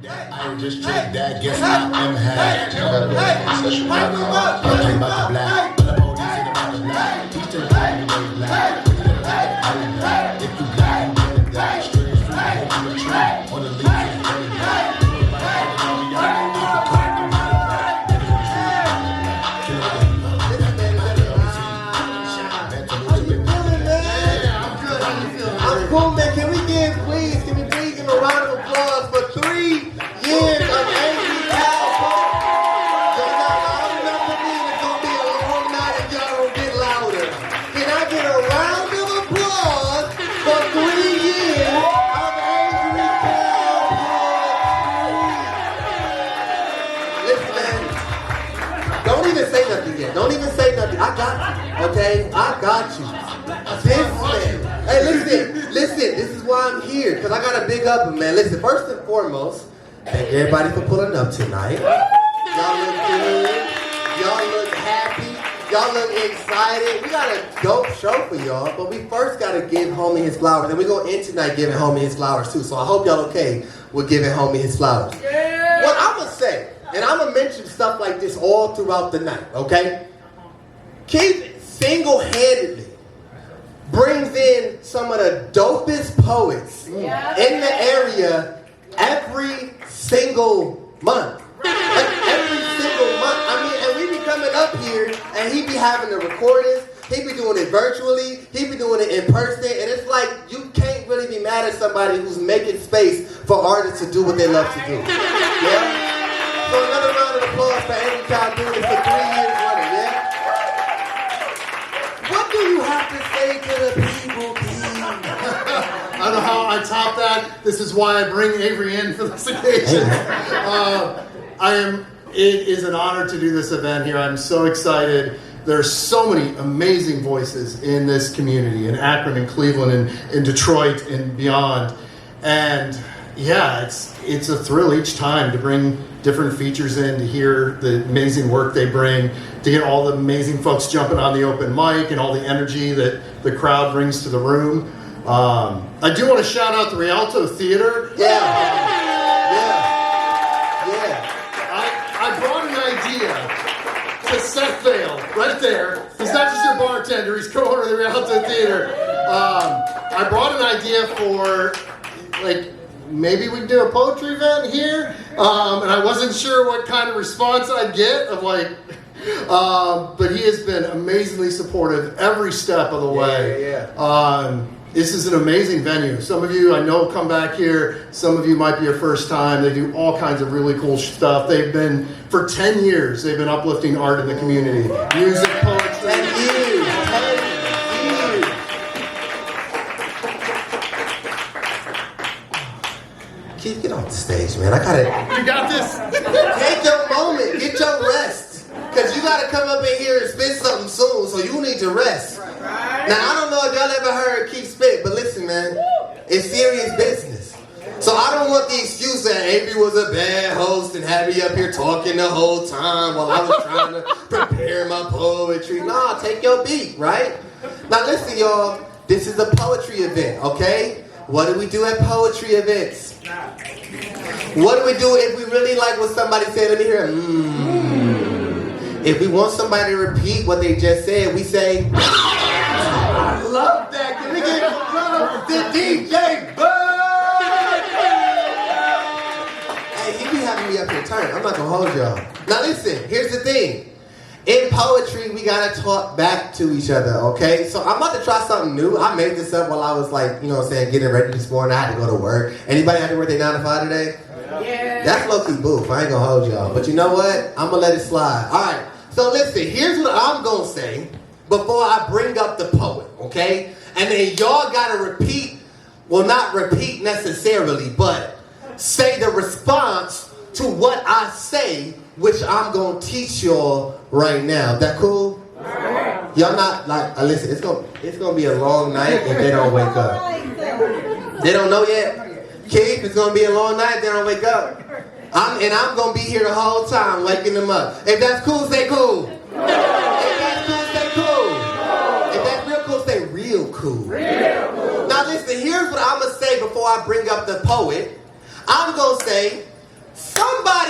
I was just straight that, guess I am had. I gotta go session right now. Talking about the black, but the police ain't about the black. Teach them how to be black. If you black, you get the black. Straight from the tree, on the leaves, it's black. I'm cool, man. Can we please give a round of applause for 3 years of Avery Cowboy? Because I'm loud enough for me, it's gonna be a long night if y'all don't get louder. Can I get a round of applause for 3 years of Avery Cowboy? Listen, man. Don't even say nothing yet. Don't even say nothing. I got you, okay? I got you. This man. Hey, listen, this is why I'm here, because I got to big up him, man. Listen, first and foremost, thank everybody for pulling up tonight. Y'all look good. Y'all look happy. Y'all look excited. We got a dope show for y'all, but we first got to give homie his flowers, and we're going to end tonight giving homie his flowers, too. So I hope y'all okay with giving homie his flowers. Yeah. What I'm going to say, and I'm going to mention stuff like this all throughout the night, okay? Keith single-handedly brings in some of the dopest poets in the area every single month. Like every single month. I mean, and we be coming up here and he be having the recordings, he be doing it virtually, he be doing it in person, and it's like you can't really be mad at somebody who's making space for artists to do what they love to do. Yeah? So another round of applause for Avery Cow doing it for 3 years running, yeah? What do you have to say to the people, King? I don't know how I top that. This is why I bring Avery in for this occasion. It is an honor to do this event here. I'm so excited. There's so many amazing voices in this community, in Akron and Cleveland and in Detroit and beyond. And yeah, it's a thrill each time to bring different features in, to hear the amazing work they bring, to get all the amazing folks jumping on the open mic and all the energy that the crowd brings to the room. I do want to shout out the Rialto Theater. Yeah. I brought an idea to Seth Vale, right there. He's not just your bartender, he's co-owner of the Rialto Theater. I brought an idea for, like, maybe we can do a poetry event here, and I wasn't sure what kind of response I'd get of like, but he has been amazingly supportive every step of the way. This is an amazing venue. Some of you I know come back here. Some of you might be your first time. They do all kinds of really cool stuff. They've been, for 10 years, they've been uplifting art in the community. Music, poetry. 10 years. Keith, get off the stage, man. You got this. Take your moment. Get your rest. Because you got to come up in here and spit something soon, so you need to rest. Now, I don't know if y'all ever heard Keith spit, but listen, man. It's serious business. So I don't want the excuse that Avery was a bad host and had me up here talking the whole time while I was trying to prepare my poetry. Nah, take your beat, right? Now, listen, y'all. This is a poetry event, okay? What do we do at poetry events? What do we do if we really like what somebody said? Let me hear If we want somebody to repeat what they just said, we say, I love that. Can we get the DJ Bud? Hey, he be having me up here turn. I'm not going to hold y'all. Now listen, here's the thing. In poetry, we gotta talk back to each other, okay? So I'm about to try something new. I made this up while I was like, you know what I'm saying, getting ready this morning. I had to go to work. Anybody had to work their 9 to 5 today? Yeah. That's low-key boof. I ain't gonna hold y'all. But you know what? I'm gonna let it slide. All right. So listen, here's what I'm gonna say before I bring up the poet, okay? And then y'all gotta repeat, well, not repeat necessarily, but say the response to what I say, which I'm gonna teach y'all right now. That cool? Y'all not like, listen, it's gonna be a long night if they don't wake up. They don't know yet? Keith, it's gonna be a long night if they don't wake up. I'm gonna be here the whole time waking them up. If that's cool, say cool. If that's cool, say cool. If that's real cool, say real cool. Real cool. Now listen, here's what I'm gonna say before I bring up the poet. I'm gonna say,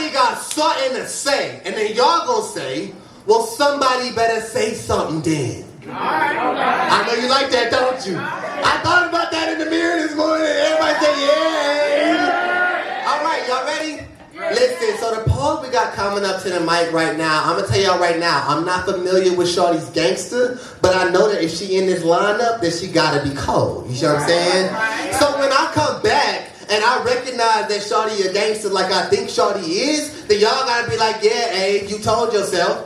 somebody got something to say, and then y'all gonna say, well, somebody better say something then. I know you like that, don't you? I thought about that in the mirror this morning. Everybody say, yeah. All right, y'all ready? Listen, so the poll we got coming up to the mic right now, I'm going to tell y'all right now, I'm not familiar with Shorty's Gangster, but I know that if she in this lineup, then she got to be cold. You see what I'm saying? So when I come back and I recognize that Shorty a gangster like I think Shorty is, then y'all got to be like, yeah, Abe, you told yourself.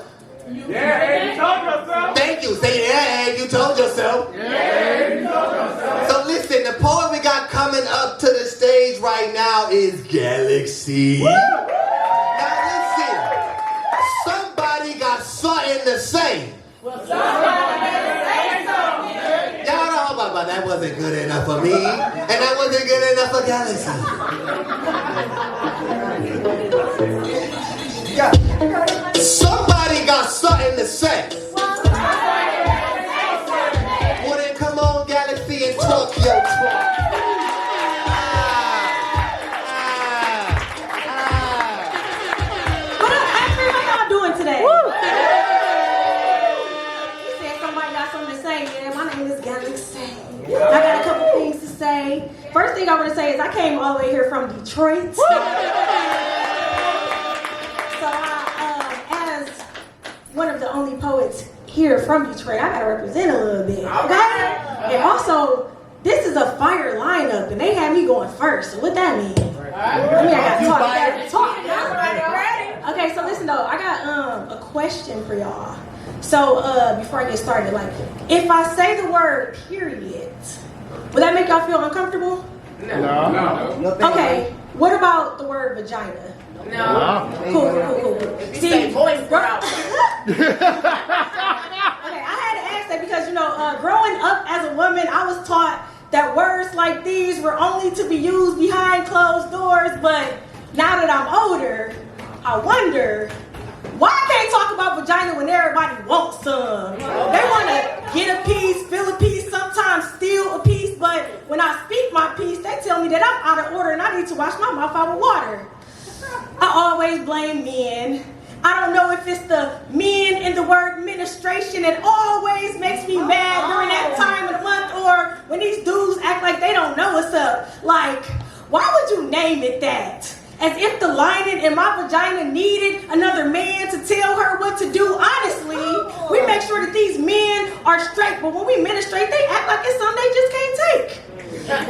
Yeah, Abe, you told yourself. Thank you. Say, yeah, Abe, you told yourself. Yeah, Abe, you told yourself. So listen, the poet we got coming up to the stage right now is Galaxy. Woo! Now listen, somebody got something to say. Well, somebody better say something. Y'all know about that wasn't good enough for me, and that wasn't good enough for Galaxy. Somebody got something to say. Well then come on, Galaxy, and talk your talk. What up, Avery? How y'all doing today? You said somebody got something to say. Yeah, my name is Galaxy. I got a couple things to say. First thing I want to say is I came all the way here from Detroit. So as one of the only poets here from Detroit, I gotta represent a little bit, okay? And also, this is a fire lineup, and they had me going first. So what that mean? I mean, I gotta talk. Okay, so listen though, I got a question for y'all. So before I get started, like, if I say the word period, would that make y'all feel uncomfortable? No. Okay, what about the word vagina? No. Cool. See, voice out. Okay, I had to ask that because, you know, growing up as a woman, I was taught that words like these were only to be used behind closed doors, but now that I'm older, I wonder, why I can't talk about vagina when everybody wants some? They want to get a piece, fill a piece, sometimes steal a piece, but when I speak my piece, they tell me that I'm out of order and I need to wash my mouth out with water. I always blame men. I don't know if it's the men in the word administration that always makes me mad during that time of the month, or when these dudes act like they don't know what's up. Like, why would you name it that? As if the lining in my vagina needed another man to tell her what to do. Honestly, we make sure that these men are straight, but when we ministrate, they act like it's something they just can't take.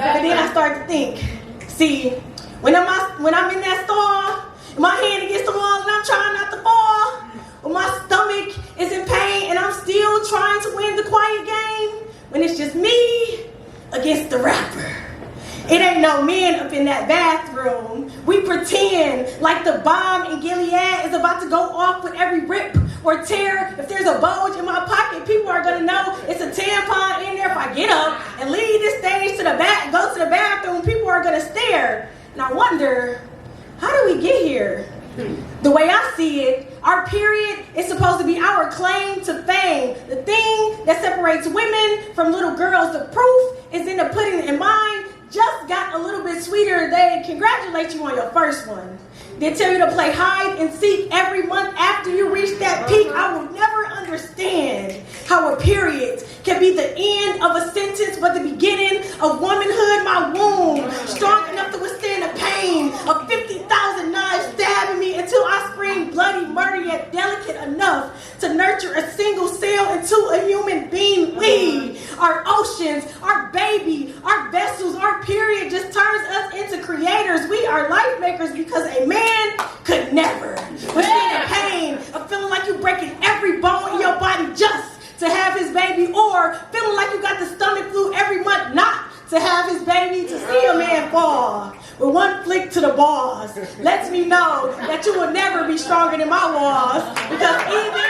And then I start to think, see, when I'm in that stall, my hand against the wall and I'm trying not to fall, when my stomach is in pain and I'm still trying to win the quiet game, when it's just me against the rapper. It ain't no men up in that bathroom. We pretend like the bomb in Gilead is about to go off with every rip or tear. If there's a bulge in my pocket, people are gonna know it's a tampon in there. If I get up and leave this stage to the back, go to the bathroom, people are gonna stare. And I wonder, how do we get here? The way I see it, our period is supposed to be our claim to fame. The thing that separates women from little girls. The proof is in the pudding, and mine just got a little bit sweeter. They congratulate you on your first one. They tell you to play hide and seek every month after you reach that peak. I will never understand how a period can be the end of a sentence but the beginning of womanhood. My womb, strong enough to withstand the pain of 50,000 knives stabbing me until I scream bloody murder, yet delicate enough to nurture a single cell into a human being. We, our oceans, our baby, our vessels, our period just turns us into creators. We are life makers because a man could never. Withstand the pain of feeling like you're breaking every bone in your body just to have his baby, or feeling like you got the stomach flu every month not to have his baby. To see a man fall with one flick to the balls lets me know that you will never be stronger than my walls, because even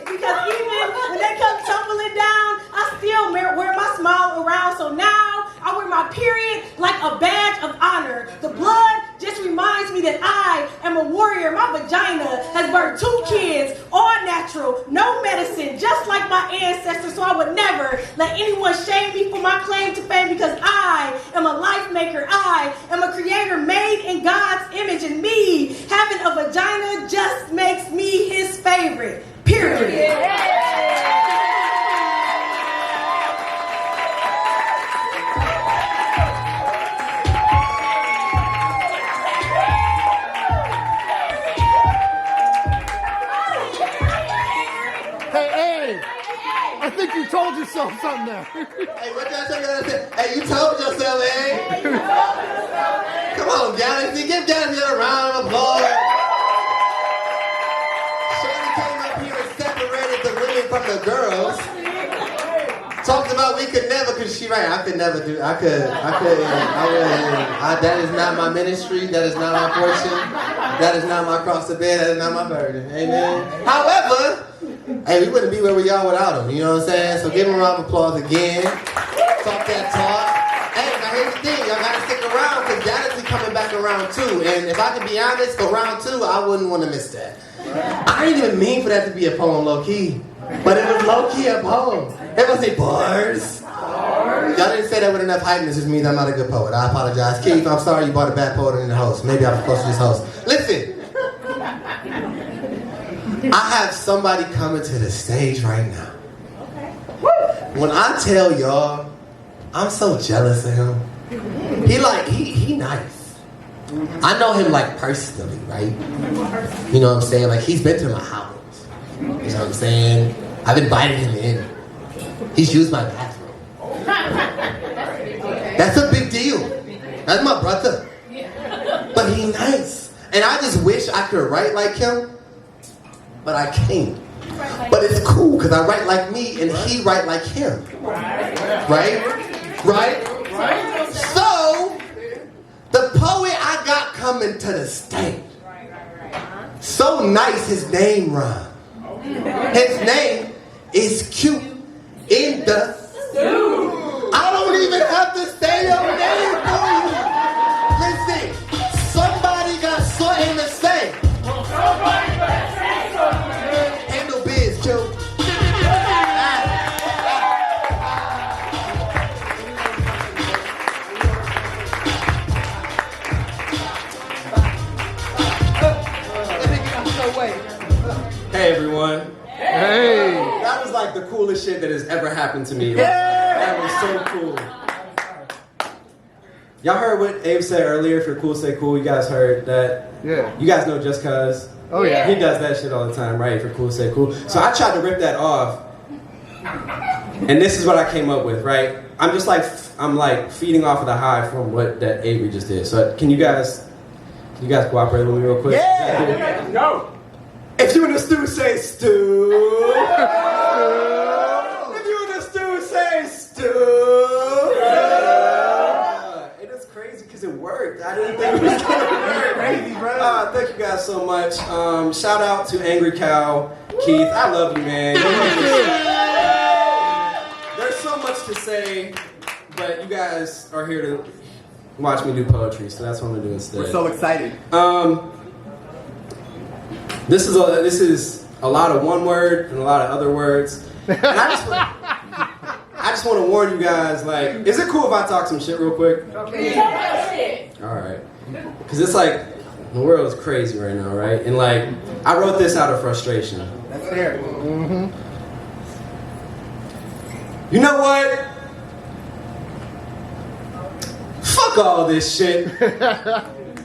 when they come tumbling down, I still wear my smile around. So now I wear my period like a badge of honor. The blood just reminds me that I am a warrior. My vagina has birthed 2 kids, all natural, no medicine, just like my ancestors. So I would never let anyone shame me for my claim to fame, because I am a life maker. I am a creator made in God's image, and me having a favorite. Period. I think you told yourself something there. Hey, what y'all say? Hey, you told yourself, eh? Come on, Galaxy. Give Galaxy a round of applause. Shorty came up here and separated the women from the girls. Talked about we could never, cause she right. I could never do. I wouldn't. That is not my ministry. That is not my portion. That is not my cross to bear. That is not my burden. Amen. However, hey, we wouldn't be where we are without him. You know what I'm saying? So give him a round of applause again. Talk that talk. Hey, now here's the thing. Y'all gotta stick around because Ginese coming back around too. And if I can be honest, for round 2, I wouldn't want to miss that. I didn't even mean for that to be a poem, low key. But it was low key a poem. Everyone say bars. Y'all didn't say that with enough hype. This just means I'm not a good poet. I apologize. Keith, I'm sorry you brought a bad poet in the host. Maybe I was supposed to just host. Listen. I have somebody coming to the stage right now. Okay. When I tell y'all, I'm so jealous of him. He nice. I know him like personally, right? You know what I'm saying? Like he's been to my house. You know what I'm saying? I've invited him in. He's used my bathroom. That's a big deal. That's my brother. But he nice. And I just wish I could write like him. But I can't. But it's cool because I write like me and he write like him. Right? So, the poet I got coming to the stage. So nice his name rhyme. His name is cute in the stew. I don't even have to say your name for you. Listen, somebody got something to say. Handle biz, Joe. Hey everyone. Hey. That was like the coolest shit that has ever happened to me. That was so cool. Y'all heard what Abe said earlier, if you're cool, say cool. You guys heard that? Yeah. You guys know Just Cuz? Oh yeah. He does that shit all the time, right? If you're cool, say cool. So I tried to rip that off. And this is what I came up with, right? I'm just like, I'm like feeding off of the high from what that Avery just did. So can you guys cooperate with me real quick? Yeah. No. If you in the stew, say stew. If you in the stew, say stew. It is crazy because it worked. I didn't think it was going to work. Crazy, bro. Thank you guys so much. Shout out to Angry Cow, Keith. I love you, man. There's so much to say, but you guys are here to watch me do poetry, so that's what I'm gonna do instead. We're so excited. This is a lot of one word and a lot of other words. And I just want to warn you guys, like, is it cool if I talk some shit real quick? Okay. All right. Because it's like, the world is crazy right now, right? And like, I wrote this out of frustration. That's fair. Mm-hmm. You know what? Fuck all this shit.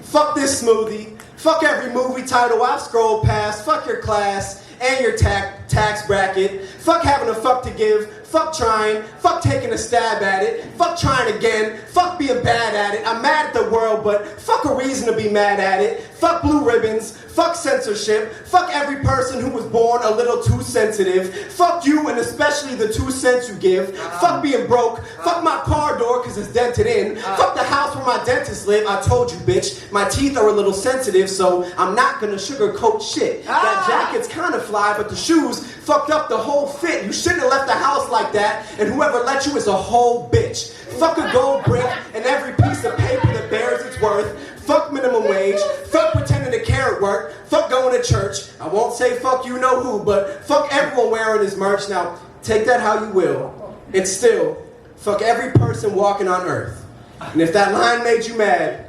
Fuck this smoothie. Fuck every movie title I've scrolled past. Fuck your class and your tax bracket. Fuck having a fuck to give. Fuck trying. Fuck taking a stab at it. Fuck trying again. Fuck being bad at it. I'm mad at the world, but fuck a reason to be mad at it. Fuck blue ribbons. Fuck censorship. Fuck every person who was born a little too sensitive. Fuck you and especially the 2 cents you give. Fuck being broke. Fuck my car door cause it's dented in. Fuck the house where my dentist live. I told you, bitch. My teeth are a little sensitive, so I'm not gonna sugarcoat shit. That jacket's kinda fly, but the shoes fucked up the whole fit. You shouldn't have left the house like that, and whoever let you is a whole bitch. Fuck a gold brick and every piece of paper that bears its worth. Fuck minimum wage. Fuck pretending to care at work. Fuck going to church. I won't say fuck you know who, but fuck everyone wearing his merch. Now, take that how you will. And still, fuck every person walking on earth. And if that line made you mad,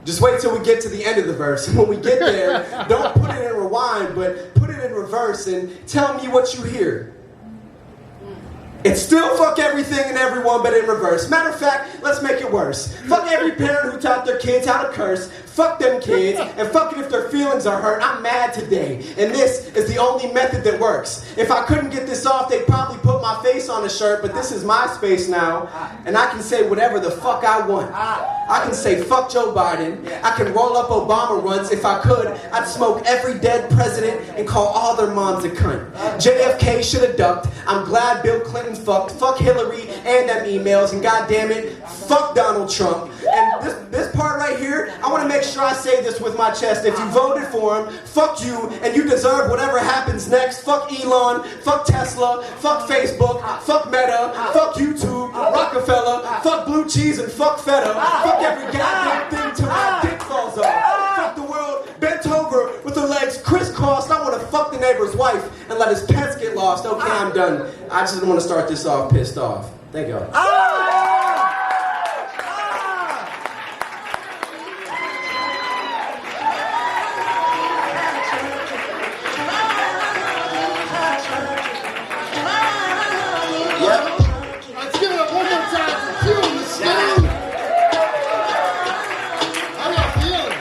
just wait till we get to the end of the verse. And when we get there, don't put it in rewind, but put it it in reverse and tell me what you hear. It's still fuck everything and everyone, but in reverse. Matter of fact, let's make it worse. Fuck every parent who taught their kids how to curse. Fuck them kids, and fuck it if their feelings are hurt. I'm mad today, and this is the only method that works. If I couldn't get this off, they'd probably put my face on a shirt, but this is my space now, and I can say whatever the fuck I want. I can say fuck Joe Biden. I can roll up Obama runs. If I could, I'd smoke every dead president and call all their moms a cunt. JFK should have ducked. I'm glad Bill Clinton fucked. Fuck Hillary and them emails, and goddamn it, fuck Donald Trump. And this part right here, I want to make sure I say this with my chest. If you voted for him, fuck you, and you deserve whatever happens next. Fuck Elon, fuck Tesla, fuck Facebook, fuck Meta, fuck YouTube, Rockefeller, fuck blue cheese, and fuck feta. Fuck every goddamn thing till my dick falls off. Fuck the world bent over with her legs crisscrossed. I want to fuck the neighbor's wife and let his pets get lost. Okay, I'm done. I just want to start this off pissed off. Thank y'all. Let's give it up one more time for Q and the Slang. How y'all feeling?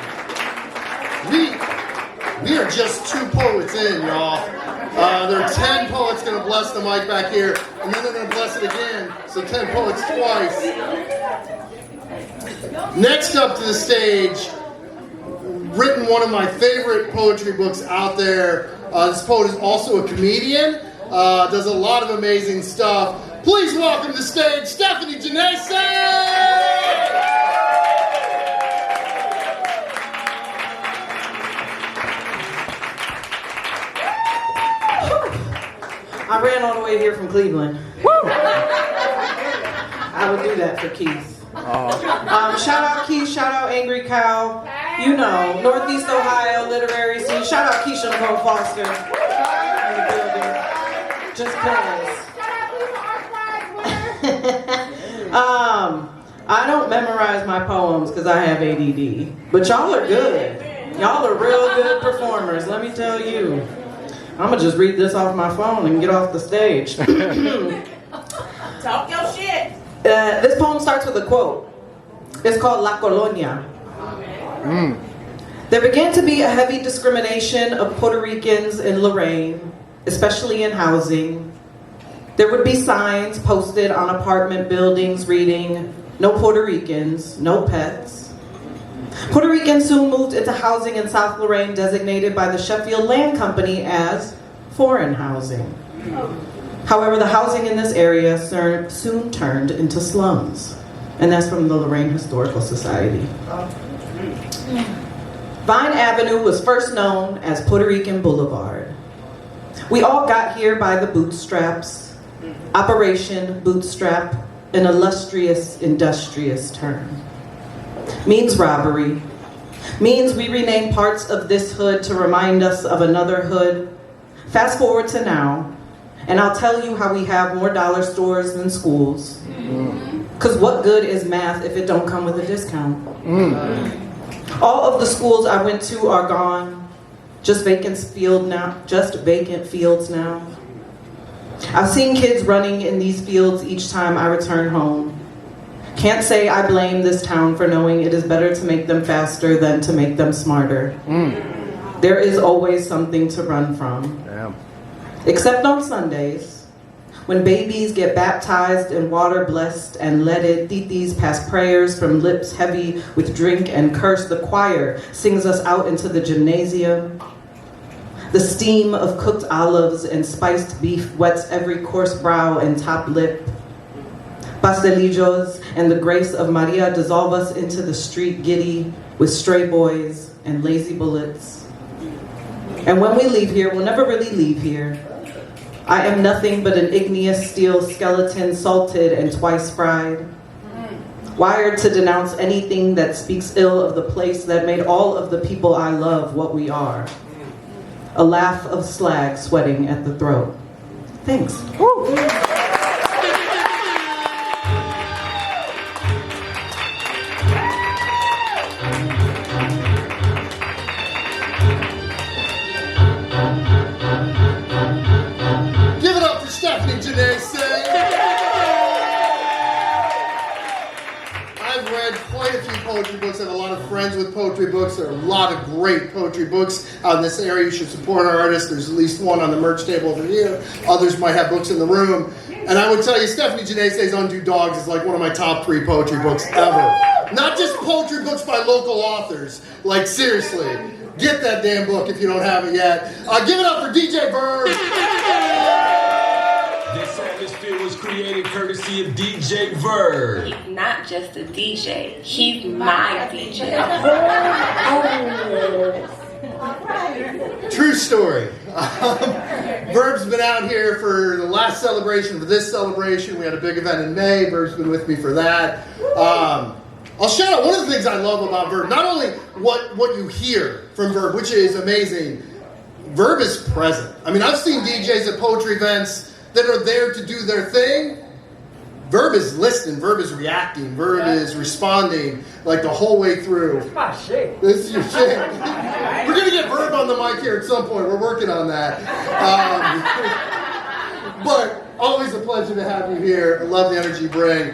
We are just 2 poets in, y'all. There are 10 poets going to bless the mic back here, and then they're going to bless it again. So 10 poets twice. Next up to the stage, written one of my favorite poetry books out there. This poet is also a comedian. Does a lot of amazing stuff. Please welcome to the stage, Stephanie Ginese! I ran all the way here from Cleveland. I would do that for Keith. Shout out Keith, shout out Angry Cow. You know, Northeast Ohio literary scene. Shout out Kisha Nicole Foster in the building. Just cause. I don't memorize my poems because I have ADD. But y'all are good. Y'all are real good performers, let me tell you. I'm gonna just read this off my phone and get off the stage. Talk your shit. This poem starts with a quote. It's called La Colonia. There began to be a heavy discrimination of Puerto Ricans in Lorraine, especially in housing. There would be signs posted on apartment buildings reading, "No Puerto Ricans, no pets." Puerto Ricans soon moved into housing in South Lorraine designated by the Sheffield Land Company as foreign housing. However, the housing in this area soon turned into slums. And that's from the Lorraine Historical Society. Vine Avenue was first known as Puerto Rican Boulevard. We all got here by the bootstraps. Operation Bootstrap, an illustrious, industrious term. Means robbery. Means we rename parts of this hood to remind us of another hood. Fast forward to now, and I'll tell you how we have more dollar stores than schools. Because what good is math if it don't come with a discount? All of the schools I went to are gone. Just vacant fields now. I've seen kids running in these fields each time I return home. Can't say I blame this town for knowing it is better to make them faster than to make them smarter. There is always something to run from. Damn. Except on Sundays, when babies get baptized in water blessed and leaded, titis pass prayers from lips heavy with drink and curse. The choir sings us out into the gymnasium. The steam of cooked olives and spiced beef wets every coarse brow and top lip. Pastelillos and the grace of Maria dissolve us into the street giddy with stray boys and lazy bullets. And when we leave here, we'll never really leave here. I am nothing but an igneous steel skeleton, salted and twice fried. Wired to denounce anything that speaks ill of the place that made all of the people I love what we are. A laugh of slag sweating at the throat. Thanks. Woo. friends with poetry books. There are a lot of great poetry books out in this area. You should support our artists. There's at least one on the merch table over here. Others might have books in the room. And I would tell you, Stephanie Ginese's Undue Dogs is like one of my top 3 poetry books ever. Not just poetry books by local authors. Like, seriously, get that damn book if you don't have it yet. Give it up for DJ Verb. This atmosphere was created courtesy of DJ Verb. He's not just a DJ, he's my DJ. True story. Verb's been out here for the last celebration, for this celebration. We had a big event in May. Verb's been with me for that. I'll shout out one of the things I love about Verb, not only what you hear from Verb, which is amazing, Verb is present. I mean, I've seen DJs at poetry events that are there to do their thing. Verb is listening, Verb is reacting, Verb is responding like the whole way through. It's my shit. This is your shit. We're going to get Verb on the mic here at some point. We're working on that. But always a pleasure to have you here. I love the energy you bring.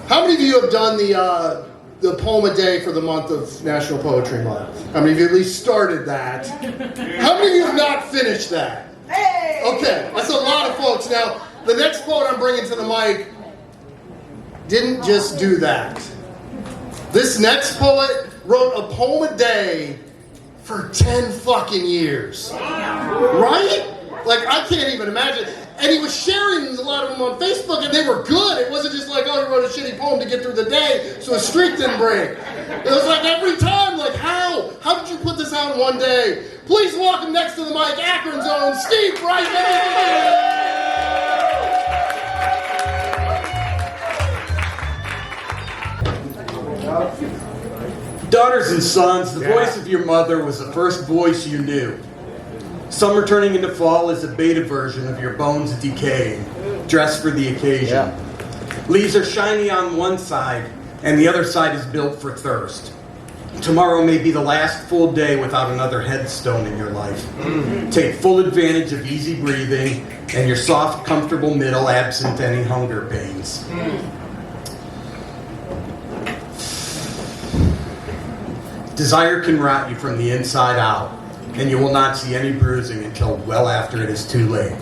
How many of you have done the poem a day for the month of National Poetry Month? How many of you at least started that? How many of you have not finished that? Okay, that's a lot of folks. Now, the next poet I'm bringing to the mic didn't just do that. This next poet wrote a poem a day for 10 fucking years. Right? Like, I can't even imagine. And he was sharing a lot of them on Facebook, and they were good. It wasn't just like, oh, he wrote a shitty poem to get through the day so his streak didn't break. It was like every time, like, how? How did you put this out in one day? Please welcome next to the mic, Akron's own Steve Brightman. Daughters and sons, the voice of your mother was the first voice you knew. Summer turning into fall is a beta version of your bones decaying, dressed for the occasion. Leaves are shiny on one side, and the other side is built for thirst. Tomorrow may be the last full day without another headstone in your life. Take full advantage of easy breathing and your soft, comfortable middle absent any hunger pains. Desire can rot you from the inside out, and you will not see any bruising until well after it is too late.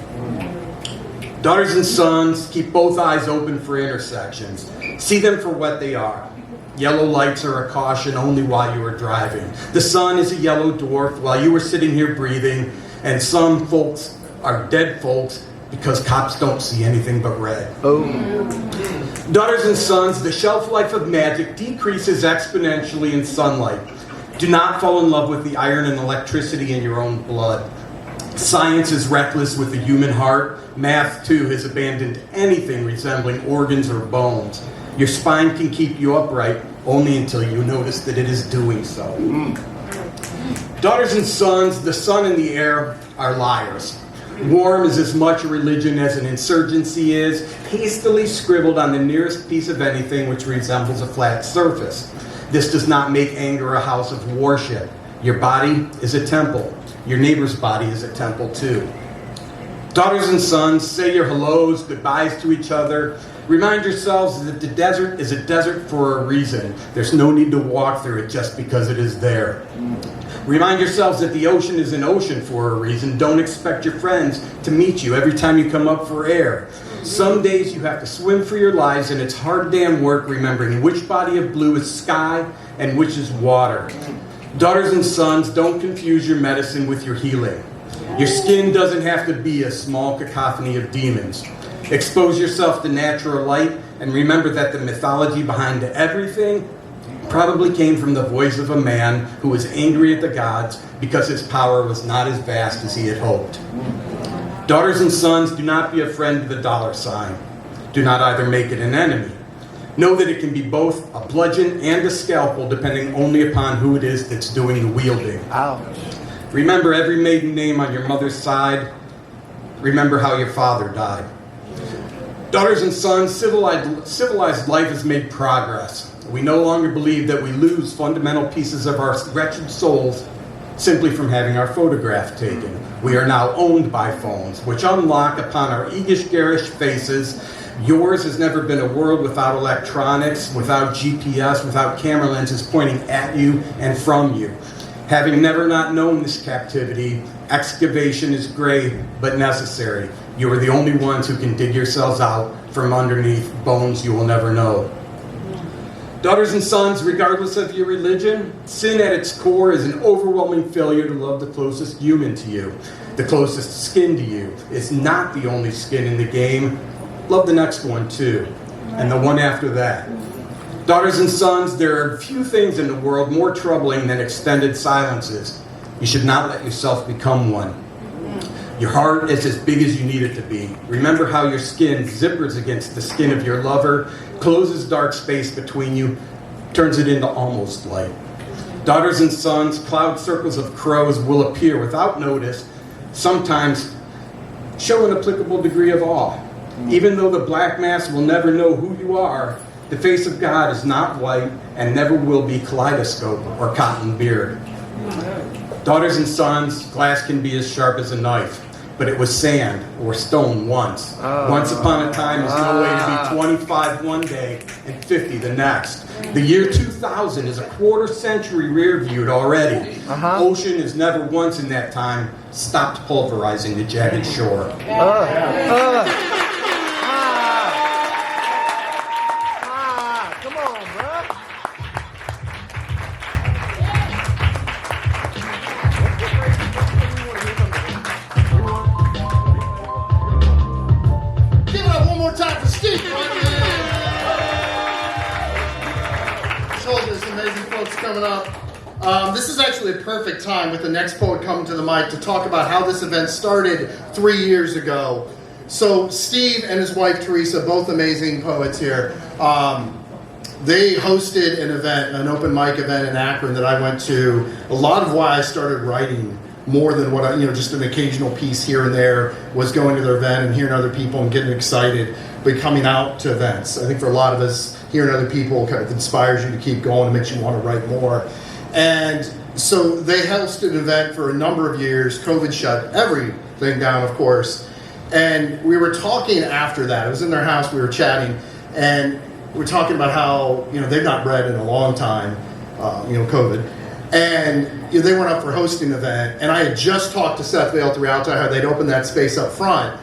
Daughters and sons, keep both eyes open for intersections. See them for what they are. Yellow lights are a caution only while you are driving. The sun is a yellow dwarf while you are sitting here breathing, and some folks are dead folks because cops don't see anything but red. Daughters and sons, the shelf life of magic decreases exponentially in sunlight. Do not fall in love with the iron and electricity in your own blood. Science is reckless with the human heart. Math, too, has abandoned anything resembling organs or bones. Your spine can keep you upright only until you notice that it is doing so. Daughters and sons, the sun and the air are liars. Warm is as much a religion as an insurgency is, hastily scribbled on the nearest piece of anything which resembles a flat surface. This does not make anger a house of worship. Your body is a temple. Your neighbor's body is a temple too. Daughters and sons, say your hellos, goodbyes to each other. Remind yourselves that the desert is a desert for a reason. There's no need to walk through it just because it is there. Remind yourselves that the ocean is an ocean for a reason. Don't expect your friends to meet you every time you come up for air. Some days you have to swim for your lives, and it's hard damn work remembering which body of blue is sky and which is water. Daughters and sons, don't confuse your medicine with your healing. Your skin doesn't have to be a small cacophony of demons. Expose yourself to natural light, and remember that the mythology behind everything probably came from the voice of a man who was angry at the gods because his power was not as vast as he had hoped. Daughters and sons, do not be a friend to the dollar sign. Do not either make it an enemy. Know that it can be both a bludgeon and a scalpel depending only upon who it is that's doing the wielding. Ouch. Remember every maiden name on your mother's side. Remember how your father died. Daughters and sons, civilized life has made progress. We no longer believe that we lose fundamental pieces of our wretched souls simply from having our photograph taken. We are now owned by phones, which unlock upon our eagish, garish faces Yours has never been a world without electronics, without GPS, without camera lenses pointing at you and from you. Having never not known this captivity, excavation is great but necessary. You are the only ones who can dig yourselves out from underneath bones you will never know. Daughters and sons, regardless of your religion, sin at its core is an overwhelming failure to love the closest human to you. The closest skin to you is not the only skin in the game. Love the next one too, and the one after that. Daughters and sons, there are few things in the world more troubling than extended silences. You should not let yourself become one. Your heart is as big as you need it to be. Remember how your skin zippers against the skin of your lover, closes dark space between you, turns it into almost light. Daughters and sons, cloud circles of crows will appear without notice, sometimes show an applicable degree of awe. Even though the black mass will never know who you are, the face of God is not white and never will be kaleidoscope or cotton beard. Daughters and sons, glass can be as sharp as a knife, but it was sand or stone once. Once upon a time is no way to be 25 one day and 50 the next. The year 2000 is a quarter century rear-viewed already. Ocean is never once in that time stopped pulverizing the jagged shore. Come on, bro. Give it up one more time for Steve. Told you, some amazing folks coming up. This is actually a perfect time with the next poet coming to the mic to talk about how this event started 3 years ago. So Steve and his wife Teresa, both amazing poets here, they hosted an event, an open mic event in Akron that I went to. A lot of why I started writing more than what I, just an occasional piece here and there, was going to their event and hearing other people and getting excited, but coming out to events. I think for a lot of us, hearing other people kind of inspires you to keep going and makes you want to write more. And so they hosted an event for a number of years. COVID shut everything down, of course. And we were talking after that. It was in their house, we were chatting, and we were talking about how, they've not read in a long time, COVID. And they weren't up for hosting an event. And I had just talked to Seth Vale through Altai, how they'd open that space up front.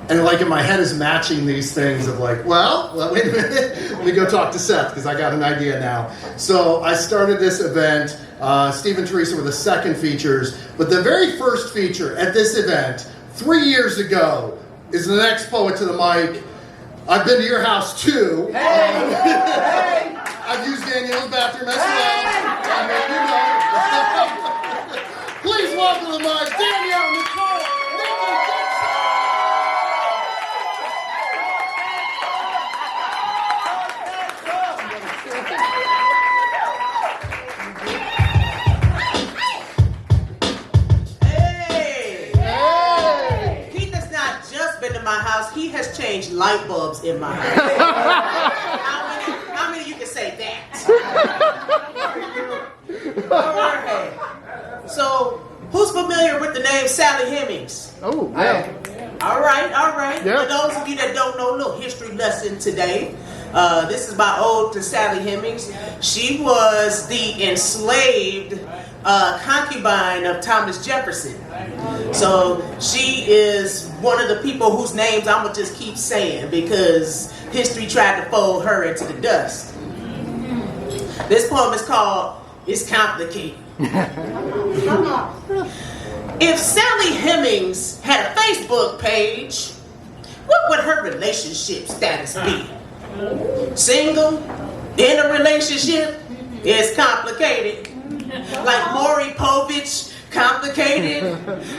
And like in my head is matching these things of like, well, wait a minute, let me go talk to Seth because I got an idea now. So I started this event. Steve and Teresa were the second features, but the very first feature at this event 3 years ago is the next poet to the mic. I've been to your house too. Hey. I've used Danielle's bathroom as well. Please welcome to the mic, Danielle, Nicole, Nikki, Dixon. In my house, he has changed light bulbs in my house. How many of you can say that? All right. So, who's familiar with the name Sally Hemings? Oh, yeah. All right. Yeah. For those of you that don't know, a little history lesson today. This is my ode to Sally Hemings. She was the enslaved concubine of Thomas Jefferson. So she is one of the people whose names I'm going to just keep saying because history tried to fold her into the dust. This poem is called It's Complicated. If Sally Hemings had a Facebook page, what would her relationship status be? Single? In a relationship? It's complicated. Like Maury Povich, complicated.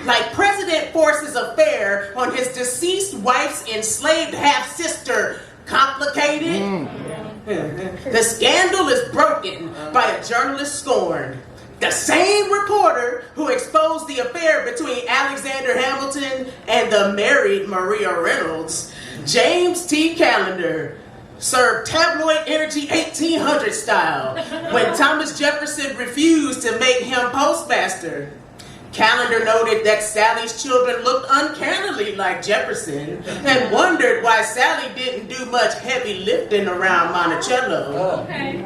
Like President Force's affair on his deceased wife's enslaved half-sister, complicated. The scandal is broken by a journalist scorned. The same reporter who exposed the affair between Alexander Hamilton and the married Maria Reynolds, James T. Callender, served tabloid energy 1800 style when Thomas Jefferson refused to make him postmaster. Calendar noted that Sally's children looked uncannily like Jefferson and wondered why Sally didn't do much heavy lifting around Monticello. Okay.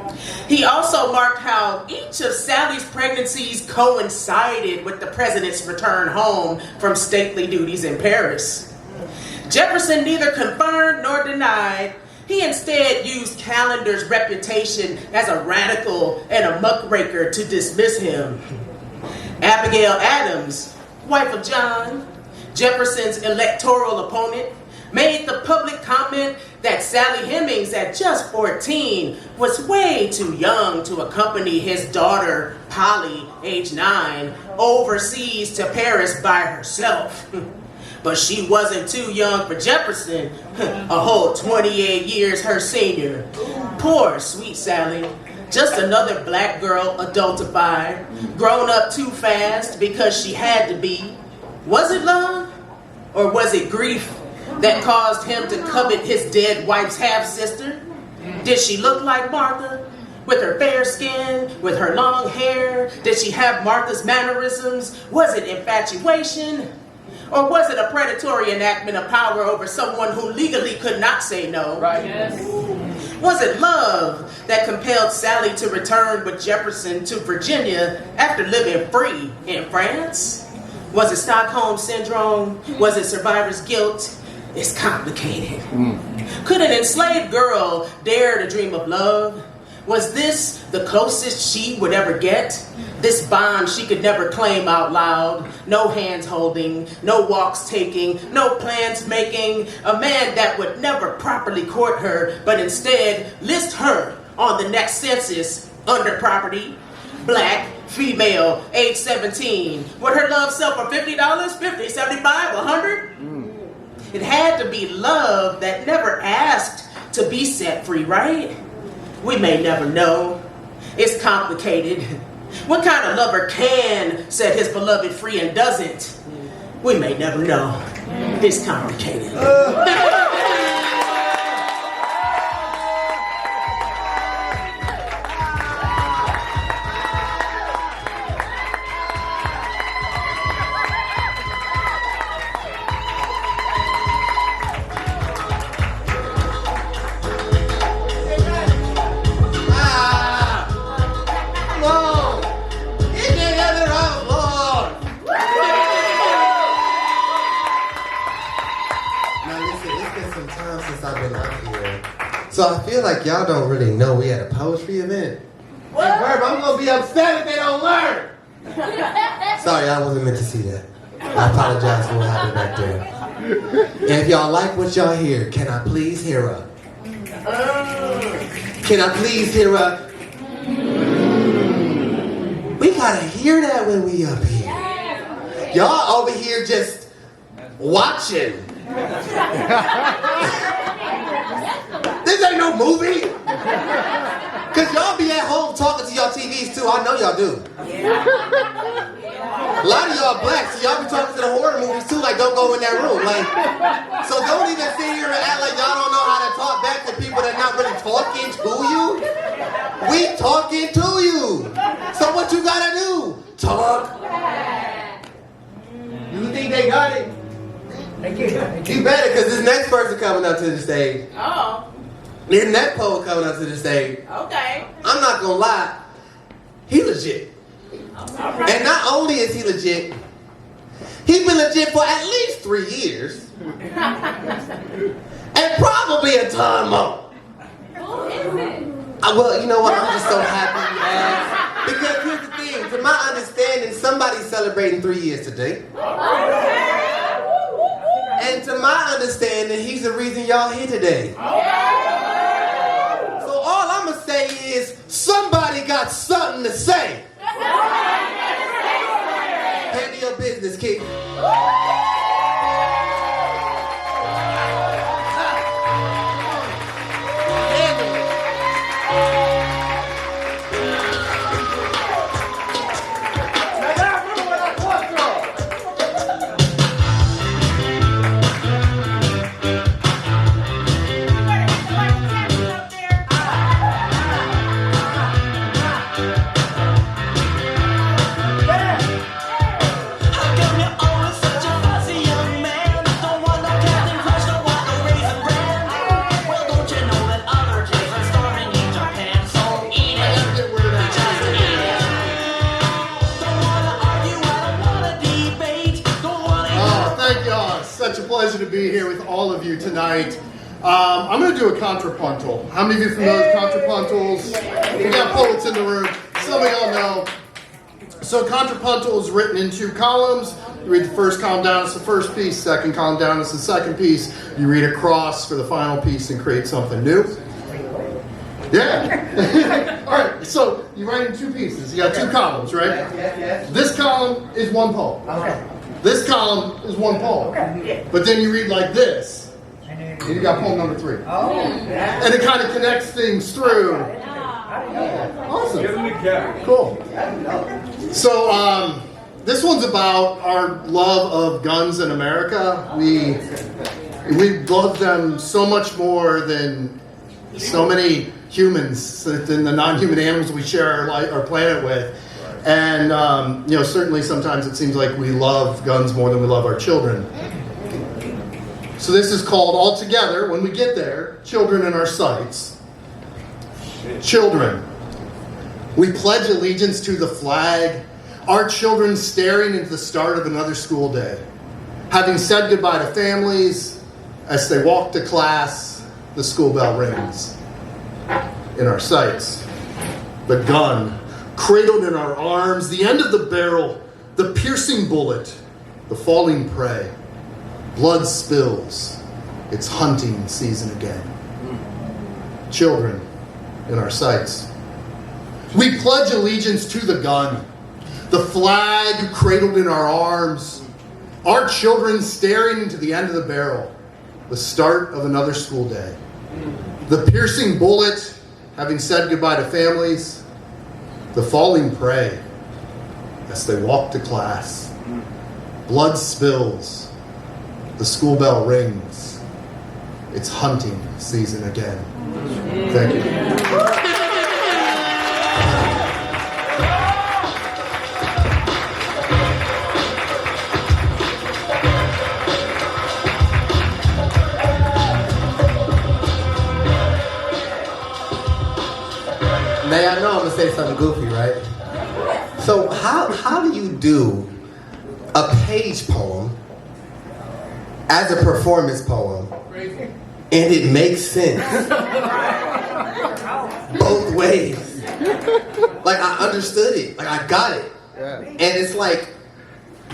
He also marked how each of Sally's pregnancies coincided with the president's return home from stately duties in Paris. Jefferson neither confirmed nor denied. He instead used Calendar's reputation as a radical and a muckraker to dismiss him. Abigail Adams, wife of John, Jefferson's electoral opponent, made the public comment that Sally Hemings, at just 14, was way too young to accompany his daughter, Polly, age 9, overseas to Paris by herself. But she wasn't too young for Jefferson, a whole 28 years her senior. Poor sweet Sally. Just another black girl adultified, grown up too fast because she had to be. Was it love? Or was it grief that caused him to covet his dead wife's half-sister? Did she look like Martha? With her fair skin, with her long hair? Did she have Martha's mannerisms? Was it infatuation? Or was it a predatory enactment of power over someone who legally could not say no? Right. Yes. Was it love that compelled Sally to return with Jefferson to Virginia after living free in France? Was it Stockholm Syndrome? Was it survivor's guilt? It's complicated. Could an enslaved girl dare to dream of love? Was this the closest she would ever get? This bond she could never claim out loud. No hands holding, no walks taking, no plans making. A man that would never properly court her, but instead list her on the next census under property. Black, female, age 17. Would her love sell for $50, $50, $75, $100? It had to be love that never asked to be set free, right? We may never know. It's complicated. What kind of lover can set his beloved free and doesn't? We may never know. It's complicated. So I feel like y'all don't really know we had a poetry event. What? Hey, Verb, I'm gonna be upset if they don't learn. Sorry, I wasn't meant to see that. I apologize for what happened back there. And if y'all like what y'all hear, can I please hear a? Can I please hear a? We gotta hear that when we up here. Y'all over here just watching. This ain't no movie. Cause y'all be at home talking to y'all TVs too. I know y'all do. A lot of y'all black, so y'all be talking to the horror movies too. Like, don't go in that room. Like, so don't even sit here and act like y'all don't know how to talk back to people that not really talking to you. We talking to you. So what you gotta do? Talk. You think they got it? You better, cause this next person coming up to the stage. Oh. This next poet coming up to the stage. Okay. I'm not gonna lie, he legit. And not only is he legit, he's been legit for at least 3 years. And probably a ton more. Who is it? Well, you know what, I'm just so happy you asked. Because here's the thing, to my understanding, somebody's celebrating 3 years today. And to my understanding, he's the reason y'all here today. So all I'm gonna say is, somebody got something to say. Handle your business, kid. pleasure to be here with all of you tonight. I'm going to do a contrapuntal. How many of you are familiar with contrapuntals? We got poets in the room. Some of y'all know. So contrapuntal is written in 2 columns. You read the first column down, it's the first piece. Second column down, it's the second piece. You read across for the final piece and create something new. Yeah. All right, so you write in 2 pieces. You got 2 columns, right? Yes. This column is 1 poem. Okay. This column is 1 poem. Okay. But then you read like this. And you got poem number 3. Oh. And it kind of connects things through. Awesome. Cool. So this one's about our love of guns in America. We love them so much more than so many humans, than the non-human animals we share our planet with. And certainly sometimes it seems like we love guns more than we love our children. So this is called altogether, when we get there, Children in Our Sights. Children. We pledge allegiance to the flag, our children staring into the start of another school day. Having said goodbye to families, as they walk to class, the school bell rings. In our sights, the gun, cradled in our arms, the end of the barrel, the piercing bullet, the falling prey. Blood spills, it's hunting season again. Children in our sights. We pledge allegiance to the gun, the flag cradled in our arms, our children staring into the end of the barrel, the start of another school day. The piercing bullet, having said goodbye to families, the falling prey as they walk to class. Blood spills, the school bell rings, it's hunting season again. Thank you. Now y'all know I'm gonna say something goofy, right? So how do you do a page poem as a performance poem and it makes sense both ways? Like I understood it, like I got it, and it's like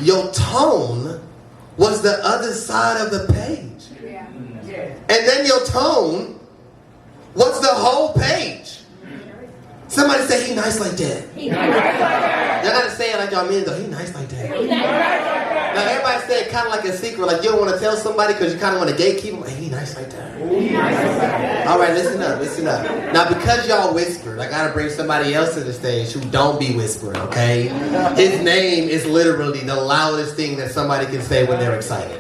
your tone was the other side of the page, and then your tone was the whole page. Somebody say he nice like that. Y'all gotta say it like y'all mean it though. He nice like that. Now everybody say it kind of like a secret, like you don't want to tell somebody because you kind of want to gatekeep him. Hey, he nice like that. All right, listen up. Now because y'all whispered, I gotta bring somebody else to the stage who don't be whispering, okay? His name is literally the loudest thing that somebody can say when they're excited.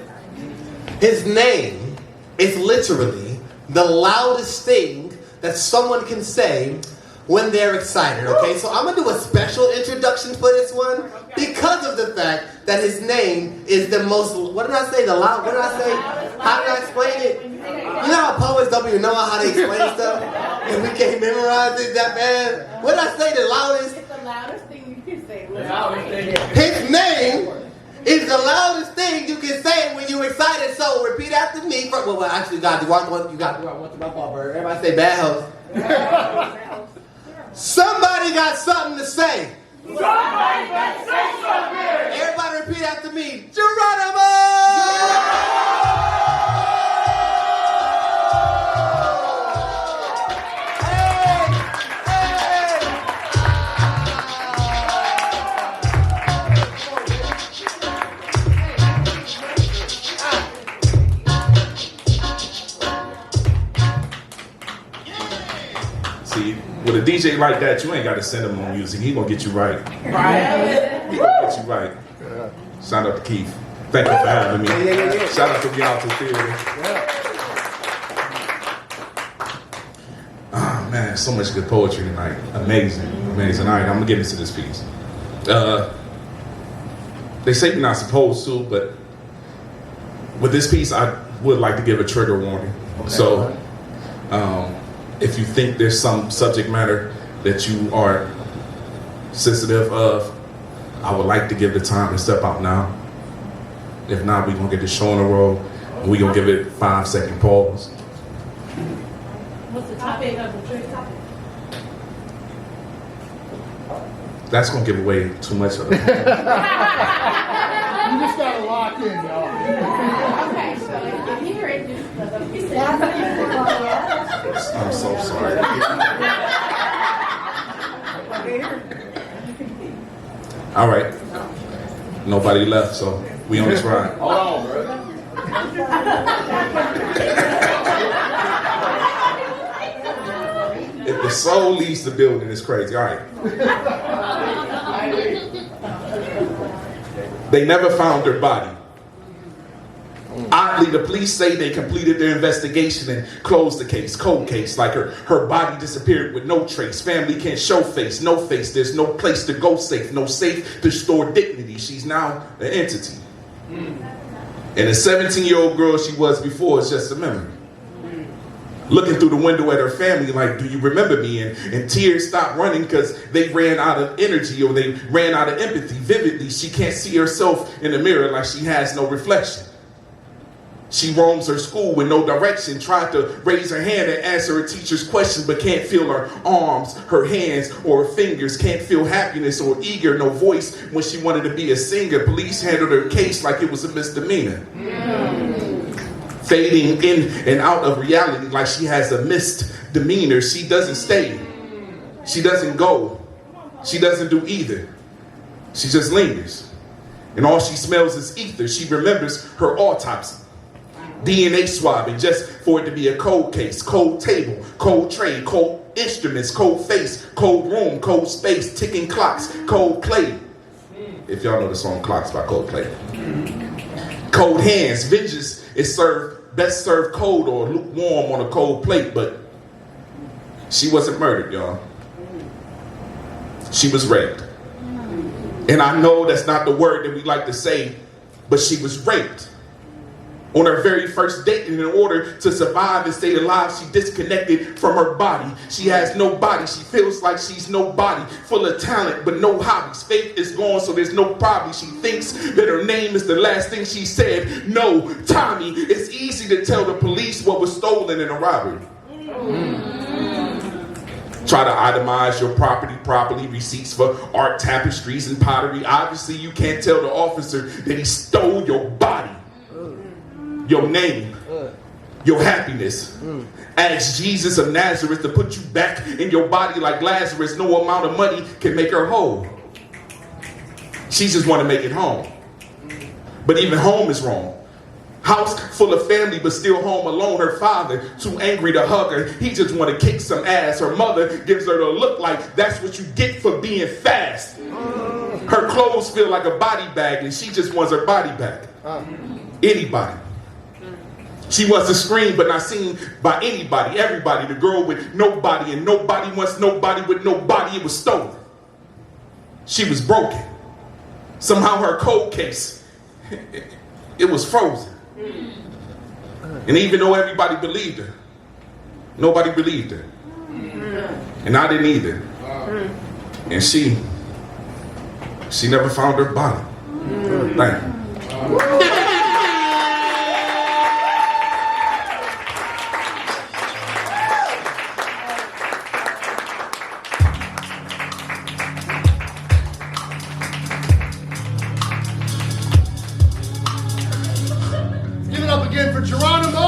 His name is literally the loudest thing that someone can say when they're excited, okay? So I'm gonna do a special introduction for this one because of the fact that his name is the most, what did I say? What did I say? How did I explain it? You know how poets don't even know how to explain stuff? And we can't memorize it that bad? What did I say? The loudest? It's the loudest thing you can say. His name is the loudest thing you can say when you're excited. So repeat after me. Well, actually, you got to do one to my ball bird. Everybody say bad host. Somebody got something to say. Somebody got to say something. Everybody repeat after me. Jeronimo! See, with a DJ like that, you ain't got to send him on music. He gonna get you right. Right. He gonna get you right. Shout out to Keith. Thank you for having me. Yeah. Shout out to Reality Theory. Oh man, so much good poetry tonight. Amazing. All right, I'm gonna get into this piece. They say we're not supposed to, but with this piece, I would like to give a trigger warning. Okay. So, if you think there's some subject matter that you are sensitive of, I would like to give the time to step out now. If not, we're gonna get the show on the road. We gonna give it 5-second pause. What's the topic of the jury topic? That's gonna give away too much of it. You just gotta lock in, y'all. Okay, so I hear it. I'm so sorry. All right. Nobody left, so we on this ride. Hold on, bro. If the soul leaves the building, it's crazy. All right. They never found her body. Oddly, the police say they completed their investigation and closed the case. Cold case, like her body disappeared with no trace. Family can't show face, no face. There's no place to go safe, no safe to store dignity. She's now an entity. And the 17-year-old girl she was before is just a memory. Looking through the window at her family like, do you remember me? And tears stopped running because they ran out of energy or they ran out of empathy. Vividly, she can't see herself in the mirror like she has no reflection. She roams her school with no direction, tried to raise her hand and answer her teacher's question, but can't feel her arms, her hands, or her fingers, can't feel happiness or eager, no voice when she wanted to be a singer. Police handled her case like it was a misdemeanor. Fading in and out of reality like she has a misdemeanor. She doesn't stay. She doesn't go. She doesn't do either. She just lingers. And all she smells is ether. She remembers her autopsy. DNA swabbing just for it to be a cold case, cold table, cold tray, cold instruments, cold face, cold room, cold space, ticking clocks, cold clay. If y'all know the song Clocks by Coldplay. Cold hands. Vengeance is best served cold or lukewarm on a cold plate, but she wasn't murdered, y'all. She was raped. And I know that's not the word that we like to say, but she was raped. On her very first date, and in order to survive and stay alive, she disconnected from her body. She has no body. She feels like she's nobody. Full of talent, but no hobbies. Faith is gone, so there's no problem. She thinks that her name is the last thing she said. No, Tommy, it's easy to tell the police what was stolen in a robbery. Try to itemize your property properly, receipts for art, tapestries, and pottery. Obviously, you can't tell the officer that he stole your body. Your name, your happiness. Ask Jesus of Nazareth to put you back in your body like Lazarus. No amount of money can make her whole. She just want to make it home. But even home is wrong. House full of family, but still home alone. Her father, too angry to hug her. He just want to kick some ass. Her mother gives her the look like that's what you get for being fast. Her clothes feel like a body bag, and she just wants her body back. Anybody. She wants to scream, but not seen by anybody, everybody. The girl with nobody, and nobody wants nobody with nobody. It was stolen. She was broken. Somehow her cold case, it was frozen. And even though everybody believed her, nobody believed her. And I didn't either. And she never found her body. Thank you. Again for Jeronimo!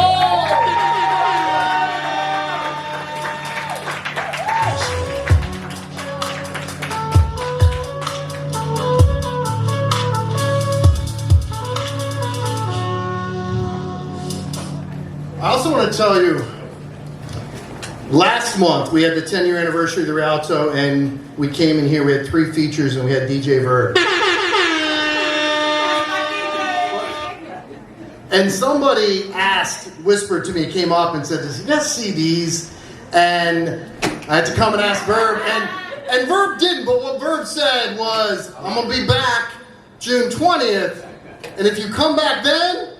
I also want to tell you, last month we had the 10-year anniversary of the Rialto, and we came in here, we had 3 features, and we had DJ Verb. And somebody whispered to me, came up and said, does he got CDs? And I had to come and ask Verb, and Verb didn't, but what Verb said was, I'm going to be back June 20th, and if you come back then,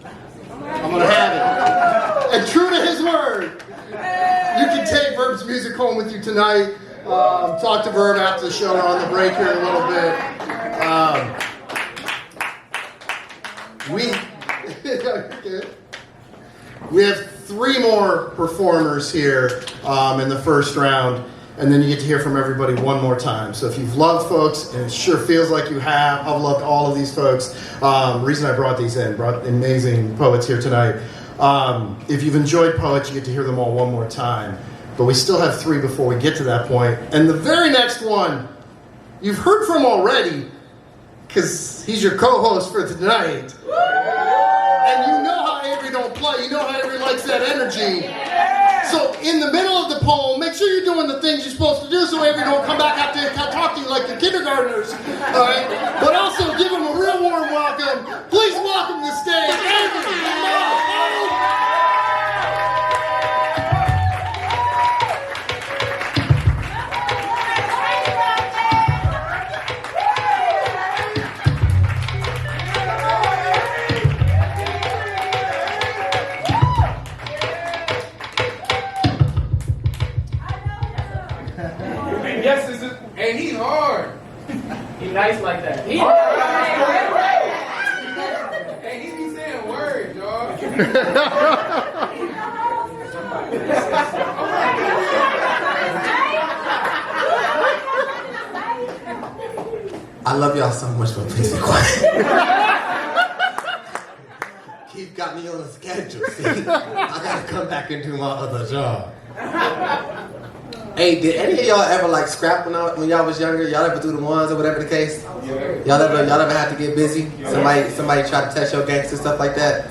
I'm going to have it. And true to his word, you can take Verb's music home with you tonight. Talk to Verb after the show on the break here in a little bit. Good. We have 3 more performers here in the first round, and then you get to hear from everybody one more time. So if you've loved folks, and it sure feels like you have, I've loved all of these folks. Reason I brought these in, brought amazing poets here tonight. If you've enjoyed poets, you get to hear them all one more time. But we still have 3 before we get to that point. And the very next one, you've heard from already, because he's your co-host for tonight. And you know how Avery don't play. You know how Avery likes that energy. So in the middle of the poem, make sure you're doing the things you're supposed to do so Avery don't come back after and talk to you like the kindergartners. All right? But also give him a real warm welcome. Please welcome to the stage, Avery, LaMar. Yes, this is, and he's hard. He's nice like that. He's hard. Hey, he be saying words, y'all. I love y'all so much, but please be quiet. Keith got me on a schedule, see? I gotta come back and do my other job. Hey, did any of y'all ever like scrap when y'all was younger? Y'all ever do the ones or whatever the case? Y'all ever had to get busy? Somebody try to test your gangster, stuff like that?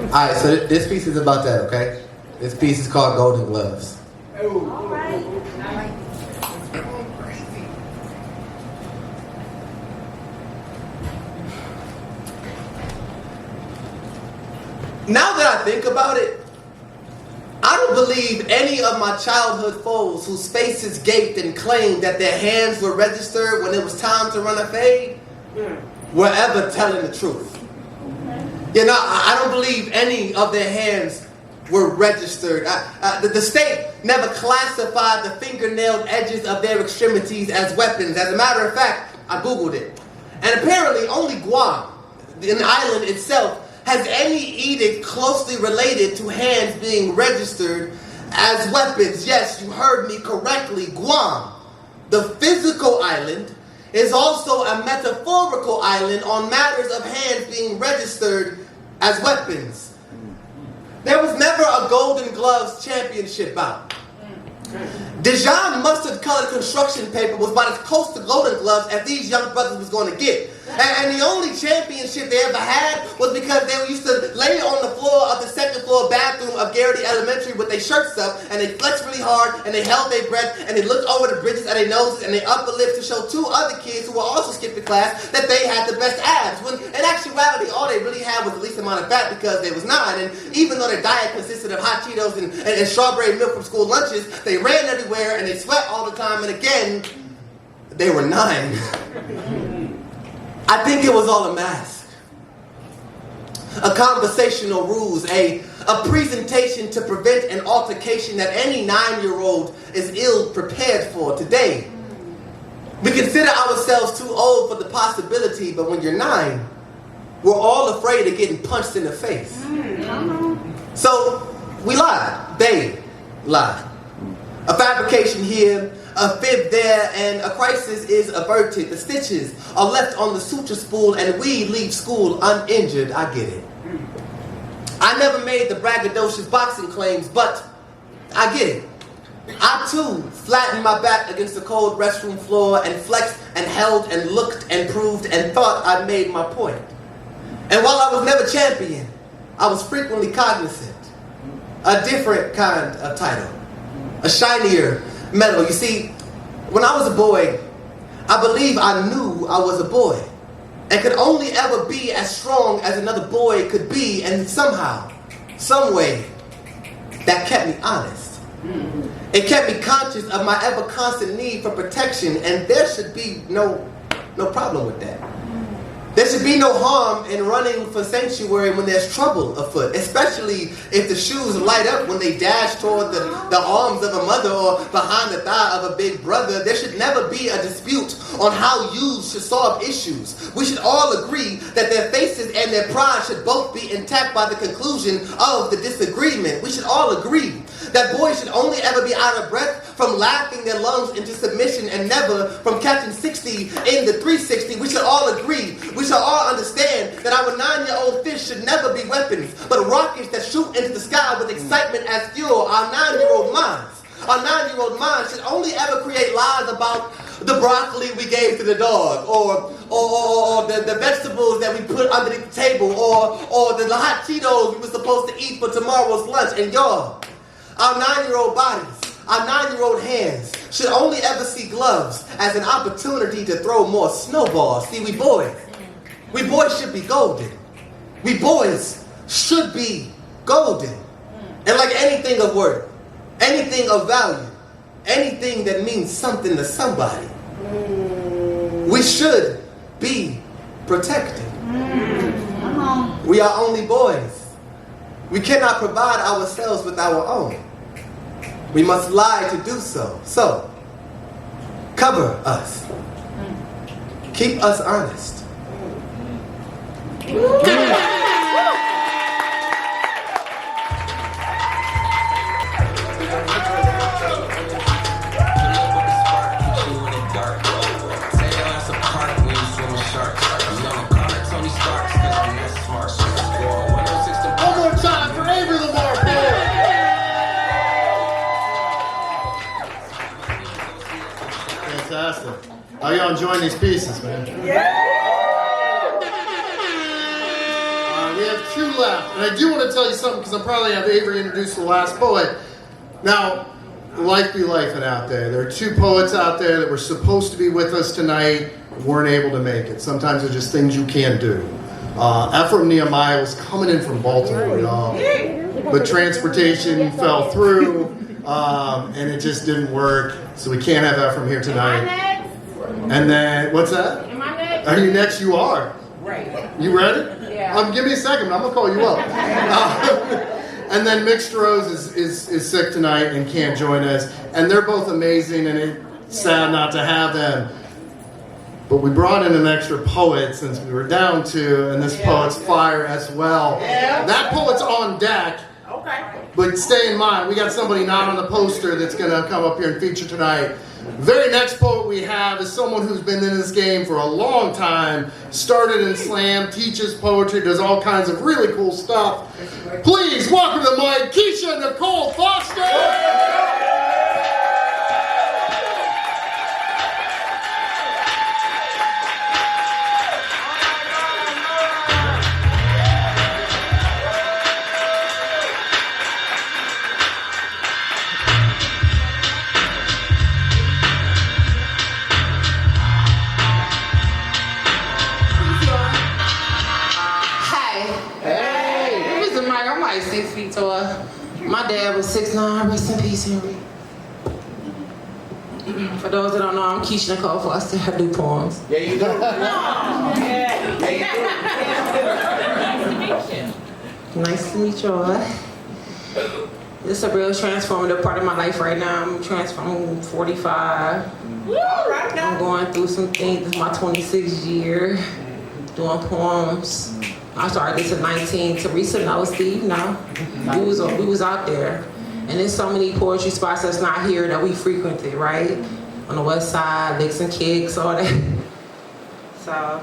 Alright, so this piece is about that, okay? This piece is called Golden Gloves. Now that I think about it, I don't believe any of my childhood foes whose faces gaped and claimed that their hands were registered when it was time to run a fade were ever telling the truth. You know, I don't believe any of their hands were registered. The state never classified the fingernailed edges of their extremities as weapons. As a matter of fact, I Googled it. And apparently only Guam, an island itself, has any edict closely related to hands being registered as weapons. Yes, you heard me correctly, Guam. The physical island is also a metaphorical island on matters of hands being registered as weapons. There was never a Golden Gloves championship bout. Dijon mustard-colored construction paper was about as close to Golden Gloves as these young brothers was going to get. And the only championship they ever had was because they used to lay on the floor of the second floor bathroom of Garrity Elementary with their shirts up, and they flexed really hard, and they held their breath, and they looked over the bridges of their noses and their upper lips to show 2 other kids who were also skipping class that they had the best abs. When in actuality, all they really had was the least amount of fat because they was 9. And even though their diet consisted of hot Cheetos and strawberry milk from school lunches, they ran everywhere and they sweat all the time. And again, they were 9. I think it was all a mask. A conversational ruse, a presentation to prevent an altercation that any 9-year-old is ill prepared for today. We consider ourselves too old for the possibility, but when you're 9, we're all afraid of getting punched in the face. So we lied. They lied. A fabrication here, a fib there, and a crisis is averted. The stitches are left on the suture spool, and we leave school uninjured. I get it. I never made the braggadocious boxing claims, but I get it. I too flattened my back against the cold restroom floor and flexed and held and looked and proved and thought I made my point. And while I was never champion, I was frequently cognizant. A different kind of title. A shinier medal. You see, when I was a boy, I believe I knew I was a boy and could only ever be as strong as another boy could be, and somehow, some way, that kept me honest. It kept me conscious of my ever constant need for protection, and there should be no problem with that. There should be no harm in running for sanctuary when there's trouble afoot, especially if the shoes light up when they dash toward the arms of a mother or behind the thigh of a big brother. There should never be a dispute on how youths should solve issues. We should all agree that their faces and their pride should both be intact by the conclusion of the disagreement. We should all agree that boys should only ever be out of breath from laughing their lungs into submission and never from catching 60 in the 360. We should all agree. We should all understand that our 9-year-old fish should never be weapons, but rockets that shoot into the sky with excitement as fuel. Our 9-year-old minds. Our 9-year-old minds should only ever create lies about the broccoli we gave to the dog, or the vegetables that we put underneath the table, or the hot Cheetos we were supposed to eat for tomorrow's lunch. And y'all, our 9-year-old bodies, our 9-year-old hands should only ever see gloves as an opportunity to throw more snowballs. See, we boys should be golden. We boys should be golden. And like anything of worth, anything of value, anything that means something to somebody, we should be protected. We are only boys. We cannot provide ourselves with our own. We must lie to do so. So, cover us. Keep us honest. One more time for Avery, LaMar. Fantastic. How y'all enjoying these pieces, man? We have 2 left, and I do want to tell you something because I'm probably have Avery introduce the last poet. Now, life be lifing out there. There are 2 poets out there that were supposed to be with us tonight, weren't able to make it. Sometimes there's just things you can't do. Ephraim Nehemiah was coming in from Baltimore, y'all, but transportation fell through, and it just didn't work. So we can't have Ephraim here tonight. And then, what's that? Am I next? Are you next? You are. Right. You ready? Yeah. Give me a second. I'm gonna call you up. And then Mixed Rose is sick tonight and can't join us. And they're both amazing, and it's sad not to have them. But we brought in an extra poet since we were down 2, and this poet's fire as well. Yeah. That poet's on deck. Okay. But stay in mind, we got somebody not on the poster that's gonna come up here and feature tonight. Very next poet we have is someone who's been in this game for a long time, started in slam, teaches poetry, does all kinds of really cool stuff. Please welcome to the mic, Kisha Nicole Foster! I'm like 6 feet tall. My dad was 6'9", rest in peace, Henry. For those that don't know, I'm Kisha Nicole Foster. I do poems. Yeah, you do. Nice to meet y'all. This is a real transformative part of my life right now. I'm 45. I'm going through some things. This is my 26th year doing poems. I started this at 19. Teresa knows, Steve, no. We was out there. And there's so many poetry spots that's not here that we frequented, right? On the west side, Dixon, Kicks, all that. So,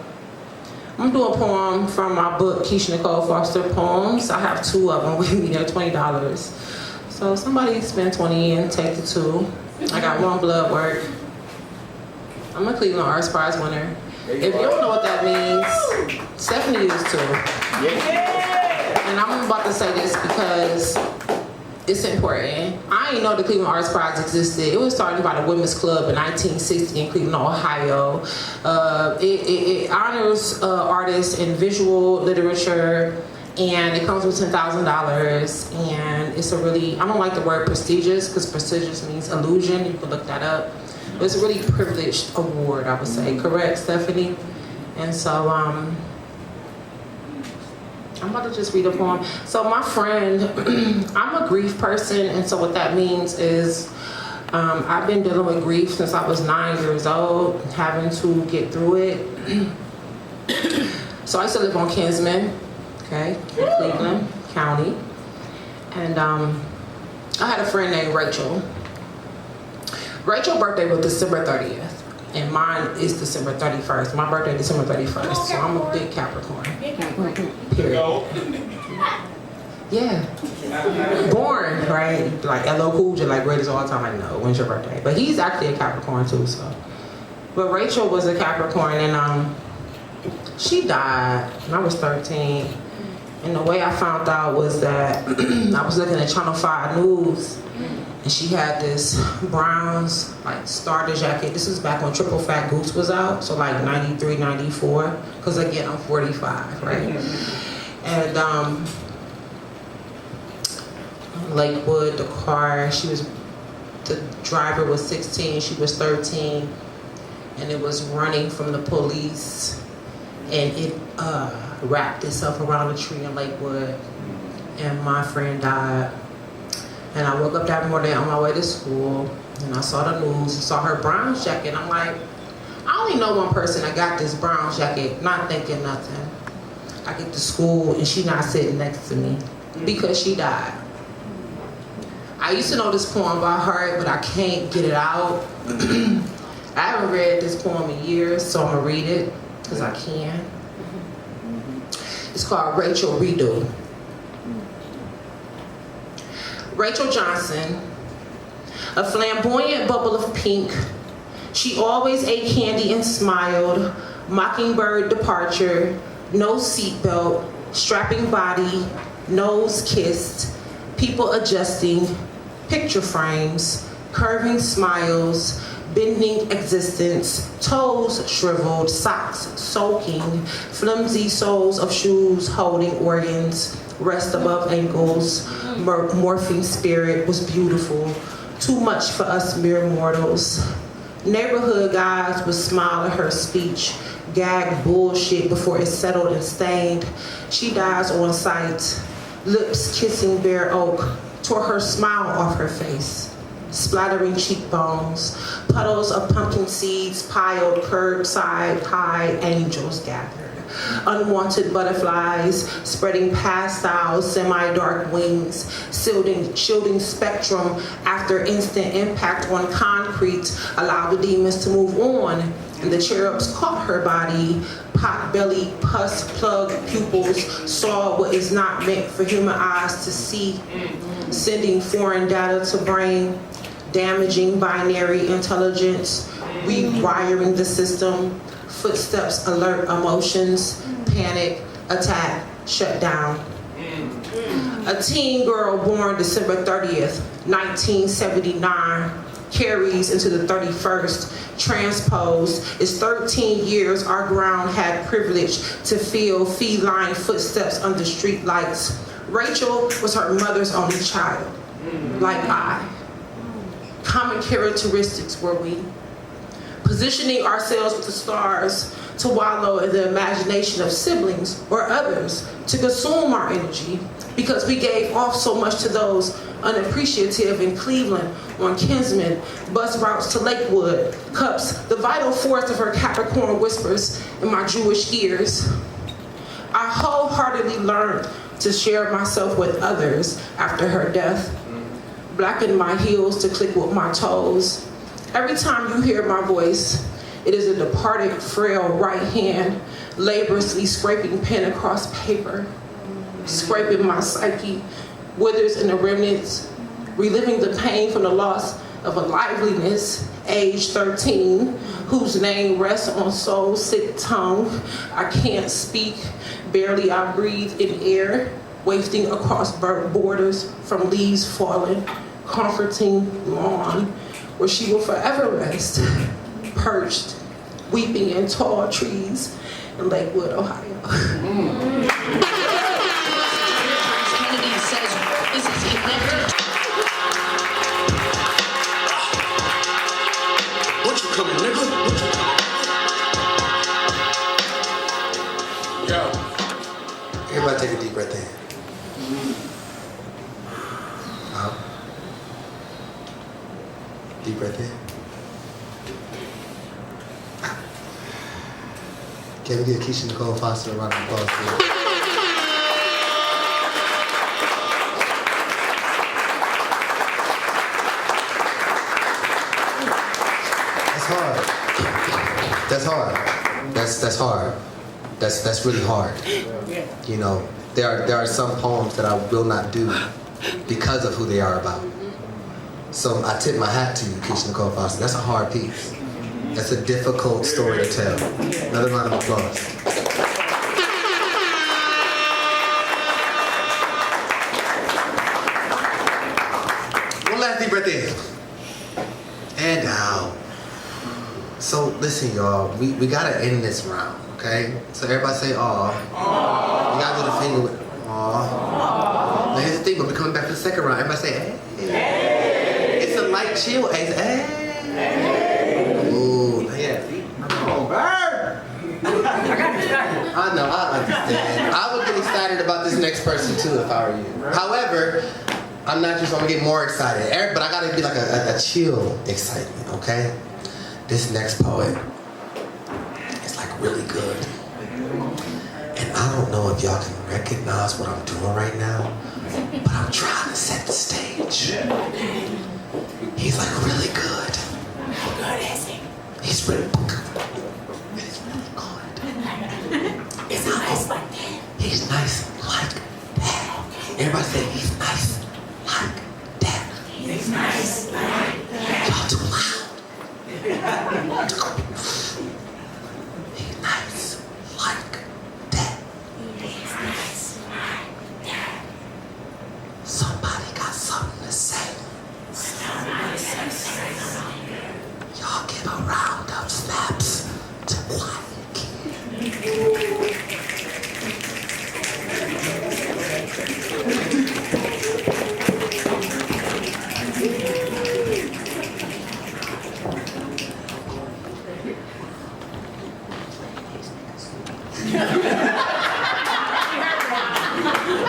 I'm doing a poem from my book, Kisha Nicole Foster Poems. I have 2 of them with me. They're $20. So somebody spend 20 and take the 2. I got 1 blood work. I'm a Cleveland Arts Prize winner. If you don't know what that means, Stephanie is too. And I'm about to say this because it's important. I didn't know the Cleveland Arts Prize existed. It was started by the Women's Club in 1960 in Cleveland, Ohio. It honors artists in visual literature, and it comes with $10,000. And it's a really, I don't like the word prestigious because prestigious means illusion. You can look that up. It's a really privileged award, I would say. Correct, Stephanie? And so I'm about to just read a poem. So my friend, I'm a grief person, and so what that means is I've been dealing with grief since I was 9 years old, having to get through it. So I used to live on Kinsman, okay, in Cleveland County. And I had a friend named Rachel. Rachel's birthday was December 30th. And mine is December 31st. My birthday is December 31st. So I'm a big Capricorn. Period. Yeah. Born, right? Like LL Cool J, like greatest of all time. Like, no, when's your birthday? But he's actually a Capricorn too, so. But Rachel was a Capricorn, and she died when I was 13. And the way I found out was that I was looking at Channel 5 News, and she had this Browns like starter jacket. This was back when Triple Fat Goose was out, so like 93, 94. Because again, I'm 45, right? And Lakewood, the car, the driver was 16, she was 13, and it was running from the police, and it wrapped itself around a tree in Lakewood, and my friend died. And I woke up that morning on my way to school, and I saw the news, and saw her Browns jacket. I'm like, I only know one person that got this Browns jacket, not thinking nothing. I get to school, and she not sitting next to me because she died. I used to know this poem by heart, but I can't get it out. I haven't read this poem in years, so I'm gonna read it, because I can. It's called Rachel Redo. Rachel Johnson, a flamboyant bubble of pink. She always ate candy and smiled. Mockingbird departure, no seatbelt, strapping body, nose kissed, people adjusting, picture frames, curving smiles, bending existence, toes shriveled, socks soaking, flimsy soles of shoes holding organs, rest above ankles, morphing spirit was beautiful, too much for us mere mortals. Neighborhood guys would smile at her speech, gag bullshit before it settled and stained. She dies on sight, lips kissing bare oak, tore her smile off her face. Splattering cheekbones, puddles of pumpkin seeds piled curbside, high angels gathered. Unwanted butterflies spreading pastel semi-dark wings, shielding spectrum after instant impact on concrete, allowed the demons to move on. And the cherubs caught her body, pot-belly, pus-plug pupils, saw what is not meant for human eyes to see, sending foreign data to brain, damaging binary intelligence, rewiring the system, footsteps alert emotions, panic, attack, shut down. A teen girl born December 30th, 1979, carries into the 31st, transposed. It's 13 years our ground had privilege to feel feline footsteps under street lights. Rachel was her mother's only child, like I. Common characteristics were we. Positioning ourselves with the stars to wallow in the imagination of siblings or others, to consume our energy, because we gave off so much to those unappreciative in Cleveland, on Kinsman, bus routes to Lakewood, cups, the vital force of her Capricorn whispers in my Jewish ears. I wholeheartedly learned to share myself with others after her death, blackened my heels to click with my toes. Every time you hear my voice, it is a departed, frail right hand, laboriously scraping pen across paper, scraping my psyche, withers in the remnants, reliving the pain from the loss of a liveliness, age 13, whose name rests on soul-sick tongue. I can't speak, barely I breathe in air, wafting across borders from leaves falling, comforting lawn, where she will forever rest, perched, weeping in tall trees in Lakewood, Ohio. Kennedy says, this is connected. What you coming, nigga? Yo, Everybody take a deep breath in. Out. Deep breath in. Can we get Kisha, Nicole, Foster a round of applause, please? That's hard. That's hard. That's really hard. You know, there are some poems that I will not do because of who they are about. So I tip my hat to you, Kisha, Nicole, Foster. That's a hard piece. That's a difficult story to tell. Another round of applause. One last deep breath in. And out. So listen, y'all, we gotta end this round, okay? So everybody say aw. You gotta do the finger with aw. Now here's the thing, but we're coming back to the second round. Everybody say hey. It's a light chill, hey. Ooh, yeah. I know, I understand. I would get excited about this next person too if I were you. However, I'm not just gonna get more excited, but I gotta be like a chill excitement, okay? This next poet is like really good. And I don't know if y'all can recognize what I'm doing right now, but I'm trying to set the stage. He's like really good. How good is he? He's really good. He's really good. He's nice like that. He's nice like that. Everybody say he's nice like that. He's nice like that. Y'all too loud. He's nice like that. He's nice like that. Somebody got something to say. Y'all give a round of snaps to QuietKid.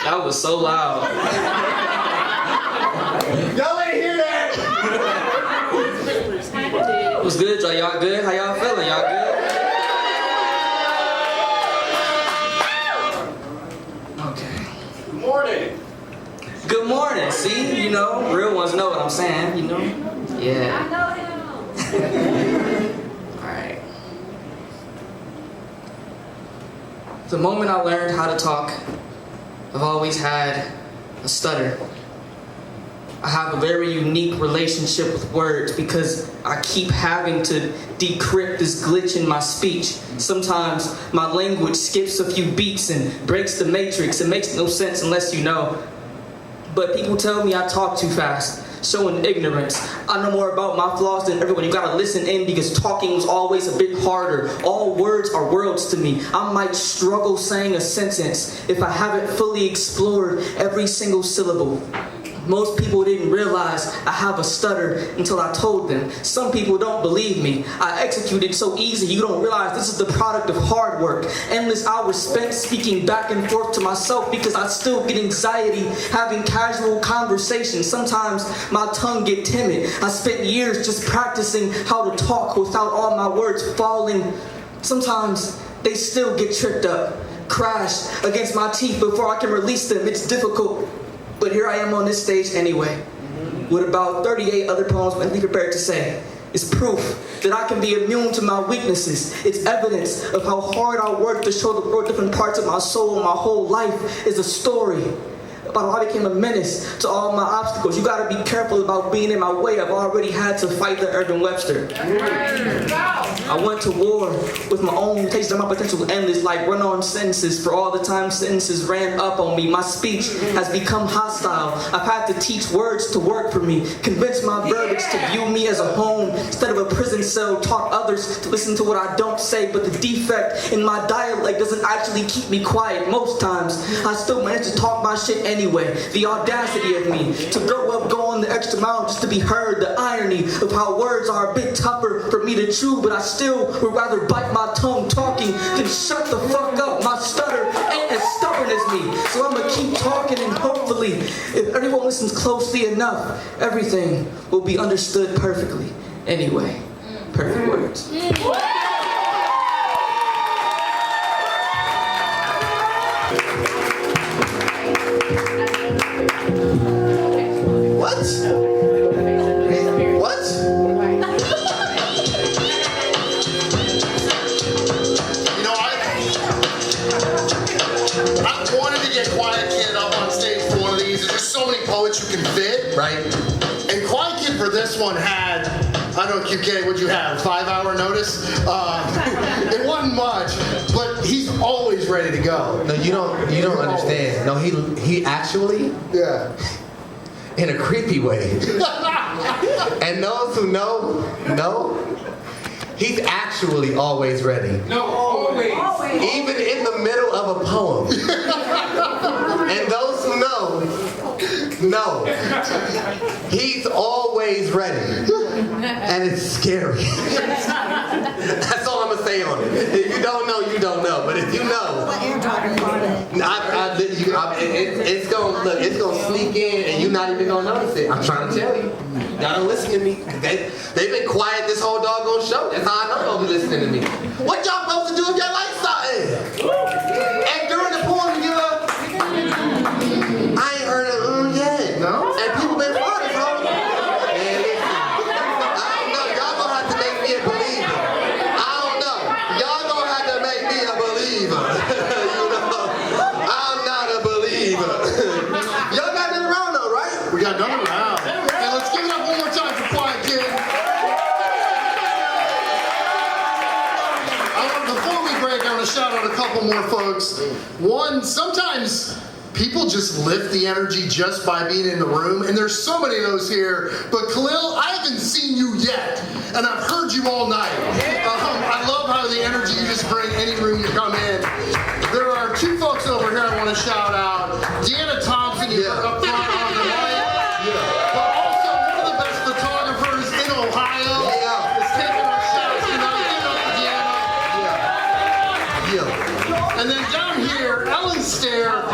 That was so loud. Y'all ain't hear that? What's good, y'all? Y'all good? How y'all feeling? Y'all good? Okay. Good morning. Good morning. See, you know, real ones know what I'm saying, you know? Yeah. I know him. Alright. The moment I learned how to talk, I've always had a stutter. I have a very unique relationship with words because I keep having to decrypt this glitch in my speech. Sometimes my language skips a few beats and breaks the matrix. It makes no sense unless you know. But people tell me I talk too fast, showing ignorance. I know more about my flaws than everyone. You gotta listen in because talking was always a bit harder. All words are worlds to me. I might struggle saying a sentence if I haven't fully explored every single syllable. Most people didn't realize I have a stutter until I told them. Some people don't believe me. I executed so easy you don't realize this is the product of hard work. Endless hours spent speaking back and forth to myself because I still get anxiety having casual conversations. Sometimes my tongue get timid. I spent years just practicing how to talk without all my words falling. Sometimes they still get tripped up, crash against my teeth before I can release them. It's difficult. But here I am on this stage anyway, with about 38 other poems mentally prepared to say. It's proof that I can be immune to my weaknesses. It's evidence of how hard I work to show the world different parts of my soul. My whole life is a story about how I became a menace to all my obstacles. You gotta be careful about being in my way. I've already had to fight the Urban Webster. I went to war with my own taste of my potential endless, like run-on sentences for all the time sentences ran up on me. My speech has become hostile. I've had to teach words to work for me, convince my verbiage to view me as a home instead of a prison cell, taught others to listen to what I don't say, but the defect in my dialect doesn't actually keep me quiet. Most times, I still manage to talk my shit anyway. The audacity of me to grow up going the extra mile just to be heard. The irony of how words are a bit tougher for me to chew, but I still would rather bite my tongue talking than shut the fuck up. My stutter ain't as stubborn as me. listens closely enough, everything will be understood perfectly. Anyway, perfect words. What? What? You know, I wanted to get QuietKid up on stage for one of these. There's just so many poets you can fit. Right. And QuietKid for this one had, I don't know, QK, what'd you have, 5-hour notice? It wasn't much, but he's always ready to go. No, you don't understand. No, he actually, yeah, in a creepy way. And those who know, he's actually always ready. No, always. Even in the middle of a poem. And those who know, he's always ready. And it's scary. That's all I'm gonna say on it. If you don't know, you don't know. But if you know, it's gonna sneak in, and you're not even gonna notice it. I'm trying to tell you. Y'all don't listen to me. They've been quiet this whole doggone show. That's how I know y'all be listening to me. What y'all supposed to do if y'all like something? And during the poem, you give up. I ain't heard it yet. No. And people been quiet this whole time. And listen, I don't know. Y'all gonna have to make me a believer. I don't know. Y'all gonna have to make me a believer. You know, I'm not a believer. Y'all got another round though, right? We got another round. Hey, let's give it up one more time for QuietKid. Before we break, I want to shout out a couple more folks. One, sometimes people just lift the energy just by being in the room, and there's so many of those here. But Khalil, I haven't seen you yet, and I've heard you all night. I love how the energy you just bring any room you come in. There are two folks over here I want to shout out. Deanna Thompson, you heard up front on the mic. But also one of the best photographers in Ohio is taking our shots tonight. Give it up for Deanna. And then down here, Stair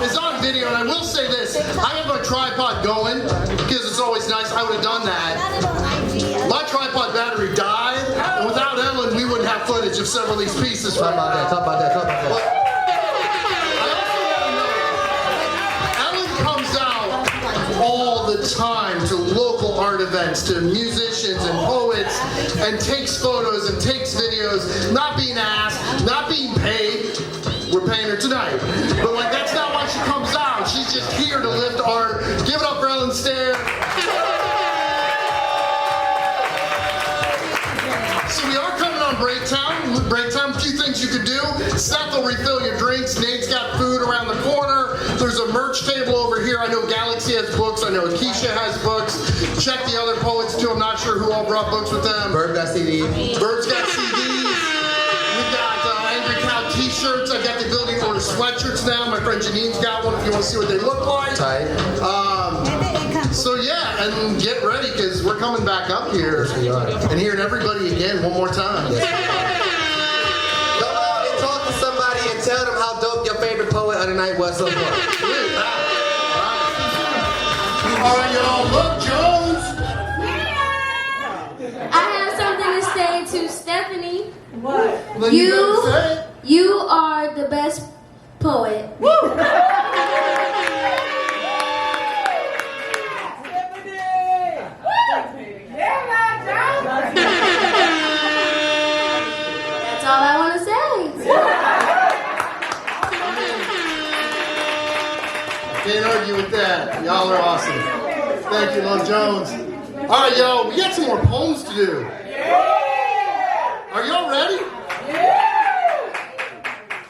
is on video, and I will say this, I have a tripod going, because it's always nice, I would have done that. My tripod battery died, and without Ellen, we wouldn't have footage of several of these pieces. Talk about that. Ellen comes out all the time to local art events, to musicians and poets, and takes photos and takes videos, not being asked, not being paid. We're paying her tonight. But like, that's not why she comes out. She's just here to lift art. Give it up for Ellen Stair. So we are coming on break time. A few things you could do. Seth will refill your drinks. Nate's got food around the corner. There's a merch table over here. I know Galaxy has books. I know Kisha has books. Check the other poets too. I'm not sure who all brought books with them. Bird got CDs. Bird's got CDs. We've got Angry Cow t-shirts. I've got the ability to order sweatshirts now. My friend Janine's got one if you want to see what they look like. Tight. So yeah, and get ready because we're coming back up here and hearing everybody again one more time. Go out and talk to somebody and tell them how dope your favorite poet of the night was so far. All right, y'all. Look, Jones. I have something to say to Stephanie. What? You are the best poet. That's all I want to say. Can't argue with that. Y'all are awesome. Thank you, Love Jones. All right, yo, we got some more poems to do. Are y'all ready?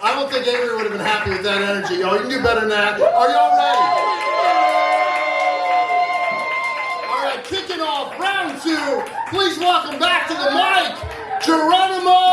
I don't think Avery would have been happy with that energy. Y'all, you can do better than that. Are y'all ready? All right, kicking off round 2. Please welcome back to the mic, Jeronimo!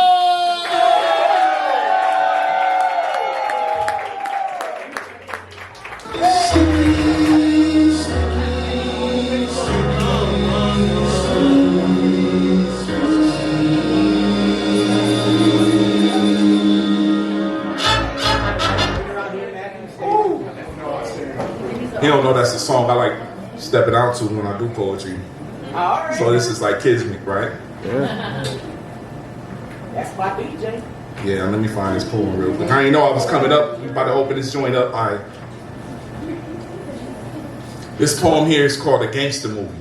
He don't know that's the song. I like stepping out to when I do poetry. All right. So this is like kismet, right? That's my DJ. Yeah, let me find this poem real quick. I didn't know I was coming up. We about to open this joint up. All right. This poem here is called A Gangster Movie.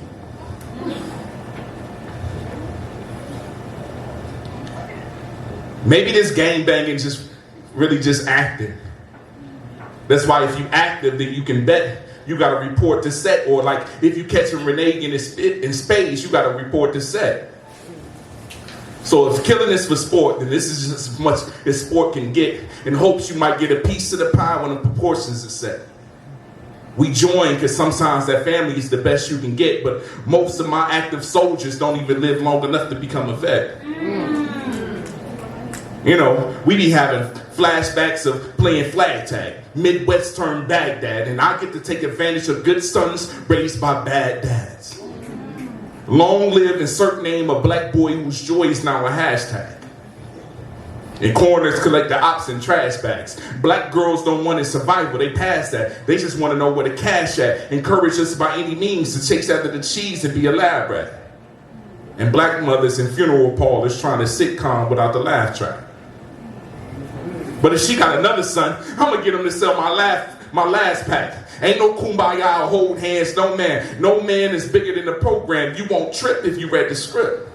Maybe this gangbanging just really just acting. That's why if you active, then you can bet you got to report to set. Or like if you catch a renege in spades, you got to report to set. So if killing is for sport, then this is just as much as sport can get, in hopes you might get a piece of the pie when the proportions are set. We join because sometimes that family is the best you can get, but most of my active soldiers don't even live long enough to become a vet. You know, we be having flashbacks of playing flag tag, Midwest turned Baghdad, and I get to take advantage of good sons raised by bad dads. Long live insert name a black boy whose joy is now a hashtag. And coroners collect the ops and trash bags. Black girls don't want a survival, they pass that. They just want to know where the cash at. Encourage us by any means to chase after the cheese and be a lab rat. And black mothers in funeral parlors trying to sitcom without the laugh track. But if she got another son, I'm gonna get him to sell my last pack. Ain't no kumbaya or hold hands, no man is bigger than the program. You won't trip if you read the script.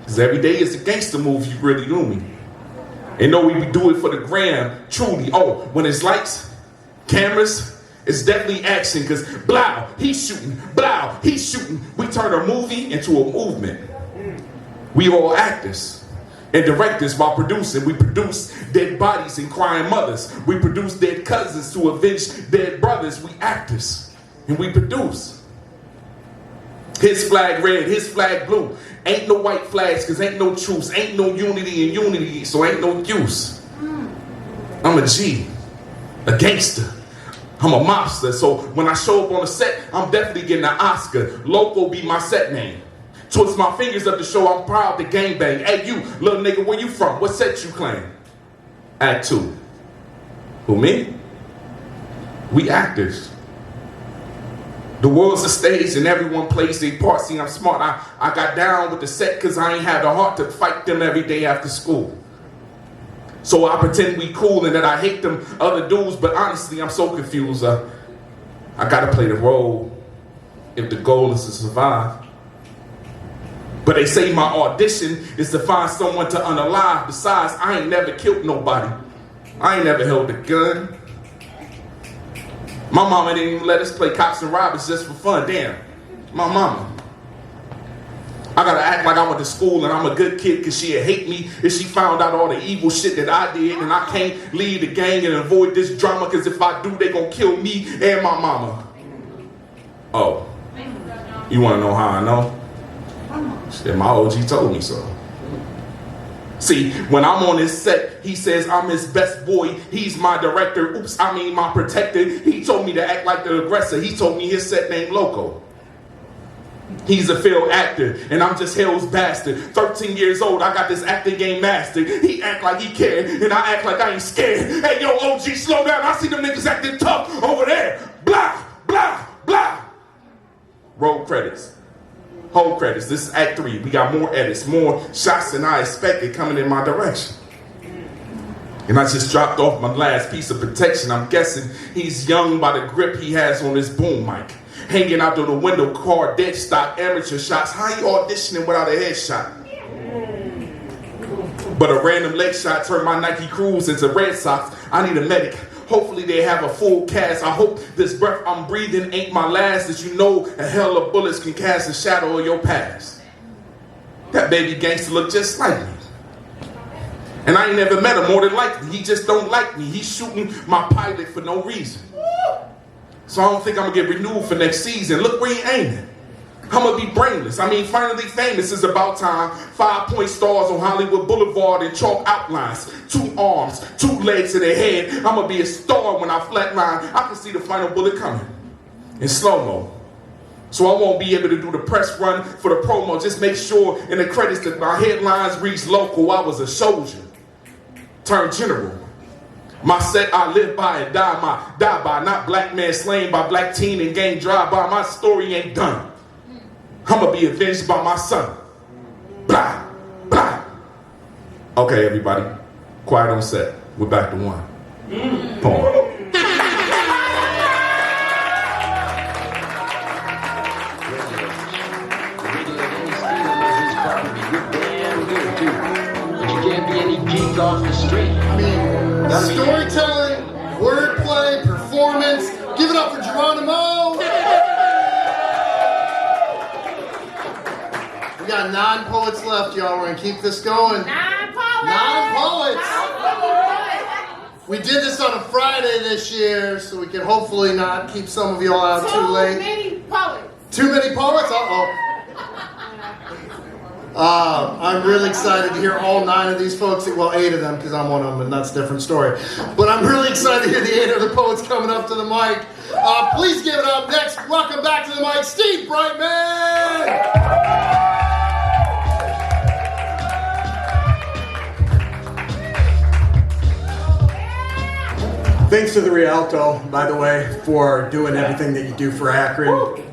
Cause every day is a gangster movie, you really do me. And know we do it for the gram, truly. Oh, when it's lights, cameras, it's definitely action. Cause blow, he's shooting, blow, he's shooting. We turn a movie into a movement. We all actors and directors while producing. We produce dead bodies and crying mothers. We produce dead cousins to avenge dead brothers. We actors and we produce. His flag red, his flag blue. Ain't no white flags cause ain't no truce. Ain't no unity in unity, so ain't no use. I'm a G, a gangster. I'm a mobster, so when I show up on the set, I'm definitely getting an Oscar. Loco be my set name. Twist my fingers up to show I'm proud to gangbang. Hey you, little nigga, where you from? What set you claim? Act 2. Who, me? We actors. The world's a stage and everyone plays their part. See, I'm smart. I got down with the set because I ain't had the heart to fight them every day after school. So I pretend we cool and that I hate them other dudes, but honestly, I'm so confused. I gotta play the role if the goal is to survive. But they say my audition is to find someone to unalive. Besides, I ain't never killed nobody. I ain't never held a gun. My mama didn't even let us play cops and robbers just for fun. Damn, my mama. I gotta act like I went to school and I'm a good kid because she'd hate me if she found out all the evil shit that I did, and I can't lead the gang and avoid this drama because if I do, they gonna kill me and my mama. Oh, you wanna know how I know? Shit, my OG told me so. See, when I'm on his set, he says I'm his best boy. He's my director. Oops, I mean my protector. He told me to act like the aggressor. He told me his set named Loco. He's a failed actor, and I'm just hell's bastard. 13 years old, I got this acting game mastered. He act like he cared, and I act like I ain't scared. Hey, yo, OG, slow down. I see them niggas acting tough over there. Blah, blah, blah. Roll credits. Whole credits. This is Act 3. We got more edits, more shots than I expected coming in my direction. And I just dropped off my last piece of protection. I'm guessing he's young by the grip he has on his boom mic. Hanging out through the window, car, dead stock, amateur shots. How you auditioning without a headshot? But a random leg shot turned my Nike Cruise into Red Sox. I need a medic. Hopefully they have a full cast. I hope this breath I'm breathing ain't my last, that you know a hell of bullets can cast a shadow of your past. That baby gangster look just like me. And I ain't never met him, more than likely. He just don't like me. He's shooting my pilot for no reason. So I don't think I'm gonna get renewed for next season. Look where he aiming. I'm gonna be brainless. I mean, finally famous is about time. 5-point stars on Hollywood Boulevard and chalk outlines. 2 arms, 2 legs and a head. I'm gonna be a star when I flatline. I can see the final bullet coming in slow-mo. So I won't be able to do the press run for the promo. Just make sure in the credits that my headlines reads local. I was a soldier turned general. My set I live by and die by. Not black man slain by black teen and gang drive by. My story ain't done. I'ma be avenged by my son. Blah, blah. Okay, everybody. Quiet on set. We're back to one. Poem. Off the street. I mean, storytelling, wordplay, performance. Give it up for Jeronimo. We got 9 poets left, y'all. We're gonna keep this going. 9 poets. 9 poets. We did this on a Friday this year, so we can hopefully not keep some of y'all out too late. Too many poets. Too many poets? Uh-oh. I'm really excited to hear all 9 of these folks, well 8 of them because I'm one of them and that's a different story. But I'm really excited to hear the 8 other poets coming up to the mic. Please give it up. Next, welcome back to the mic, Steve Brightman! Thanks to the Rialto, by the way, for doing everything that you do for Akron.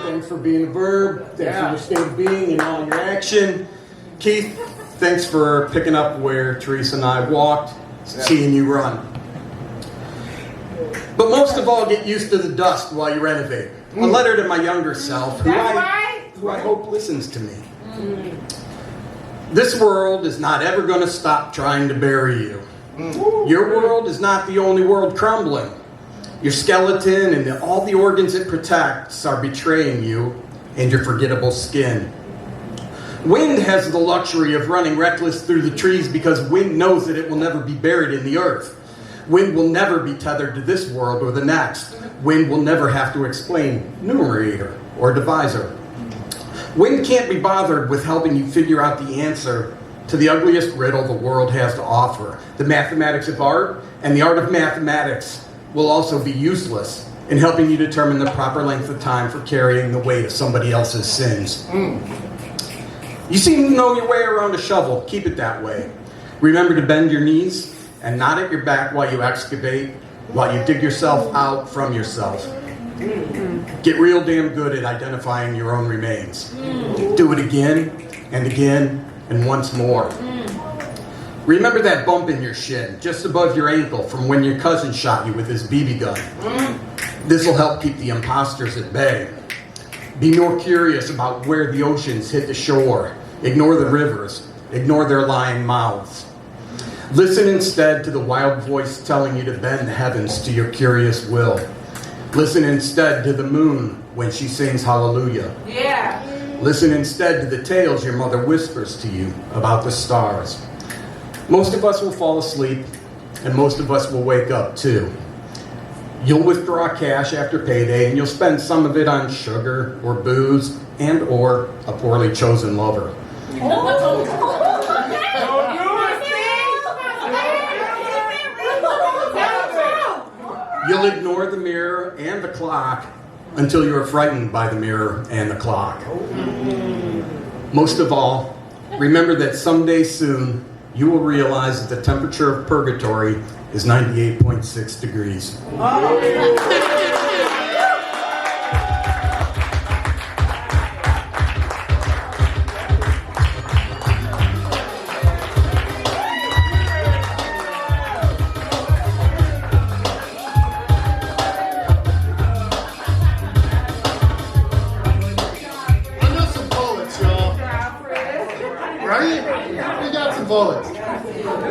Thanks for being a verb. Thanks for your state of being and all your action. Keith, thanks for picking up where Teresa and I walked, seeing you run. But most of all, get used to the dust while you renovate. A letter to my younger self, who I hope listens to me. This world is not ever going to stop trying to bury you. Your world is not the only world crumbling. Your skeleton and all the organs it protects are betraying you and your forgettable skin. Wind has the luxury of running reckless through the trees because wind knows that it will never be buried in the earth. Wind will never be tethered to this world or the next. Wind will never have to explain numerator or divisor. Wind can't be bothered with helping you figure out the answer to the ugliest riddle the world has to offer. The mathematics of art and the art of mathematics will also be useless in helping you determine the proper length of time for carrying the weight of somebody else's sins. You seem to know your way around a shovel. Keep it that way. Remember to bend your knees and not at your back while you excavate, while you dig yourself out from yourself. Get real damn good at identifying your own remains. Do it again and again and once more. Remember that bump in your shin, just above your ankle from when your cousin shot you with his BB gun. This will help keep the imposters at bay. Be more curious about where the oceans hit the shore. Ignore the rivers. Ignore their lying mouths. Listen instead to the wild voice telling you to bend the heavens to your curious will. Listen instead to the moon when she sings hallelujah. Yeah. Listen instead to the tales your mother whispers to you about the stars. Most of us will fall asleep, and most of us will wake up too. You'll withdraw cash after payday, and you'll spend some of it on sugar or booze and or a poorly chosen lover. You'll ignore the mirror and the clock until you are frightened by the mirror and the clock. Most of all, remember that someday soon, you will realize that the temperature of purgatory is 98.6 degrees.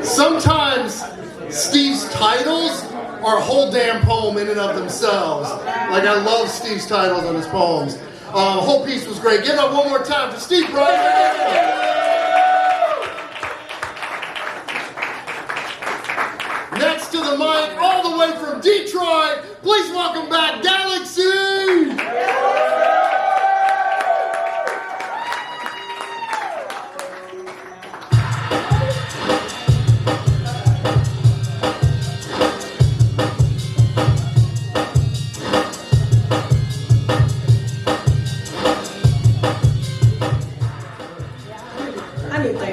Sometimes Steve's titles are a whole damn poem in and of themselves. Like, I love Steve's titles on his poems. The whole piece was great. Give it up one more time for Steve Brightman. Next to the mic, all the way from Detroit, please welcome back Galaxy.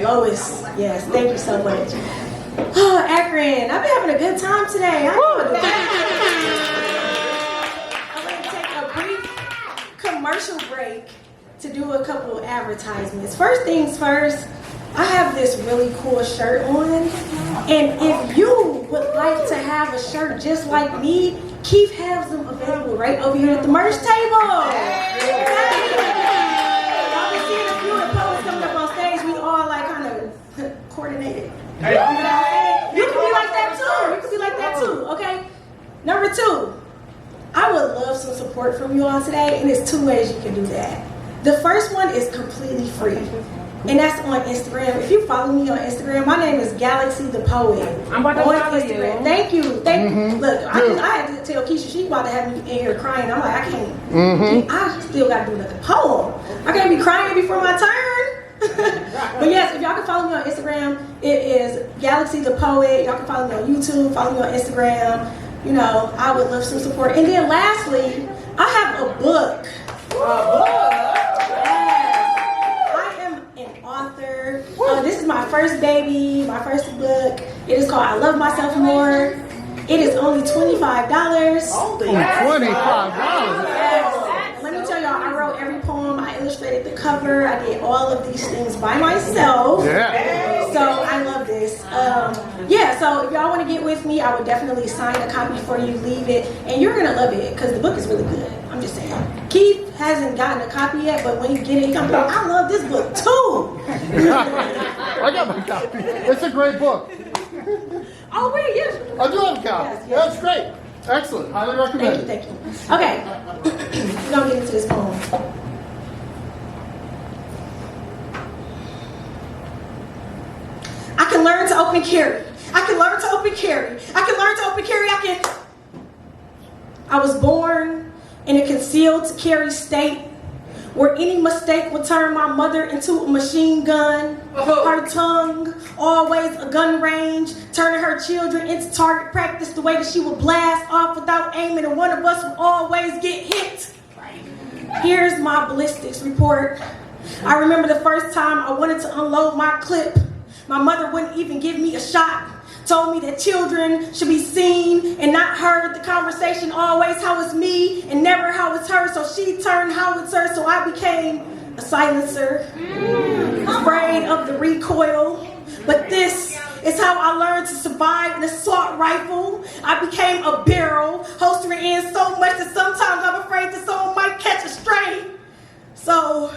Lois, yes, thank you so much. good time today. I'm going to take a brief commercial break to do a couple of advertisements. First things first, I have this really cool shirt on, and if you would like to have a shirt just like me, Keith has them available right over here at the merch table. Y'all been seeing a few of the poets coming up on stage. We all like kind of coordinated. You can be like that too. You can be like that too. Okay. Number 2, I would love some support from you all today, and there's 2 ways you can do that. The first one is completely free, and that's on Instagram. If you follow me on Instagram, my name is Galaxy the Poet. I'm about to follow you. Thank you. Look, I had to tell Kisha she about to have me in here crying. I'm like, I can't. I still got to do like a poem. I can't be crying before my turn. But yes, if y'all can follow me on Instagram, it is Galaxy the Poet. Y'all can follow me on YouTube, follow me on Instagram. You know, I would love some support. And then lastly, I have a book. I am an author. This is my first baby, my first book. It is called I Love Myself More. It is only $25. Only $25. Let me tell y'all, I wrote every poem, I illustrated the cover, I did all of these things by myself. Yeah. So I love this. So if y'all want to get with me, I would definitely sign a copy for you, leave it, and you're gonna love it because the book is really good. I'm just saying. Keith hasn't gotten a copy yet, but when you get it, he comes like, I love this book too. I got my copy. It's a great book. Oh wait, yes. I do have a copy. Yes. That's great. Excellent. Highly recommend. Thank you. Okay, we're gonna get into this poem. I can learn to open carry. I can learn to open carry. I can learn to open carry. I was born in a concealed to carry state where any mistake would turn my mother into a machine gun. Her tongue, always a gun range, turning her children into target practice the way that she would blast off without aiming, and one of us would always get hit. Here's my ballistics report. I remember the first time I wanted to unload my clip. My mother wouldn't even give me a shot. Told me that children should be seen and not heard. The conversation always how it's me and never how it's her. So she turned howitzer, so I became a silencer. Afraid of the recoil. But this is how I learned to survive an assault rifle. I became a barrel, holstering in so much that sometimes I'm afraid that someone might catch a stray. So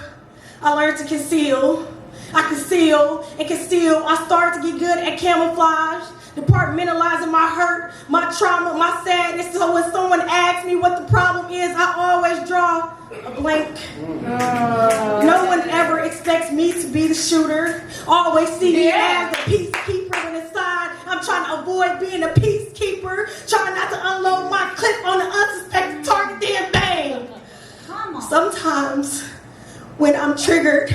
I learned to conceal. I conceal and conceal. I started to get good at camouflage, departmentalizing my hurt, my trauma, my sadness. So when someone asks me what the problem is, I always draw a blank. No one ever expects me to be the shooter. Always see me as the peacekeeper, when inside I'm trying to avoid being a peacekeeper, trying not to unload my clip on the unsuspected target, then bang. Sometimes when I'm triggered,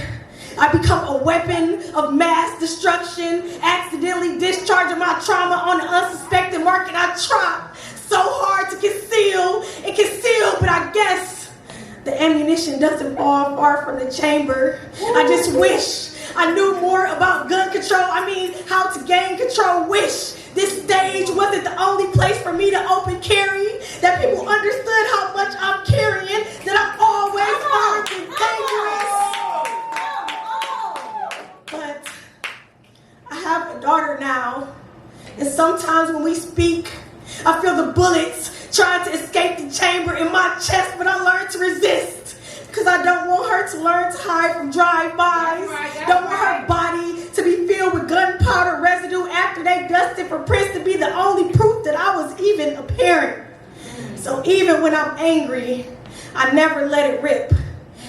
I become a weapon of mass destruction, accidentally discharging my trauma on the unsuspected market. I try so hard to conceal and conceal, but I guess the ammunition doesn't fall far from the chamber. I just wish I knew more about gun control. I mean, how to gain control. Wish this stage wasn't the only place for me to open carry, that people understood how much I'm carrying, that I'm always armed and dangerous. But I have a daughter now, and sometimes when we speak, I feel the bullets trying to escape the chamber in my chest, but I learned to resist, because I don't want her to learn to hide from drive-bys. Don't want her body to be filled with gunpowder residue after they dusted for prints to be the only proof that I was even a parent. So even when I'm angry, I never let it rip.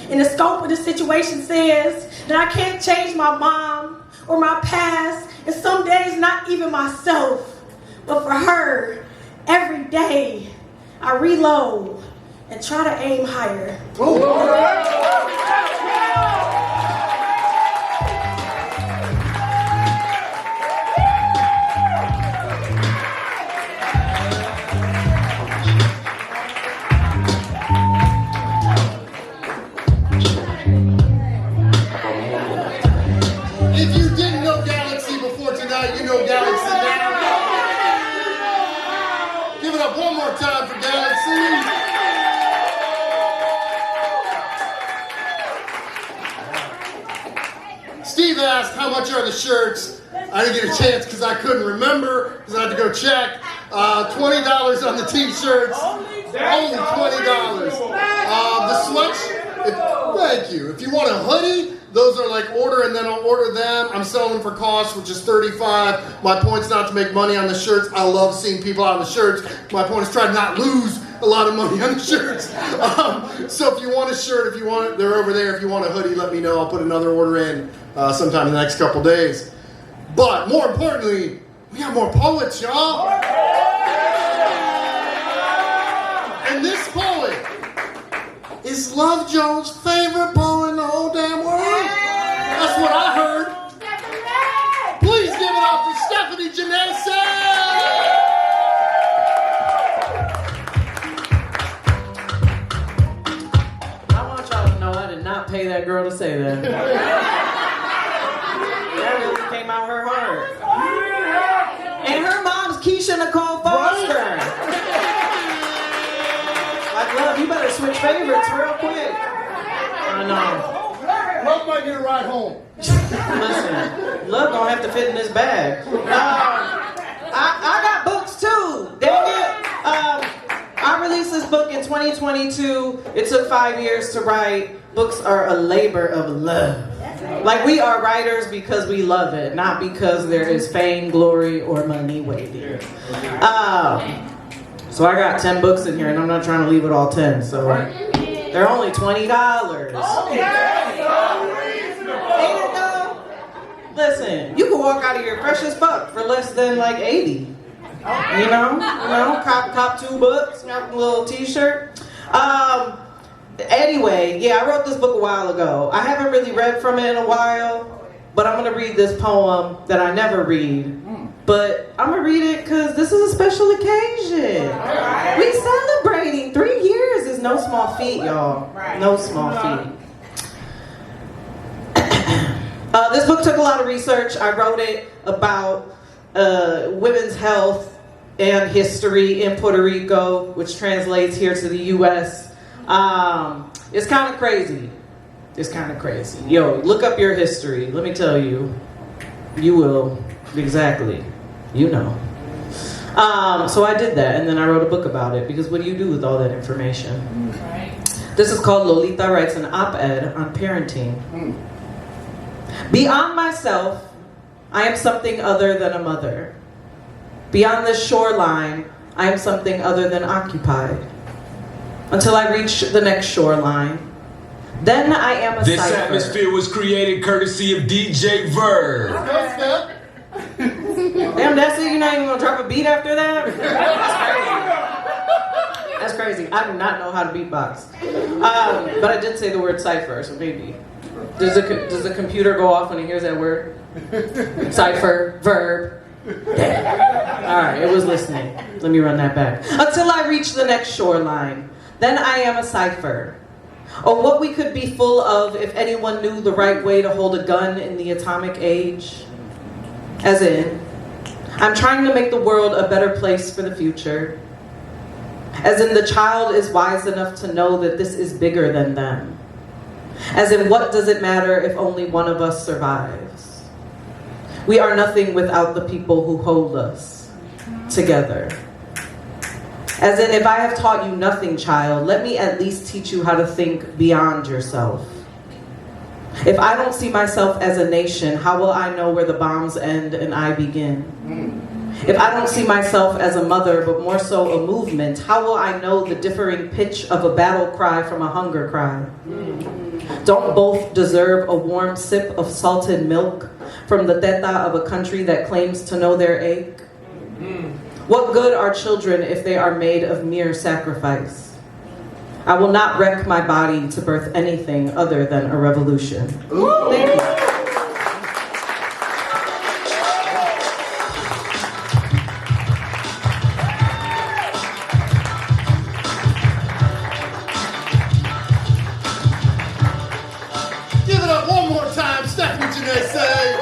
And the scope of the situation says that I can't change my mom or my past, and some days not even myself. But for her, every day I reload and try to aim higher. If you didn't know Galaxy before tonight, you know Galaxy now. up one more time for Galaxy. Steve asked, how much are the shirts? I didn't get a chance because I couldn't remember, because I had to go check. $20 on the t-shirts. Only $20. The sweats, thank you. If you want a hoodie, those are like order and then I'll order them. I'm selling them for cost, which is $35. My point's not to make money on the shirts. I love seeing people out on the shirts. My point is try to not lose a lot of money on the shirts. So if you want a shirt, if you want it, they're over there. If you want a hoodie, let me know. I'll put another order in sometime in the next couple days. But more importantly, we got more poets, y'all. And this poet is Love Jones' favorite poet in the whole damn world. That's what I heard. Please give it up for Stephanie Ginese. I want y'all to know I did not pay that girl to say that. That really came out her heart. And her mom's Kisha Nicole Foster. Like, love, you better switch favorites real quick. I know. Love might get a ride home. Listen, love gonna have to fit in this bag. I got books too. Dang it. I released this book in 2022. It took 5 years to write. Books are a labor of love. Like, we are writers because we love it, not because there is fame, glory, or money waiting. So I got 10 books in here, and I'm not trying to leave it all 10, so they're only $20. Listen, you can walk out of here fresh as fuck for less than like 80. You know, cop 2 books, got a little t-shirt. Anyway, yeah, I wrote this book a while ago. I haven't really read from it in a while, but I'm gonna read this poem that I never read. But I'm gonna read it because this is a special occasion. We celebrating 3 years is no small feat, y'all. No small feat. This book took a lot of research. I wrote it about women's health and history in Puerto Rico, which translates here to the U.S. It's kind of crazy. It's kind of crazy. Yo, look up your history. Let me tell you. You will. Exactly. You know. So I did that, and then I wrote a book about it, because what do you do with all that information? This is called Lolita Writes an Op-Ed on Parenting. Beyond myself, I am something other than a mother. Beyond this shoreline, I am something other than occupied. Until I reach the next shoreline, then I am a This cipher. atmosphere was created courtesy of DJ Verb. Damn, that's it? You're not even gonna drop a beat after that? That's crazy. I do not know how to beatbox. But I did say the word cipher, so maybe. Does the computer go off when it hears that word? Cipher, verb. Alright, it was listening. Let me run that back. Until I reach the next shoreline, then I am a cipher. Or what we could be full of if anyone knew the right way to hold a gun in the atomic age. As in, I'm trying to make the world a better place for the future. As in, the child is wise enough to know that this is bigger than them. As in, what does it matter if only one of us survives? We are nothing without the people who hold us together. As in, if I have taught you nothing, child, let me at least teach you how to think beyond yourself. If I don't see myself as a nation, how will I know where the bombs end and I begin? If I don't see myself as a mother, but more so a movement, how will I know the differing pitch of a battle cry from a hunger cry? Don't both deserve a warm sip of salted milk from the teta of a country that claims to know their ache? What good are children if they are made of mere sacrifice? I will not wreck my body to birth anything other than a revolution. Thank you. Give it up one more time, Stephanie Ginese.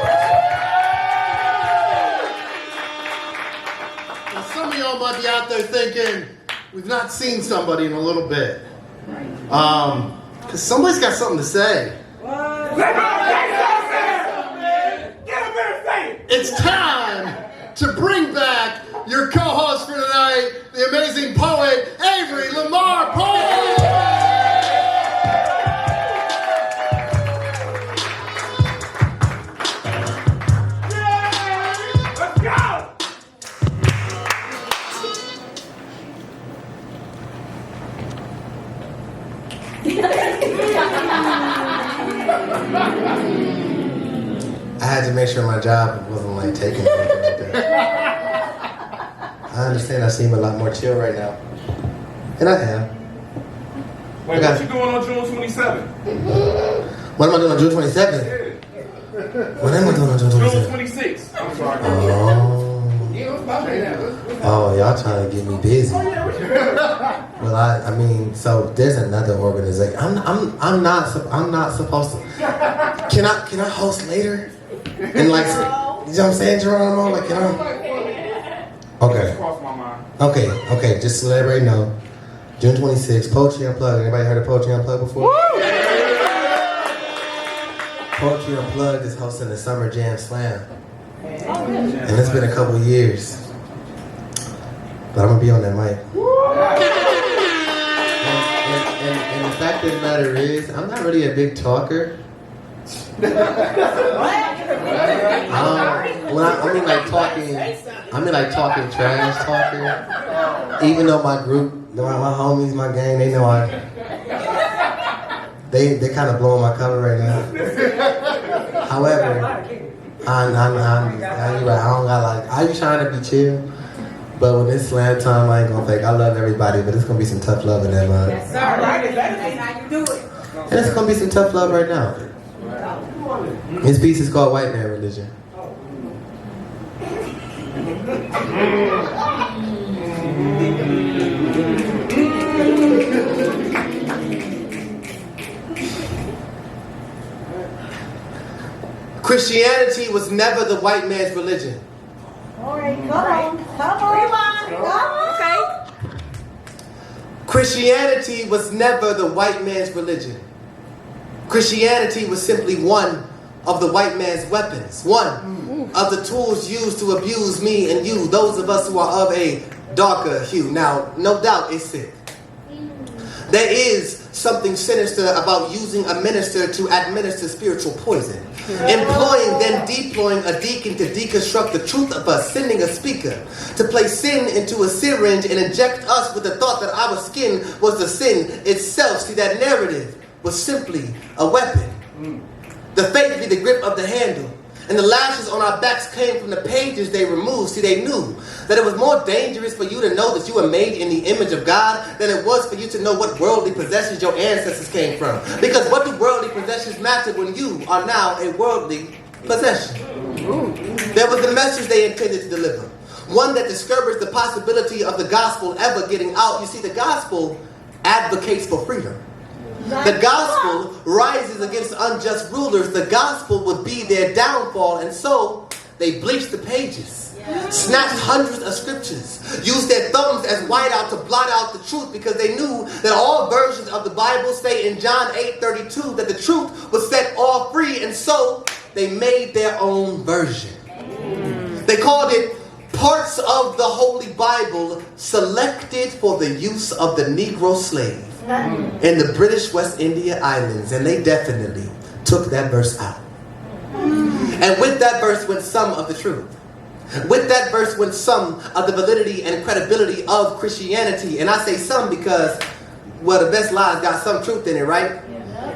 Now, some of y'all might be out there thinking, we've not seen somebody in a little bit. Because somebody's got something to say. It's time to bring back your co-host for tonight, the amazing poet, Avery, LaMar, poet! I had to make sure my job wasn't like taking anything like that. I understand I seem a lot more chill right now. And I am. Wait, what you doing on June 27th? What am I doing on June 27th? What am I doing on June 27th? June 26th. I'm sorry. Oh, y'all trying to get me busy. Well, I mean, so there's another organization. I'm not supposed to. Can I host later? And like, you know what I'm saying, Jeronimo? Like, can I? Okay. Okay. Just to let everybody know, June 26th, Poetry Unplugged. Anybody heard of Poetry Unplugged before? Woo! Poetry Unplugged is hosting the Summer Jam Slam. And it's been a couple years. But I'm going to be on that mic. And the fact of the matter is, I'm not really a big talker. I mean like talking trash talker. Even though my group, my homies, my gang, they know they kind of blowing my cover right now. However, I don't got like, I be trying to be chill, but when it's slam time, I ain't gonna fake. I love everybody, but it's gonna be some tough love in that mug. Yes, sir. Right, that's how you do it. And it's gonna be some tough love right now. His piece is called White Man Religion. Christianity was never the white man's religion. All right, come on. Okay. Christianity was never the white man's religion. Christianity was simply one of the white man's weapons, one of the tools used to abuse me and you, those of us who are of a darker hue. Now, no doubt it's sick. There is something sinister about using a minister to administer spiritual poison. Employing, then deploying a deacon to deconstruct the truth of us, sending a speaker to place sin into a syringe and inject us with the thought that our skin was the sin itself. See, that narrative was simply a weapon. The faith be the grip of the handle. And the lashes on our backs came from the pages they removed. See, they knew that it was more dangerous for you to know that you were made in the image of God than it was for you to know what worldly possessions your ancestors came from. Because what do worldly possessions matter when you are now a worldly possession? There was a message they intended to deliver. One that discouraged the possibility of the gospel ever getting out. You see, the gospel advocates for freedom. The gospel rises against unjust rulers. The gospel would be their downfall. And so they bleached the pages, snatched hundreds of scriptures, used their thumbs as whiteout to blot out the truth because they knew that all versions of the Bible say in John 8:32 that the truth would set all free. And so they made their own version. They called it Parts of the Holy Bible Selected for the Use of the Negro Slave in the British West India Islands, and they definitely took that verse out. And with that verse went some of the truth. With that verse went some of the validity and credibility of Christianity. And I say some because, well, the best lies got some truth in it, right?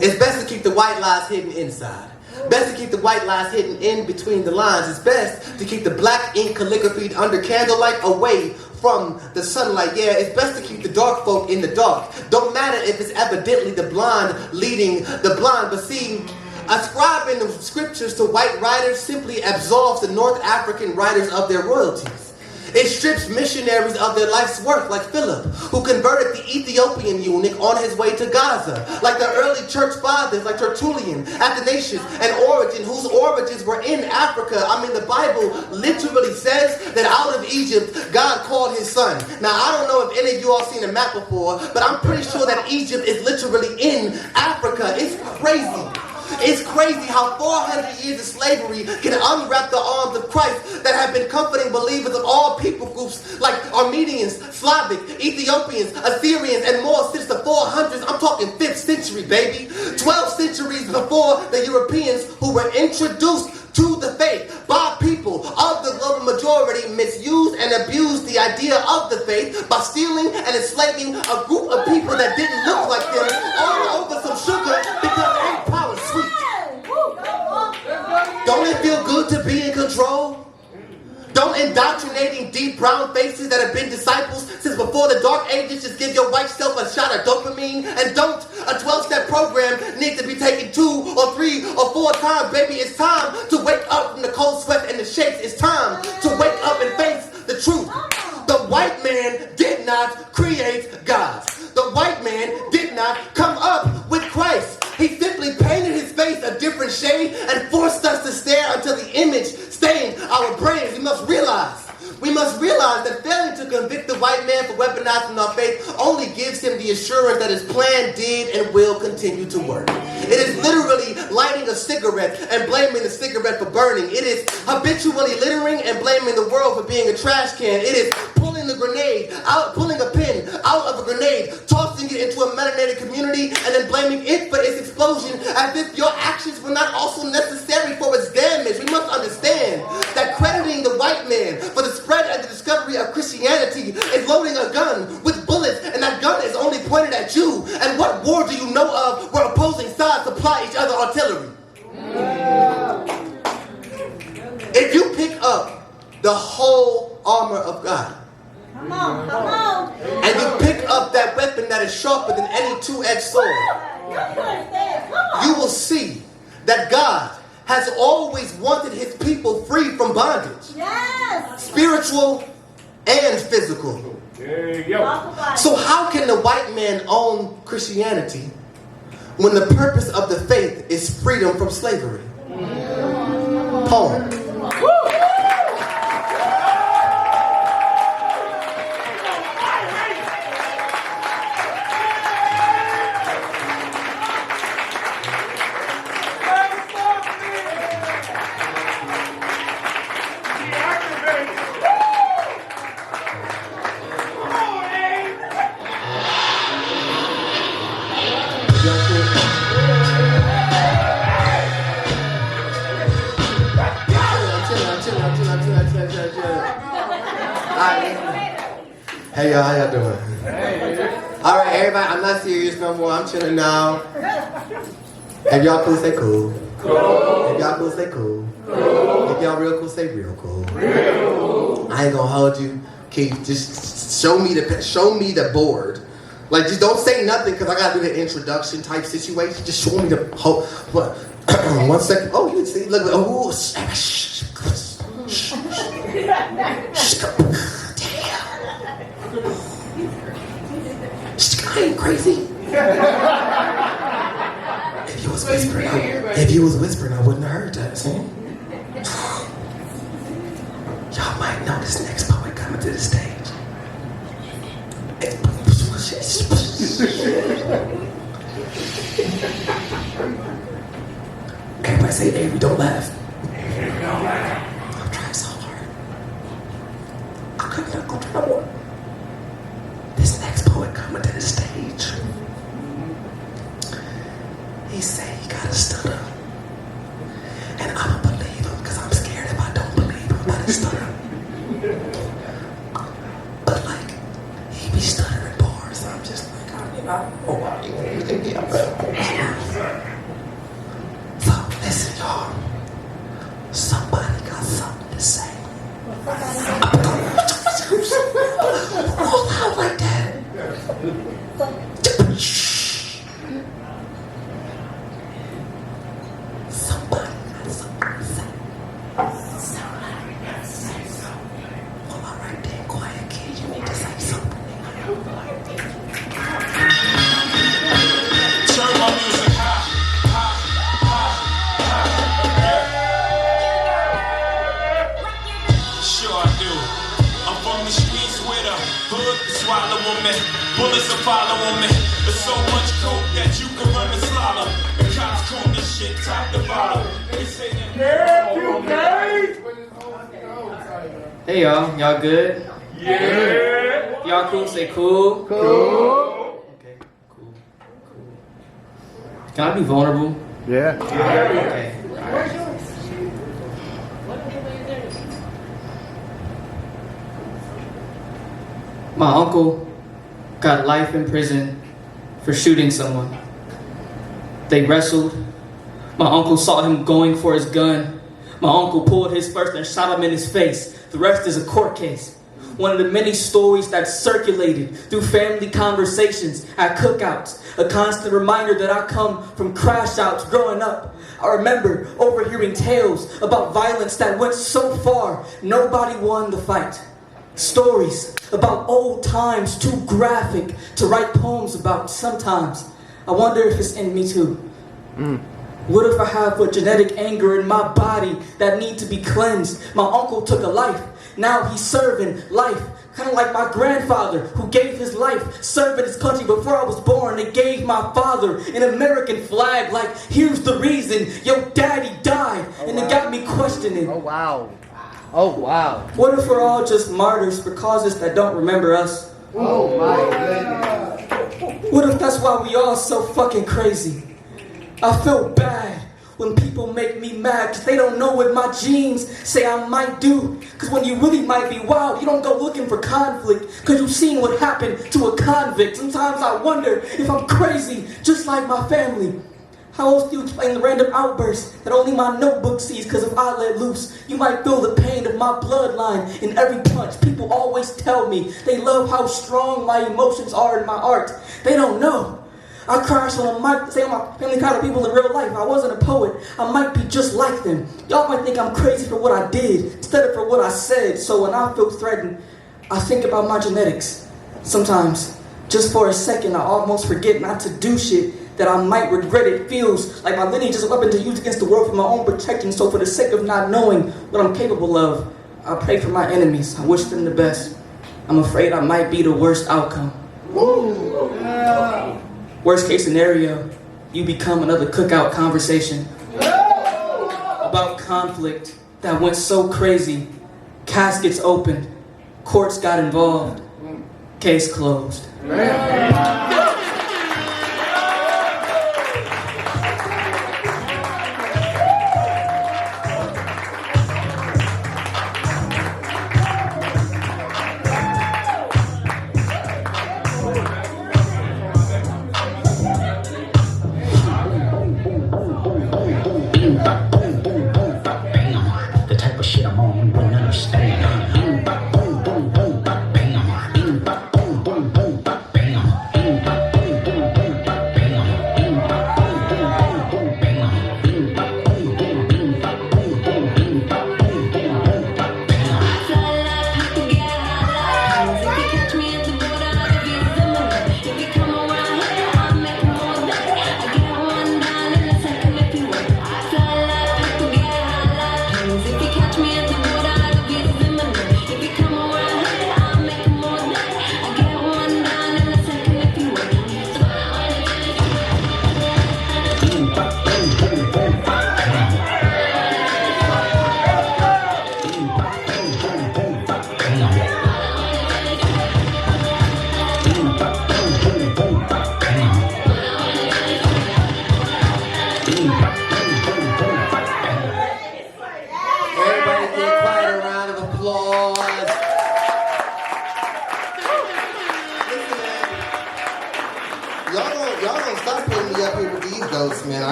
It's best to keep the white lies hidden inside. Best to keep the white lies hidden in between the lines. It's best to keep the black ink calligraphy under candlelight away from the sunlight. Yeah, it's best to keep the dark folk in the dark. Don't matter if it's evidently the blind leading the blind. But see, ascribing the scriptures to white writers simply absolves the North African writers of their royalties. It strips missionaries of their life's work, like Philip, who converted the Ethiopian eunuch on his way to Gaza, like the early church fathers, like Tertullian, Athanasius, and Origen, whose origins were in Africa. I mean, the Bible literally says that out of Egypt, God called his son. Now, I don't know if any of you all seen a map before, but I'm pretty sure that Egypt is literally in Africa. It's crazy. It's crazy how 400 years of slavery can unwrap the arms of Christ that have been comforting believers of all people groups like Armenians, Slavic, Ethiopians, Assyrians, and more since the 400s. I'm talking 5th century, baby. 12 centuries before the Europeans who were introduced to the faith by people of the global majority misused and abused the idea of the faith by stealing and enslaving a group of people that didn't look like them all over some sugar because ain't power sweet. Don't it feel good to be in control? Don't indoctrinating deep brown faces that have been disciples since before the dark ages just give your white self a shot of dopamine? And don't a 12-step program need to be taken 2 or 3 or 4 times? Baby, it's time to wake up from the cold sweat and the shakes. It's time to wake up and face the truth. The white man did not create God. The white man did not come up with Christ. He simply painted his face a different shade and forced us to stare until the image stained our brains. We must realize that failing to convict the white man for weaponizing our faith only gives him the assurance that his plan did and will continue to work. It is literally lighting a cigarette and blaming the cigarette for burning. It is habitually littering and blaming the world for being a trash can. It is pulling a pin out of a grenade, tossing it into a melanated community, and then blaming it for its explosion as if your actions were not also necessary for its damage. We must understand that crediting the white man for the spread and the discovery of Christianity is loading a gun with bullets, and that gun is only pointed at you. And what war do you know of where opposing sides supply each other artillery? If you pick up the whole armor of God, come on, and you pick up that weapon that is sharper than any two-edged sword, you will see that God has always wanted his people free from bondage. Yes. Spiritual and physical. So how can the white man own Christianity when the purpose of the faith is freedom from slavery? Poem. Hey y'all, how y'all doing? All right, everybody, I'm not serious no more. I'm chilling now. If y'all cool, say cool. If y'all cool, say cool. If y'all real cool, say real cool. I ain't gonna hold you. Keith, just show me the board. Like, just don't say nothing because I gotta do the introduction type situation. Just show me the whole. What? 1 second. Oh, you can see. Look. Oh, I ain't crazy. If you was whispering, I wouldn't have heard that. See? Y'all might know this next poet coming to the stage. Everybody say, Avery, don't laugh. Avery, don't laugh. I'm trying so hard. I couldn't go try more. This next poet coming to the stage, he said he got a stutter. And I'ma believe him because I'm scared if I don't believe him about his stutter. But like, he be stuttering bars. I'm just like, So listen, y'all. Somebody got something to say. Roll out like that. Somebody got something to say. Somebody got to say something. Well, all right. swallow on me. Bullets are following me. There's so much coke that you can run and swallow. The cops call this shit top to bottom. They say that. Hey y'all good? Yeah. Y'all cool? Say cool. Cool. Okay, cool. Can I be vulnerable? Yeah. Okay. My uncle got life in prison for shooting someone. They wrestled. My uncle saw him going for his gun. My uncle pulled his first and shot him in his face. The rest is a court case. One of the many stories that circulated through family conversations at cookouts. A constant reminder that I come from crash outs growing up. I remember overhearing tales about violence that went so far, nobody won the fight. Stories about old times too graphic to write poems about sometimes. I wonder if it's in me too. What if I have a genetic anger in my body that need to be cleansed? My uncle took a life. Now he's serving life. Kind of like my grandfather who gave his life serving his country before I was born. They gave my father an American flag like, here's the reason your daddy died. And it got me questioning. Oh, wow. Oh, wow. What if we're all just martyrs for causes that don't remember us? Oh, my goodness. What if that's why we all so fucking crazy? I feel bad when people make me mad because they don't know what my genes say I might do. Because when you really might be wild, you don't go looking for conflict because you've seen what happened to a convict. Sometimes I wonder if I'm crazy, just like my family. How else do you explain the random outbursts that only my notebook sees because if I let loose, you might feel the pain of my bloodline in every punch. People always tell me they love how strong my emotions are in my art. They don't know. I crash on a mic, say my family kind of people in real life. I wasn't a poet. I might be just like them. Y'all might think I'm crazy for what I did instead of for what I said. So when I feel threatened, I think about my genetics. Sometimes, just for a second, I almost forget not to do shit that I might regret. It feels like my lineage is a weapon to use against the world for my own protection. So for the sake of not knowing what I'm capable of, I pray for my enemies. I wish them the best. I'm afraid I might be the worst outcome. Ooh. Yeah. Worst case scenario, you become another cookout conversation about conflict that went so crazy. Caskets opened, courts got involved, case closed.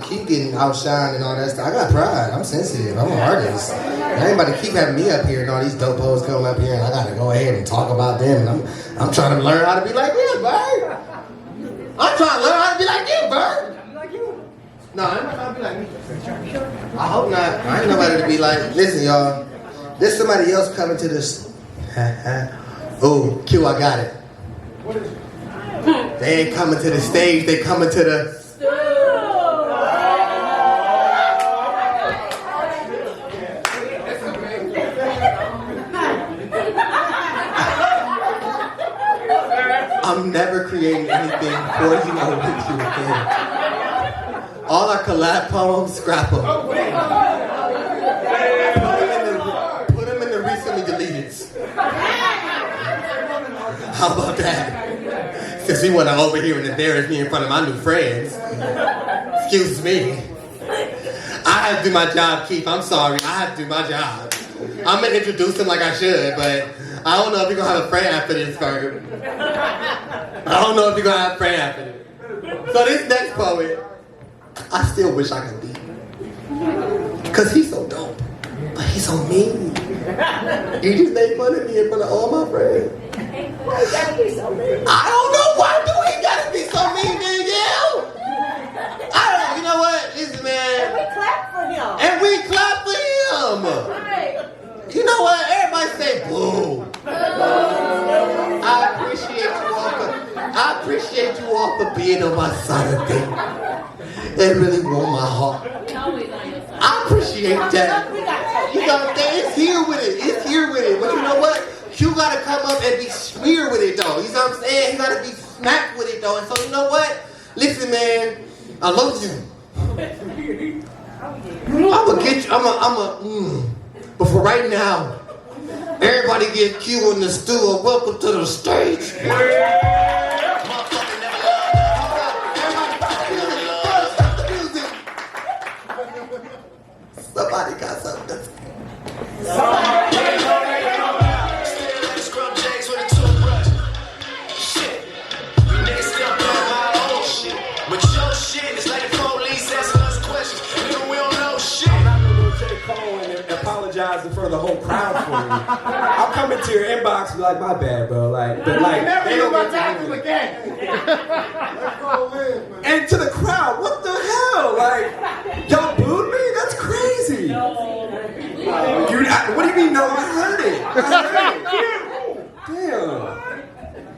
Keep getting outshined and all that stuff. I got pride. I'm sensitive. I'm an artist. I ain't about to keep having me up here and all these dope hoes come up here and I gotta go ahead and talk about them. And I'm trying to learn how to be like this, Bird. I'm trying to learn how to be like you, Bird. No, I'm not trying to be like me. I hope not. I ain't nobody to be like. Listen, y'all. There's somebody else coming to this. Oh, Q, I got it. What is it? They ain't coming to the stage. They coming to the. I'm never creating anything for you or with you again. All our collab poems, scrap them. Put them in the recently deleted. How about that? Since we want to over here and embarrass me in front of my new friends. Excuse me. I have to do my job, Keith. I'm sorry. I have to do my job. I'm going to introduce him like I should, but I don't know if you're going to have a friend after this, Ferg. I don't know if you're going to have a friend after this. So this next poet, I still wish I could beat him. Because he's so dope. But he's so mean. He just made fun of me in front of all my friends. Why you gotta be so mean? I don't know. Why do he gotta be so mean, Danielle? You know what? Listen, man. And we clap for him. And we clap for him. Right. You know what? Everybody say boo. I appreciate you all for being on my side of things. It really warmed my heart. I appreciate that. You know what I'm saying? It's here with it. It's here with it. But you know what? You gotta come up and be smeared with it though. You know what I'm saying? You gotta be smacked with it though. And so you know what? Listen, man. I love you. I'ma get you. But for right now, everybody give Q in the stool. Welcome to the stage. Somebody got something to say. Apologizing for the whole crowd for me. I'll come into your inbox and be like, my bad, bro. Like, but like, they don't get to do it. And to the crowd, what the hell? Like, y'all booed me? That's crazy. What do you mean? No, I heard it. Damn.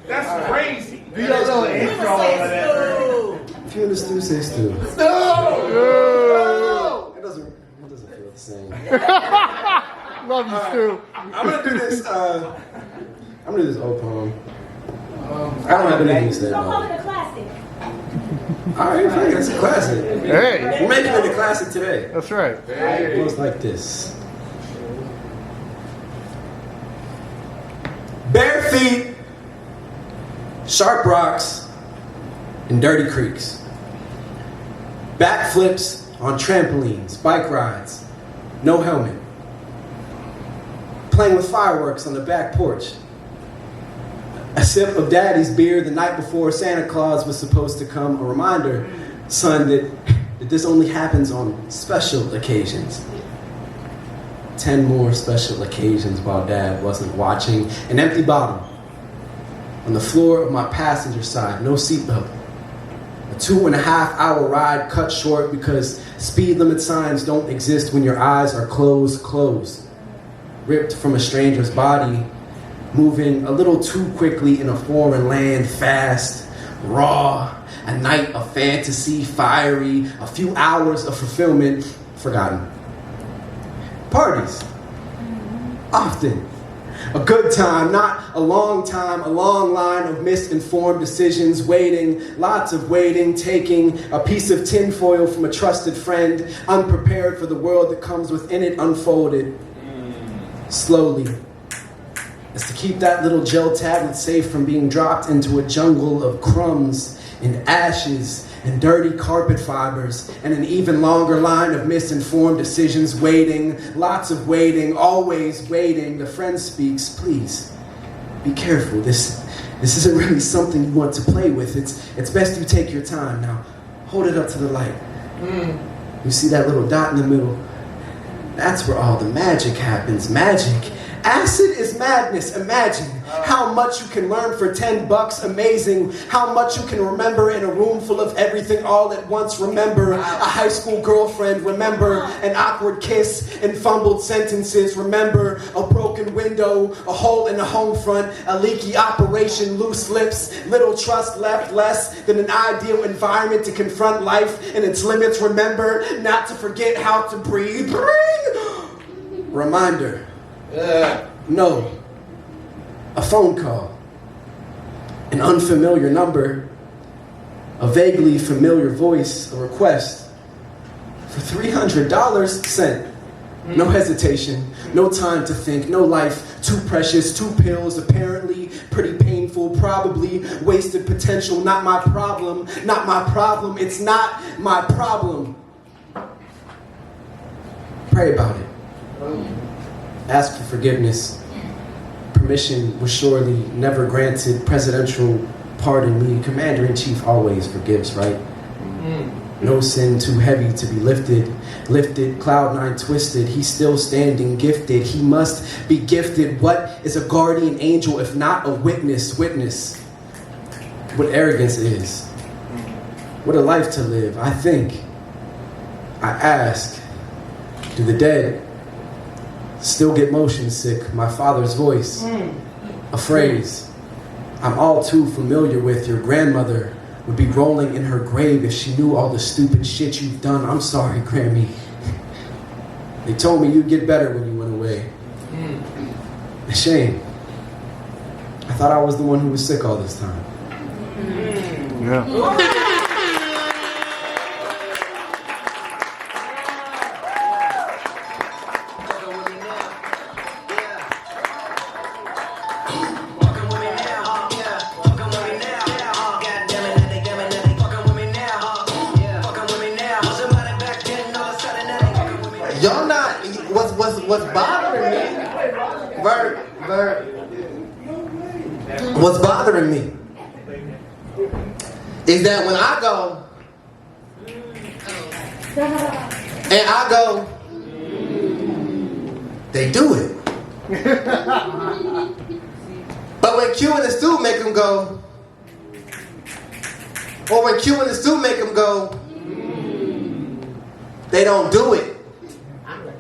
That's crazy. Do your little intro over there. If you in the stew, say stew. It doesn't feel the same. Love you, Stu. I'm gonna do this. I'm gonna do this old poem. I don't have anything to say about it. Call it a classic. All right, fine, that's a classic. Hey, we're making it a classic today. That's right. It goes like this. Bare feet, sharp rocks, and dirty creeks. Backflips on trampolines, bike rides, no helmet. Playing with fireworks on the back porch. A sip of daddy's beer the night before Santa Claus was supposed to come. A reminder, son, that this only happens on special occasions. 10 more special occasions while dad wasn't watching. An empty bottle on the floor of my passenger side, no seatbelt. A 2.5-hour ride cut short because speed limit signs don't exist when your eyes are closed. Ripped from a stranger's body, moving a little too quickly in a foreign land, fast, raw, a night of fantasy, fiery, a few hours of fulfillment, forgotten. Parties, often. A good time, not a long time, a long line of misinformed decisions, waiting, lots of waiting, taking a piece of tinfoil from a trusted friend, unprepared for the world that comes within it, unfolded. Slowly, as to keep that little gel tablet safe from being dropped into a jungle of crumbs and ashes and dirty carpet fibers and an even longer line of misinformed decisions, waiting, lots of waiting, always waiting. The friend speaks, please, be careful. This isn't really something you want to play with. It's best you take your time. Now, hold it up to the light. You see that little dot in the middle? That's where all the magic happens. Magic. Acid is madness. Imagine how much you can learn for $10. Amazing. How much you can remember in a room full of everything all at once. Remember a high school girlfriend. Remember an awkward kiss and fumbled sentences. Remember a broken window, a hole in the home front, a leaky operation, loose lips, little trust left, less than an ideal environment to confront life and its limits. Remember not to forget how to breathe. Reminder. No. A phone call. An unfamiliar number, a vaguely familiar voice, a request for $300 sent. No hesitation, no time to think, no life, too precious, 2 pills, apparently pretty painful, probably wasted potential, not my problem, not my problem, it's not my problem. Pray about it. Ask for forgiveness. Permission was surely never granted. Presidential pardon me. Commander-in-Chief always forgives, right? No sin too heavy to be lifted. Lifted, cloud 9 twisted. He's still standing, gifted. He must be gifted. What is a guardian angel if not a witness? Witness what arrogance is. What a life to live. I think, I ask, do the dead still get motion sick? My father's voice, a phrase I'm all too familiar with. Your grandmother would be rolling in her grave if she knew all the stupid shit you've done. I'm sorry, Grammy. They told me you'd get better when you went away. A shame. I thought I was the one who was sick all this time. Yeah. What's bothering me, what's bothering me is that when I go and I go, they do it. But when Q and the Stu make them go, or when Q and the Stu make them go, they don't do it.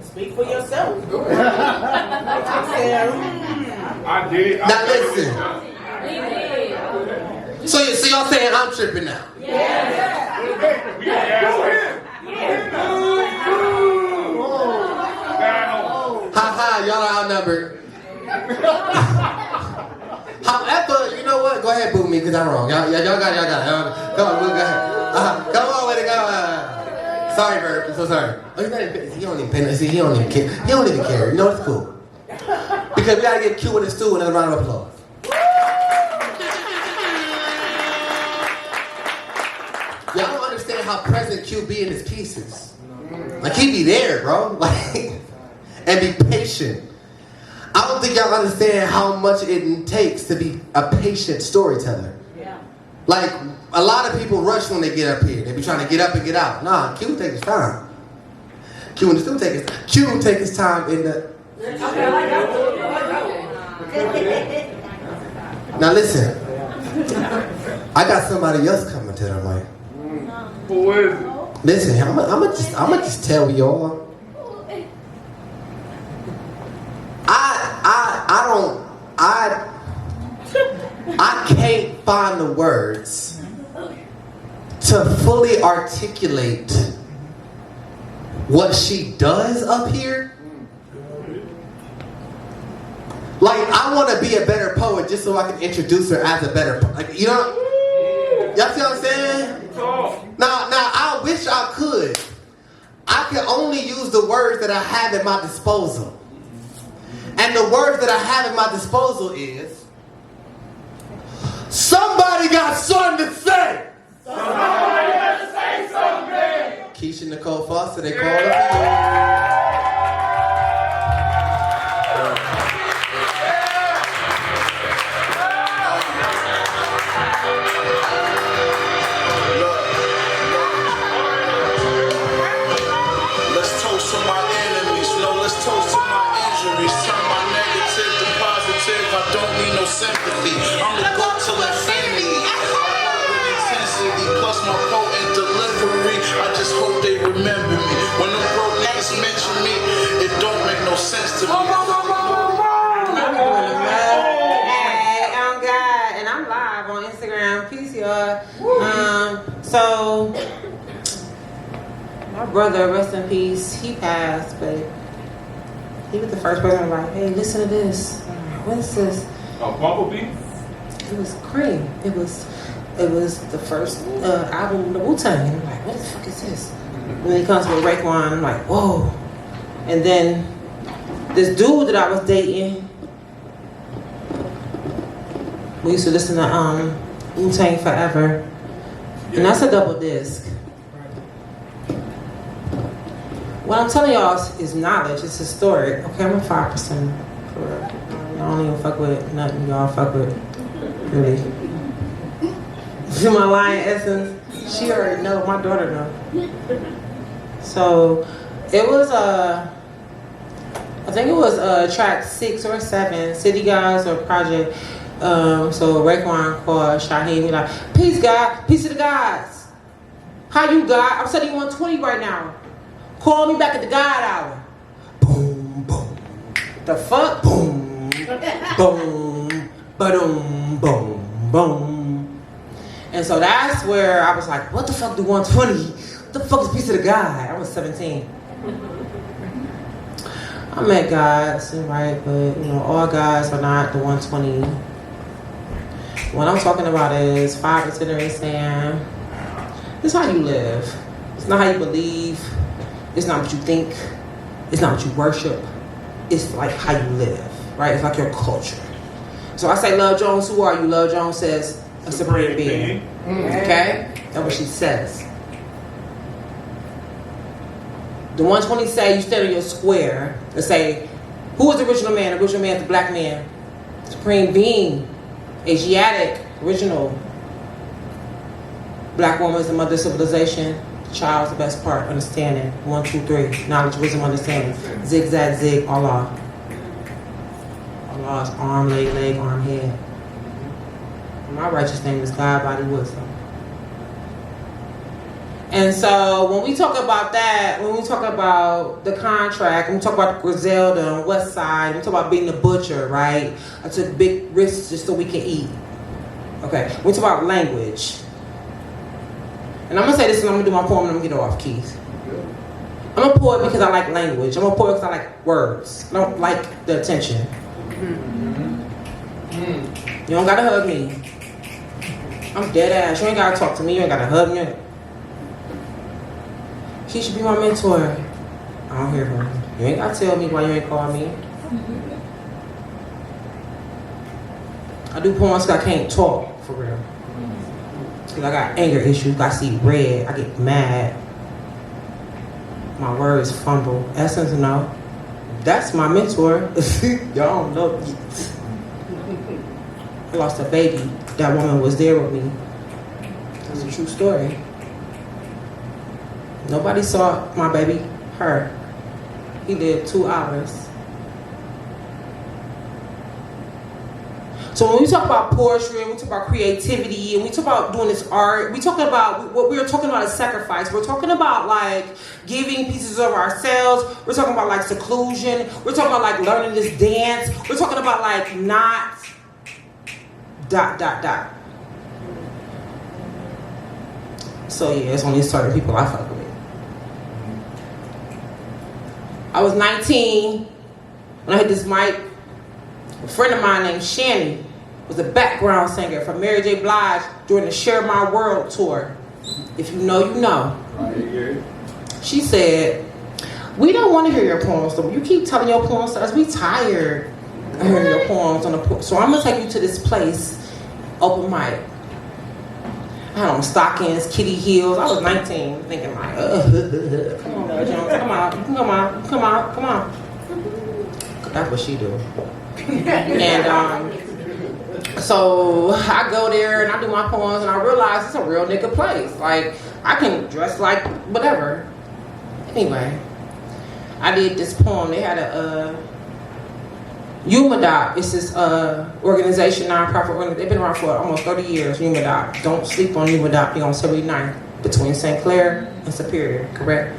Speak for yourself. I did. Now listen. So y'all saying I'm tripping now? Ha, y'all are outnumbered. However, you know what? Go ahead, boo me, because I'm wrong. Y'all got it. Come on, boo, go ahead. Come on, way to go. Sorry, Bert. I'm so sorry. Oh, he don't even pay. See, he don't even care. He don't even care. You know, it's cool. Because we gotta give Q and the Stu another round of applause. Y'all don't understand how present Q be in his pieces. Like, he be there, bro. Like, and be patient. I don't think y'all understand how much it takes to be a patient storyteller. Yeah. Like, a lot of people rush when they get up here. They be trying to get up and get out. Nah, Q take his time. Q and the Stu take his time. Q take his time in the... Now listen. I got somebody else coming to the mic. Who is it? Listen, I'm just tell y'all. I can't find the words to fully articulate what she does up here. Like, I want to be a better poet just so I can introduce her as a better poet. Like, you know? Y'all see what I'm saying? Now, I wish I could. I can only use the words that I have at my disposal. And the words that I have at my disposal is, somebody got something to say. Somebody got to say something. Kisha, Nicole, Foster, they call her. Let's toast to my enemies. No, let's toast to my injuries. Turn my negative to positive. I don't need no sympathy. I'm the goat till infinity. I work with intensity, plus my potent delivery. I just hope they remember me. When the broke niggas mention me, it don't make no sense to me. Hey, I'm God, and I'm live on Instagram. Peace, y'all. So my brother, rest in peace, he passed, but he was the first person like, hey, listen to this. What is this? Bumblebee? Cream. It was the first album, the Wu-Tang. And I'm like, what the fuck is this? And then he comes with Raekwon. I'm like, whoa. And then this dude that I was dating, we used to listen to Wu-Tang Forever. And that's a double disc. What I'm telling y'all is knowledge. It's historic. Okay, I'm a 5%. For real. Y'all don't even fuck with nothing. Y'all fuck with really. My lion essence. She already know. My daughter know. So it was I think it was track 6 or 7, City Guys or Project. So Raekwon called Shamin, like, peace God, peace to the gods. How you God? I'm studying 120 right now. Call me back at the God hour. Boom, boom. The fuck? Boom, boom, ba-doom, boom, boom. And so that's where I was like, what the fuck do 120? What the fuck is peace to the God? I was 17. I met gods, right? But, you know, all gods are not the 120. What I'm talking about is 5 itinerary saying, this is how you live. It's not how you believe. It's not what you think. It's not what you worship. It's like how you live, right? It's like your culture. So I say, Love Jones, who are you? Love Jones says, a supreme being. Okay? That's what she says. The 120 say, you stand in your square and say, who is the original man? The original man is the black man. Supreme being. Asiatic, original. Black woman is the mother of civilization. Child is the best part. Understanding. 1, 2, 3. Knowledge, wisdom, understanding. Zigzag, zig, Allah. Allah is arm, leg, arm, head. My righteous name is God, body, wisdom. And so when we talk about that, when we talk about the contract, when we talk about the Griselda on West Side, we talk about being the butcher, right? I took big risks just so we can eat. Okay, we talk about language. And I'm gonna say this and I'm gonna do my poem and I'm gonna get off, Keith. I'm a poet because I like language. I'm a poet because I like words. I don't like the attention. You don't gotta hug me. I'm dead ass. You ain't gotta talk to me. You ain't gotta hug me. Kisha be my mentor. I don't hear her. You ain't gotta tell me why you ain't call me. I do poems because I can't talk, for real. Because I got anger issues. I see red. I get mad. My words fumble. Essence, no. That's my mentor. Y'all don't know. I lost a baby. That woman was there with me. That's a true story. Nobody saw my baby, her. He lived 2 hours. So when we talk about poetry and we talk about creativity and we talk about doing this art, we talking about what we're talking about is sacrifice. We're talking about like giving pieces of ourselves. We're talking about like seclusion. We're talking about like learning this dance. We're talking about like not ... So yeah, it's only certain people I fuck with. I was 19 when I hit this mic. A friend of mine named Shamin was a background singer for Mary J. Blige during the Share My World tour. If you know, you know. She said, we don't want to hear your poems. So you keep telling your poems to us. We tired of hearing your poems on the so I'm going to take you to this place, open mic. I had on stockings, kitty heels. I was 19, thinking like, come on, Lil Jones, come on. That's what she do. And so I go there and I do my poems and I realize it's a real nigga place. Like, I can dress like whatever. Anyway, I did this poem. They had a UMADOP. It's this organization, nonprofit organization. They've been around for almost 30 years, UMADOP. Don't sleep on UMADOP. They're on 79th between St. Clair and Superior, correct?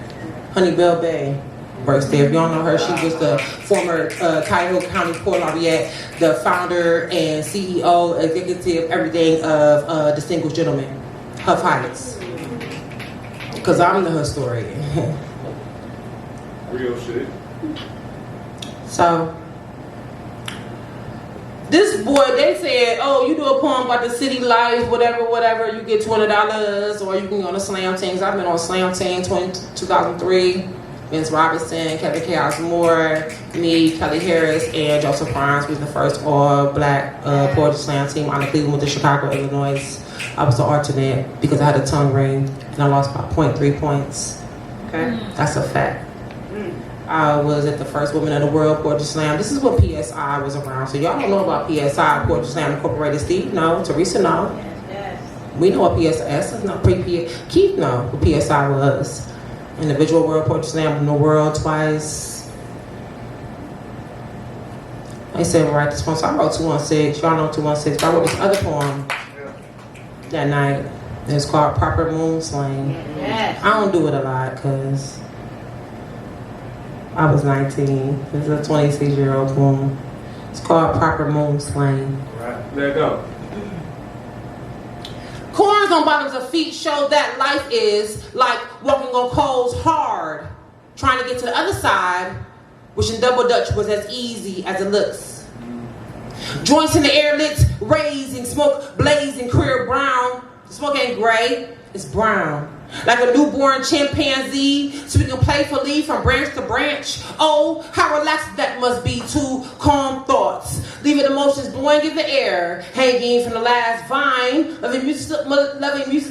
Honeybell Bay. Works there. If you don't know her, she was the former Cuyahoga County Port Laureate, the founder and CEO, executive, everything of Distinguished Gentleman, Huff Heights. Because I'm the historian. Real shit. So, this boy, they said, oh, you do a poem about the city life, whatever, you get $20, or you can go on the Slam teams. I've been on Slam team 2003. Vince Robinson, Kevin Chaos Moore, me, Kelly Harris, and Joseph Barnes. We was the first all-black poetry slam team out of Cleveland to Chicago, Illinois. I was the alternate because I had a tongue ring, and I lost by 0.3 points. Okay, that's a fact. I was at the first Women in the World Poetry Slam. This is when PSI was around, so y'all don't know about PSI, Poetry Slam Incorporated. Steve, no. Teresa, no. We know what PSI is. Not Keith, no. What PSI was. Individual World Poetry Slam in the world twice. I said, write this poem. So I wrote 216. Y'all know 216. But I wrote this other poem that night. It's called Proper Moon Slang. I don't do it a lot because I was 19. It's a 26-year-old poem. It's called Proper Moon Slang. All right, let it go. Corns on bottoms of feet show that life is like walking on coals hard, trying to get to the other side, wishing double dutch was as easy as it looks. Joints in the air lit, raising, smoke blazing, clear brown. The smoke ain't gray, it's brown. Like a newborn chimpanzee, speaking playfully from branch to branch. Oh, how relaxed that must be to calm thoughts, leaving emotions blowing in the air, hanging from the last vine, loving music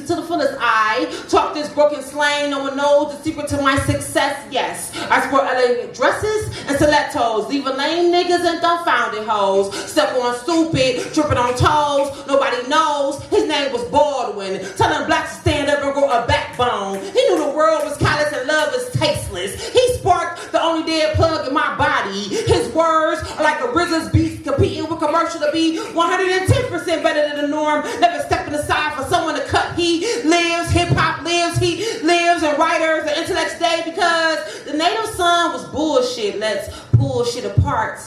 to the fullest. I talk this broken slang, no one knows the secret to my success. Yes, I sport elegant dresses and stilettos, leaving lame niggas and dumbfounded hoes, step on stupid, tripping on toes. Nobody knows his name was Baldwin, telling blacks to stand up and grow a backbone. He knew the world was callous and love is tasteless. He sparked the only dead plug in my body. His words are like a RZA's beat competing with commercial to be 110% better than the norm. Never stepping aside for someone to cut. He lives, hip hop lives, he lives, and writers and intellects day because the native son was bullshit. Let's pull shit apart.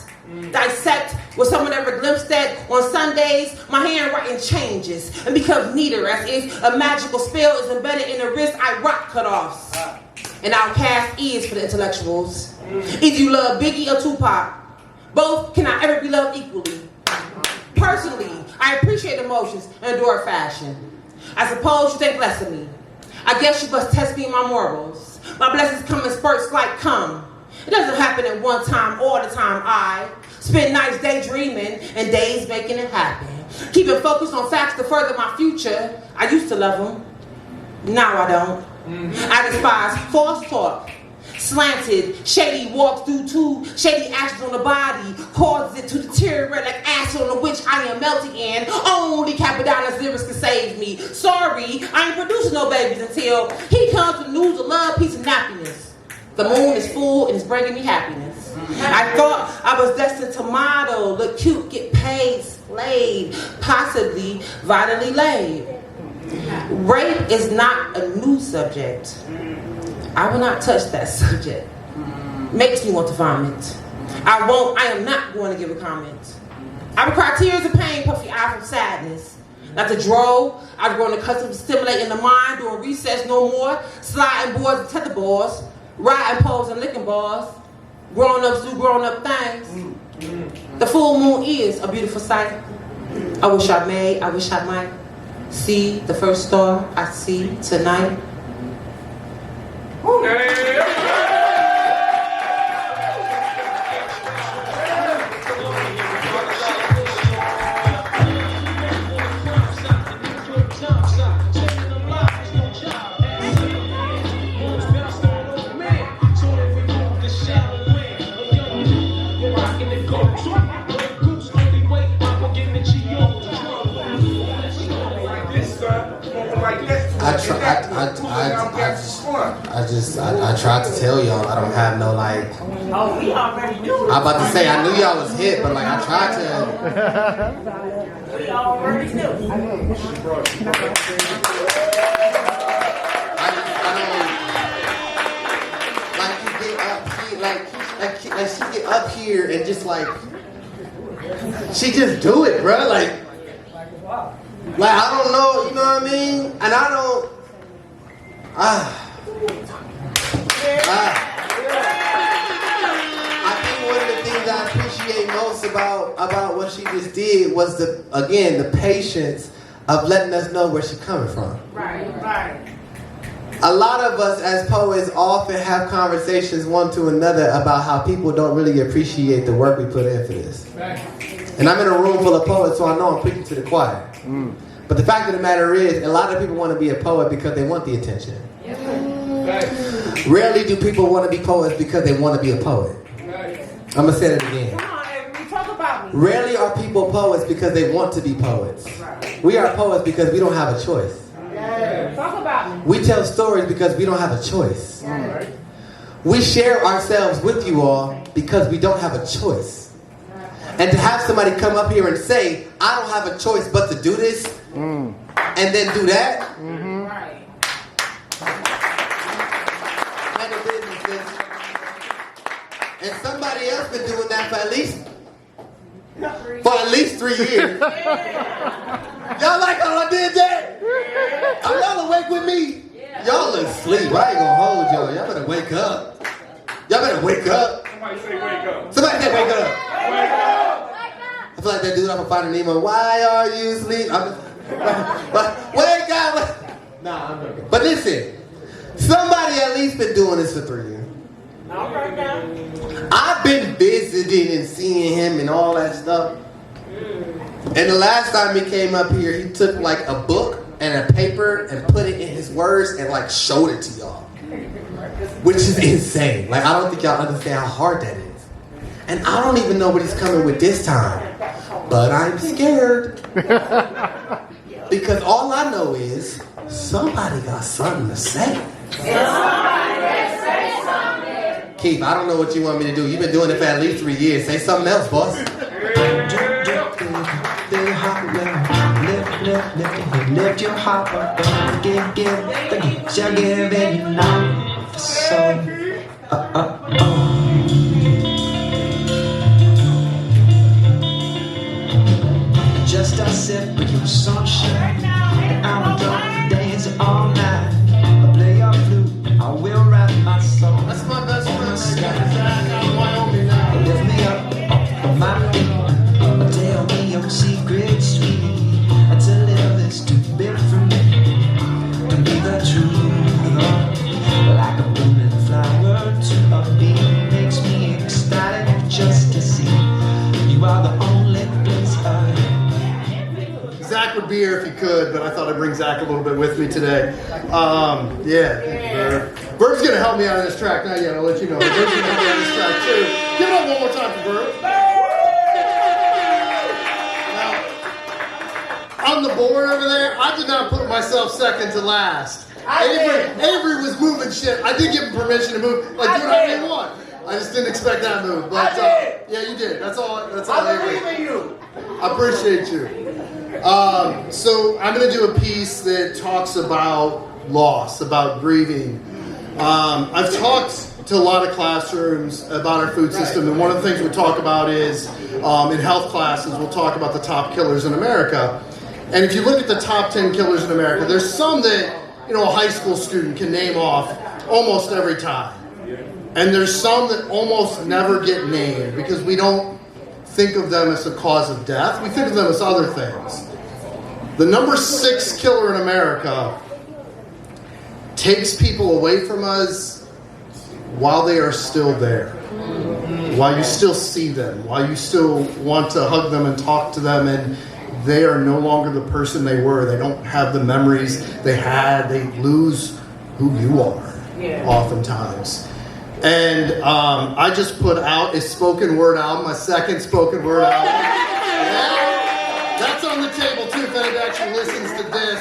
Dissect what someone ever glimpsed at on Sundays. My handwriting changes and becomes neater as if a magical spell is embedded in the wrist I rock cutoffs. And Outcast is for the intellectuals. Either you love Biggie or Tupac, both cannot ever be loved equally. Personally, I appreciate emotions and adore fashion. I suppose you think less of me. I guess you must test me in my morals. My blessings come in spurts like cum. It doesn't happen at one time all the time. I spend nights daydreaming and days making it happen. Keeping focused on facts to further my future. I used to love them. Now I don't. I despise false talk. Slanted, shady walks due to shady actions on the body causes it to deteriorate like acid on the which I am melting in. Only Capadonna's lyrics can save me. Sorry, I ain't producing no babies until he comes with news of love, peace, and happiness. The moon is full and it's bringing me happiness. I thought I was destined to model, look cute, get paid, slayed, possibly vitally laid. Rape is not a new subject. I will not touch that subject. Makes me want to vomit. I am not going to give a comment. I would cry tears of pain, puffy eye from sadness. Not to droll, I've grown accustomed to stimulating the mind, doing recess no more, sliding boards and tether balls, riding poles and licking balls. Grown-ups do grown-up things. The full moon is a beautiful sight. I wish I might see the first star I see tonight. I tried to tell y'all I don't have no like. Oh, we already knew. I'm about to say I knew y'all was hit, but like I tried to. We already knew. Like you get up here, like she get up here and just like she just do it, bro. Like I don't know, you know what I mean? And I don't. I think one of the things I appreciate most about what she just did was the patience of letting us know where she's coming from. Right. A lot of us as poets often have conversations one to another about how people don't really appreciate the work we put in for this. And I'm in a room full of poets, so I know I'm preaching to the choir. But the fact of the matter is, a lot of people want to be a poet because they want the attention. Rarely do people want to be poets because they want to be a poet. I'm going to say that again. Come on, Avery, talk about me. Rarely are people poets because they want to be poets. We are poets because we don't have a choice. Talk about me. We tell stories because we don't have a choice. We share ourselves with you all because we don't have a choice. And to have somebody come up here and say, I don't have a choice but to do this, and then do that, and somebody else been doing that for at least 3 years. Y'all like how I did that? Are y'all awake with me? Y'all asleep. I ain't gonna hold y'all. Y'all better wake up. Y'all better wake up. Somebody say wake up. Somebody say wake up. Wake up. I feel like that dude off of Finding Nemo. Why are you asleep? But wake up. Nah, I'm joking. But listen, somebody at least been doing this for 3 years. All right now. I've been visiting and seeing him and all that stuff. And the last time he came up here, he took like a book and a paper and put it in his words and like showed it to y'all. Which is insane. Like, I don't think y'all understand how hard that is. And I don't even know what he's coming with this time. But I'm scared. Because all I know is somebody got something to say. Keith, I don't know what you want me to do. You've been doing it for at least 3 years. Say something else, boss. Lift your heart up, give, shall give it now. So, just a sip of your sunshine, and I'm done dancing all night. I play your flute, I will write my song. That's my best friend, Zach out of Wyoming now. Lift me up on my feet, tell me your secret, sweetie. To live is too big for me to be the truth. Like a blooming flower to a bee makes me ecstatic just to see you are the only place Zach would be here if he could, but I thought I'd bring Zach a little bit with me today. Verb's gonna help me out on this track. Not yet, I'll let you know. Verb's gonna help me on this track too. Give it up one more time for Verb. On the board over there, I did not put myself second to last. Avery was moving shit. I did give him permission to move. Like, do whatever you want. I just didn't expect that move. But yeah, you did. That's all. I believe in you. I appreciate you. So I'm gonna do a piece that talks about loss, about grieving. I've talked to a lot of classrooms about our food system, and one of the things we talk about is in health classes, we'll talk about the top killers in America. And if you look at the top 10 killers in America, there's some that, a high school student can name off almost every time. And there's some that almost never get named because we don't think of them as the cause of death. We think of them as other things. The number 6 killer in America takes people away from us while they are still there. While you still see them. While you still want to hug them and talk to them, and they are no longer the person they were. They don't have the memories they had. They lose who you are, oftentimes. And I just put out a spoken word album, my second spoken word album. That's on the table too, if anybody actually listens to this.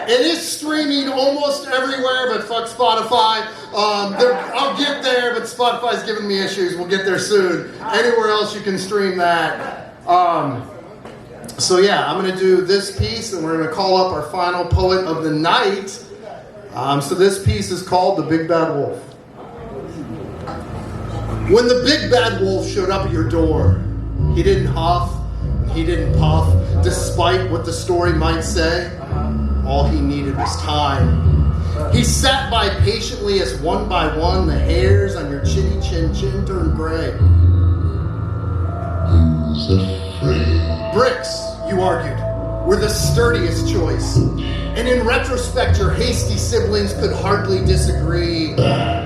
It is streaming almost everywhere, but fuck Spotify. I'll get there, but Spotify's giving me issues. We'll get there soon. Anywhere else you can stream that. So yeah, I'm going to do this piece, and we're going to call up our final poet of the night. So this piece is called The Big Bad Wolf. When the big bad wolf showed up at your door, he didn't huff, he didn't puff, despite what the story might say. All he needed was time. He sat by patiently as one by one the hairs on your chinny chin turned gray. Bricks, you argued, were the sturdiest choice. And in retrospect, your hasty siblings could hardly disagree.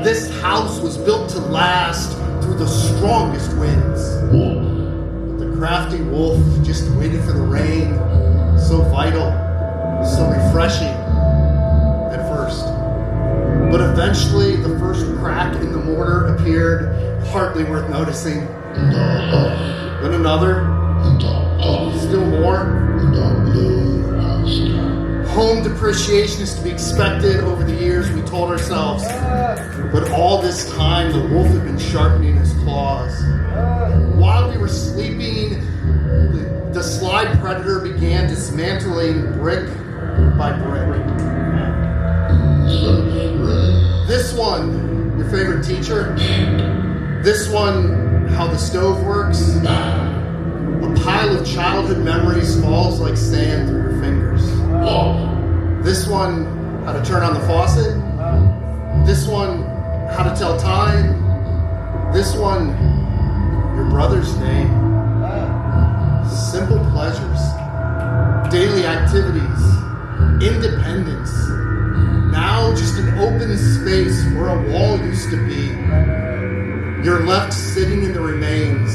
This house was built to last through the strongest winds. But the crafty wolf just waited for the rain, so vital, so refreshing at first. But eventually, the first crack in the mortar appeared, hardly worth noticing. Then another, still more. Home depreciation is to be expected over the years, we told ourselves. But all this time, the wolf had been sharpening his claws. While we were sleeping, the sly predator began dismantling brick by brick. This one, your favorite teacher. This one, how the stove works. A pile of childhood memories falls like sand through your fingers. This one, how to turn on the faucet. This one, how to tell time. This one, your brother's name. Simple pleasures, daily activities, independence. Now just an open space where a wall used to be. You're left sitting in the remains.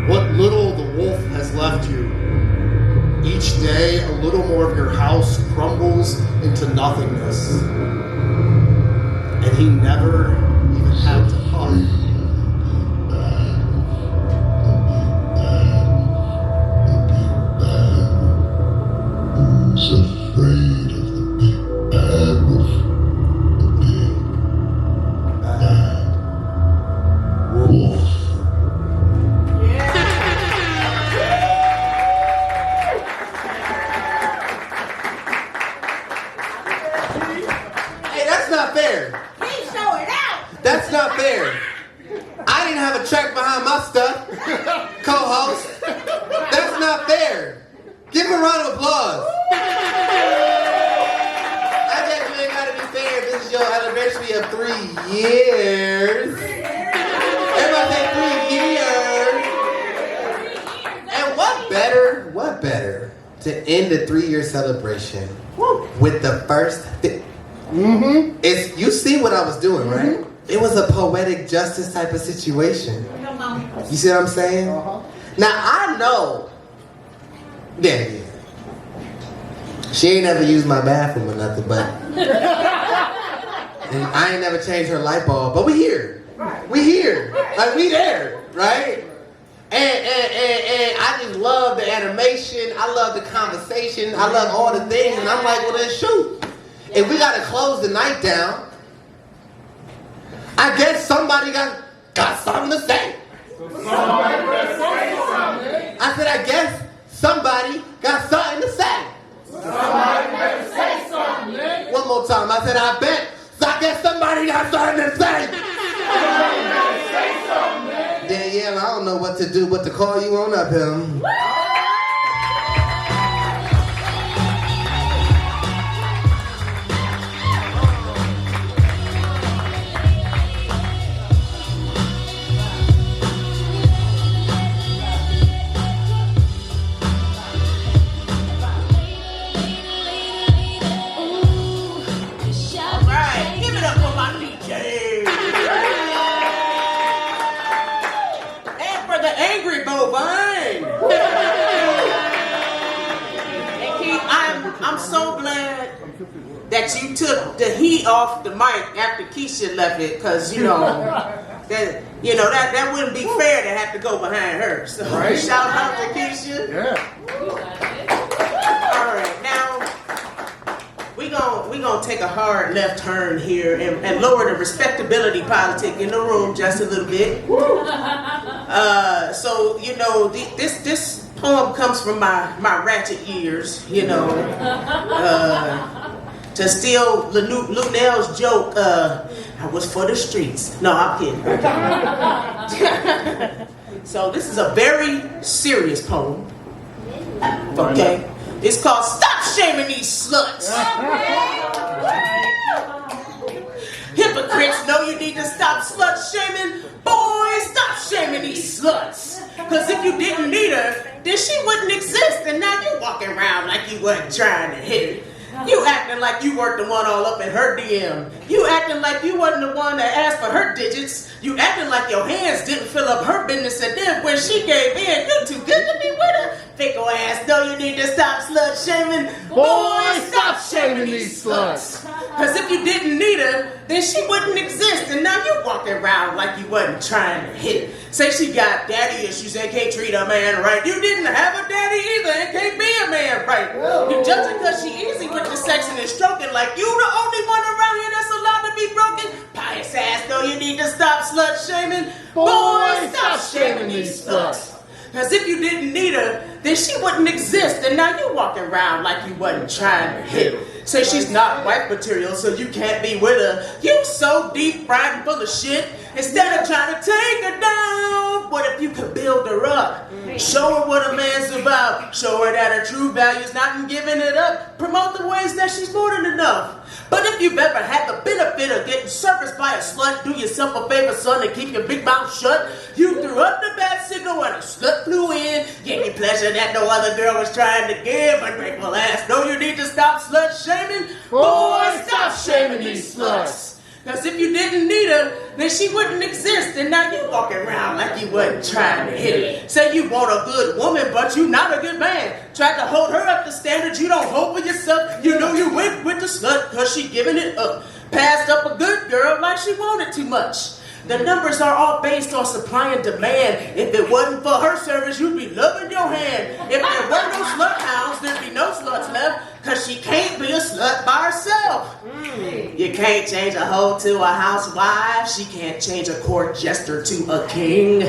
What little the wolf has left you. Each day, a little more of your house crumbles into nothingness. And he never even had to hug. Who's afraid of the big bad wolf? The big bad wolf. That's not fair. I didn't have a track behind my stuff, co-host. That's not fair. Give him a round of applause. I definitely ain't gotta be fair. This is your anniversary of 3 years. Everybody say 3 years. And what better to end the 3-year celebration with the first It's, you see what I was doing, right? It was a poetic justice type of situation. You see what I'm saying? Now, I know. Yeah. She ain't never used my bathroom or nothing, but. And I ain't never changed her light bulb, but we here. We here. Like, we there, right? And I just love the animation. I love the conversation. I love all the things. And I'm like, well, then shoot. If we gotta close the night down, I guess somebody got something to say. I said, I guess somebody got something to say. Somebody better say something, man. One more time. I said, I guess somebody got something to say. Somebody better say something, man. Danielle, I don't know what to do but to call you on up here. That you took the heat off the mic after Kisha left it, because that wouldn't be fair to have to go behind her. So right. Shout out to Kisha. Yeah. All right, now we gonna take a hard left turn here and lower the respectability politic in the room just a little bit. So this poem comes from my ratchet years, to steal Lunell's joke, I was for the streets. No, I'm kidding. So this is a very serious poem. Okay? It's called Stop Shaming These Sluts. Hypocrites know you need to stop slut shaming. Boys, stop shaming these sluts. Cause if you didn't need her, then she wouldn't exist. And now you walking around like you wasn't trying to hit her. You acting like you weren't the one all up in her DM. You acting like you wasn't the one that asked for her digits. You acting like your hands didn't fill up her business, and then when she gave in, you too good to be with her. Fickle ass, no, you need to stop slut shaming. Boy, stop shaming these sluts. Cause if you didn't need her, then she wouldn't exist, and now you walking around like you wasn't trying to hit her. Say she got daddy issues and can't treat a man right. You didn't have a daddy either and can't be a man right. You judge her cause she easy with the sexing and stroking like you the only one around here that's allowed to be broken. Pious ass, no, you need to stop slut shaming. Boy, stop shaming these sluts. Cause if you didn't need her, then she wouldn't exist, and now you walking around like you wasn't trying to hit her. Say she's not wife material, so you can't be with her. You so deep fried and full of shit. Instead of trying to take her down, what if you could build her up? Show her what a man's about. Show her that her true value is not in giving it up. Promote the ways that she's more than enough. But if you've ever had the benefit of getting serviced by a slut, do yourself a favor, son, and keep your big mouth shut. You threw up the bad signal and a slut flew in. Gave me pleasure that no other girl was trying to give. Ungrateful ass, no, you need to stop slut shaming. Boy, stop shaming these sluts. Cause if you didn't need her, then she wouldn't exist, and now you walking around like you wasn't trying to hit her. Say you want a good woman, but you not a good man. Tried to hold her up to standards you don't hold for yourself. You know you went with the slut cause she giving it up. Passed up a good girl like she wanted too much. The numbers are all based on supply and demand. If it wasn't for her service, you'd be loving your hand. If there were no slut hounds, there'd be no sluts left, cause she can't be a slut by herself. You can't change a hoe to a housewife. She can't change a court jester to a king.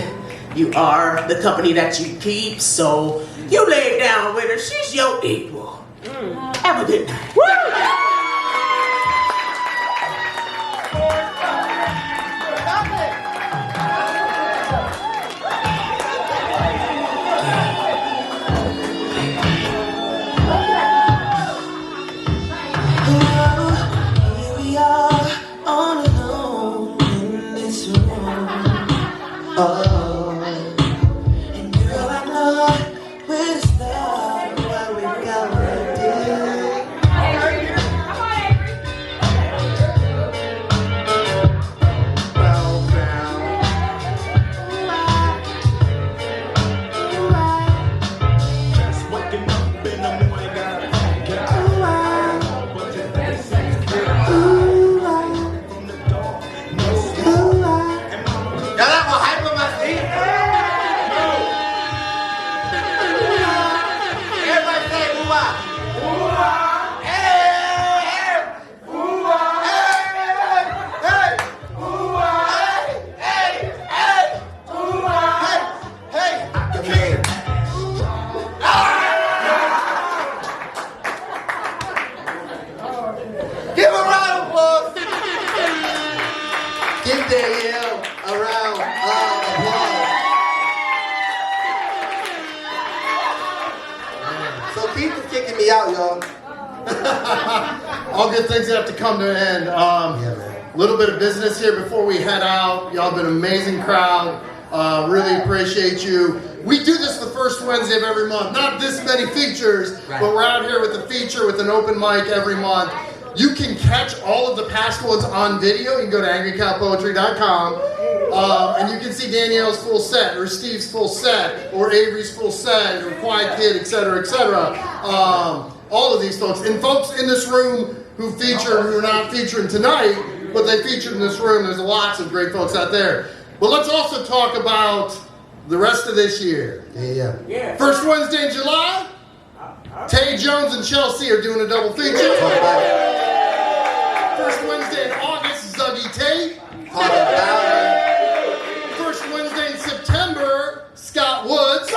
You are the company that you keep, so you lay down with her. She's your equal. Have a good night. And girl, I know where to start, what we gotta do. Just waking up in the morning, gotta get Y'all not gonna hype on my seat? Everybody say ooh-ah. Ooh-ah. Hey. Ooh-ah. Hey. Ooh-ah. Hey. Ooh-ah. Hey. Come here. Give a round of applause. Give Danielle a round of applause. So Keith is kicking me out, y'all. All good things have to come to an end. Little bit of business here before we head out. Y'all been an amazing crowd. Really appreciate you. We do this the first Wednesday of every month. Not this many features, but we're out here with a feature with an open mic every month. You can catch all of the past ones on video. You can go to angrycowpoetry.com and you can see Danielle's full set, or Steve's full set, or Avery's full set, or QuietKid, etc., etc. All of these folks. And folks in this room who feature, who are not featuring tonight, but they featured in this room. There's lots of great folks out there. But let's also talk about the rest of this year. Yeah. First Wednesday in July, Tay Jones and Chelsea are doing a double feature. First Wednesday in August, Zuggy Tate. First Wednesday in September, Scott Woods. I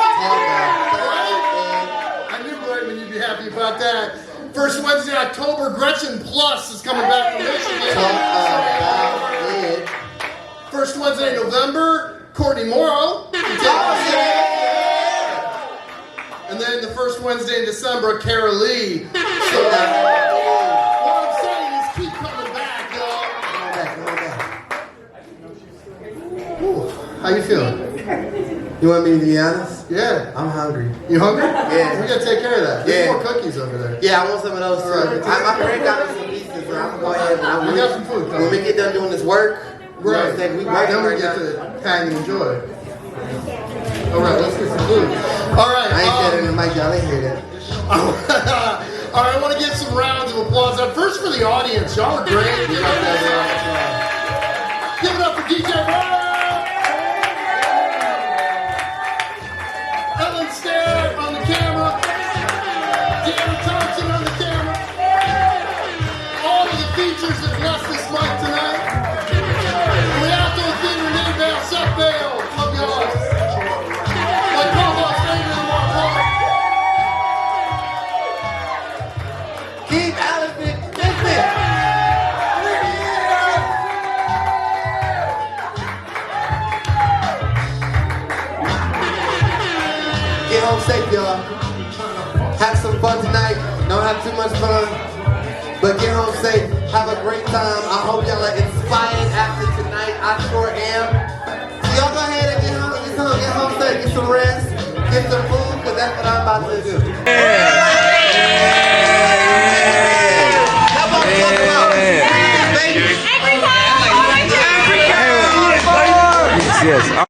knew Brightman, you'd be happy about that. First Wednesday in October, Gretchen Plus is coming back from Michigan. First Wednesday in November, Courtney Morrow. And then the first Wednesday in December, Kara Lee. So what I'm saying is keep coming back, y'all. Come on back. Ooh, how you feeling? You want me to be honest? Yeah. I'm hungry. You hungry? Yeah. We gotta take care of that. There's more cookies over there. Yeah, I want some of those too. All right. My friend got me some pieces, so I'm gonna go ahead and We got some food. when we get done doing this work, Right. then we Then we right get now. to hang and enjoy. All right, let's get some food. All right. I ain't said it in the mic, y'all ain't hear that. All right, I want to get some rounds of applause. First for the audience. Y'all are great. Give it up for DJ Brown. Ellen Stair on the camera. Deanna Thompson on the camera. All of the features that bless this mic tonight. The outdoor theater in Annabelle, Seth Bale. Love y'all. My co-host, Avery, more applause. Keep Allison, Dixon. Get home safe, y'all. Have some fun tonight. Don't have too much fun, but get home safe. Have a great time. I hope y'all are inspired after tonight. I sure am. So y'all go ahead and get home safe. Get some rest. Get some food, because that's what I'm about to do. Yes.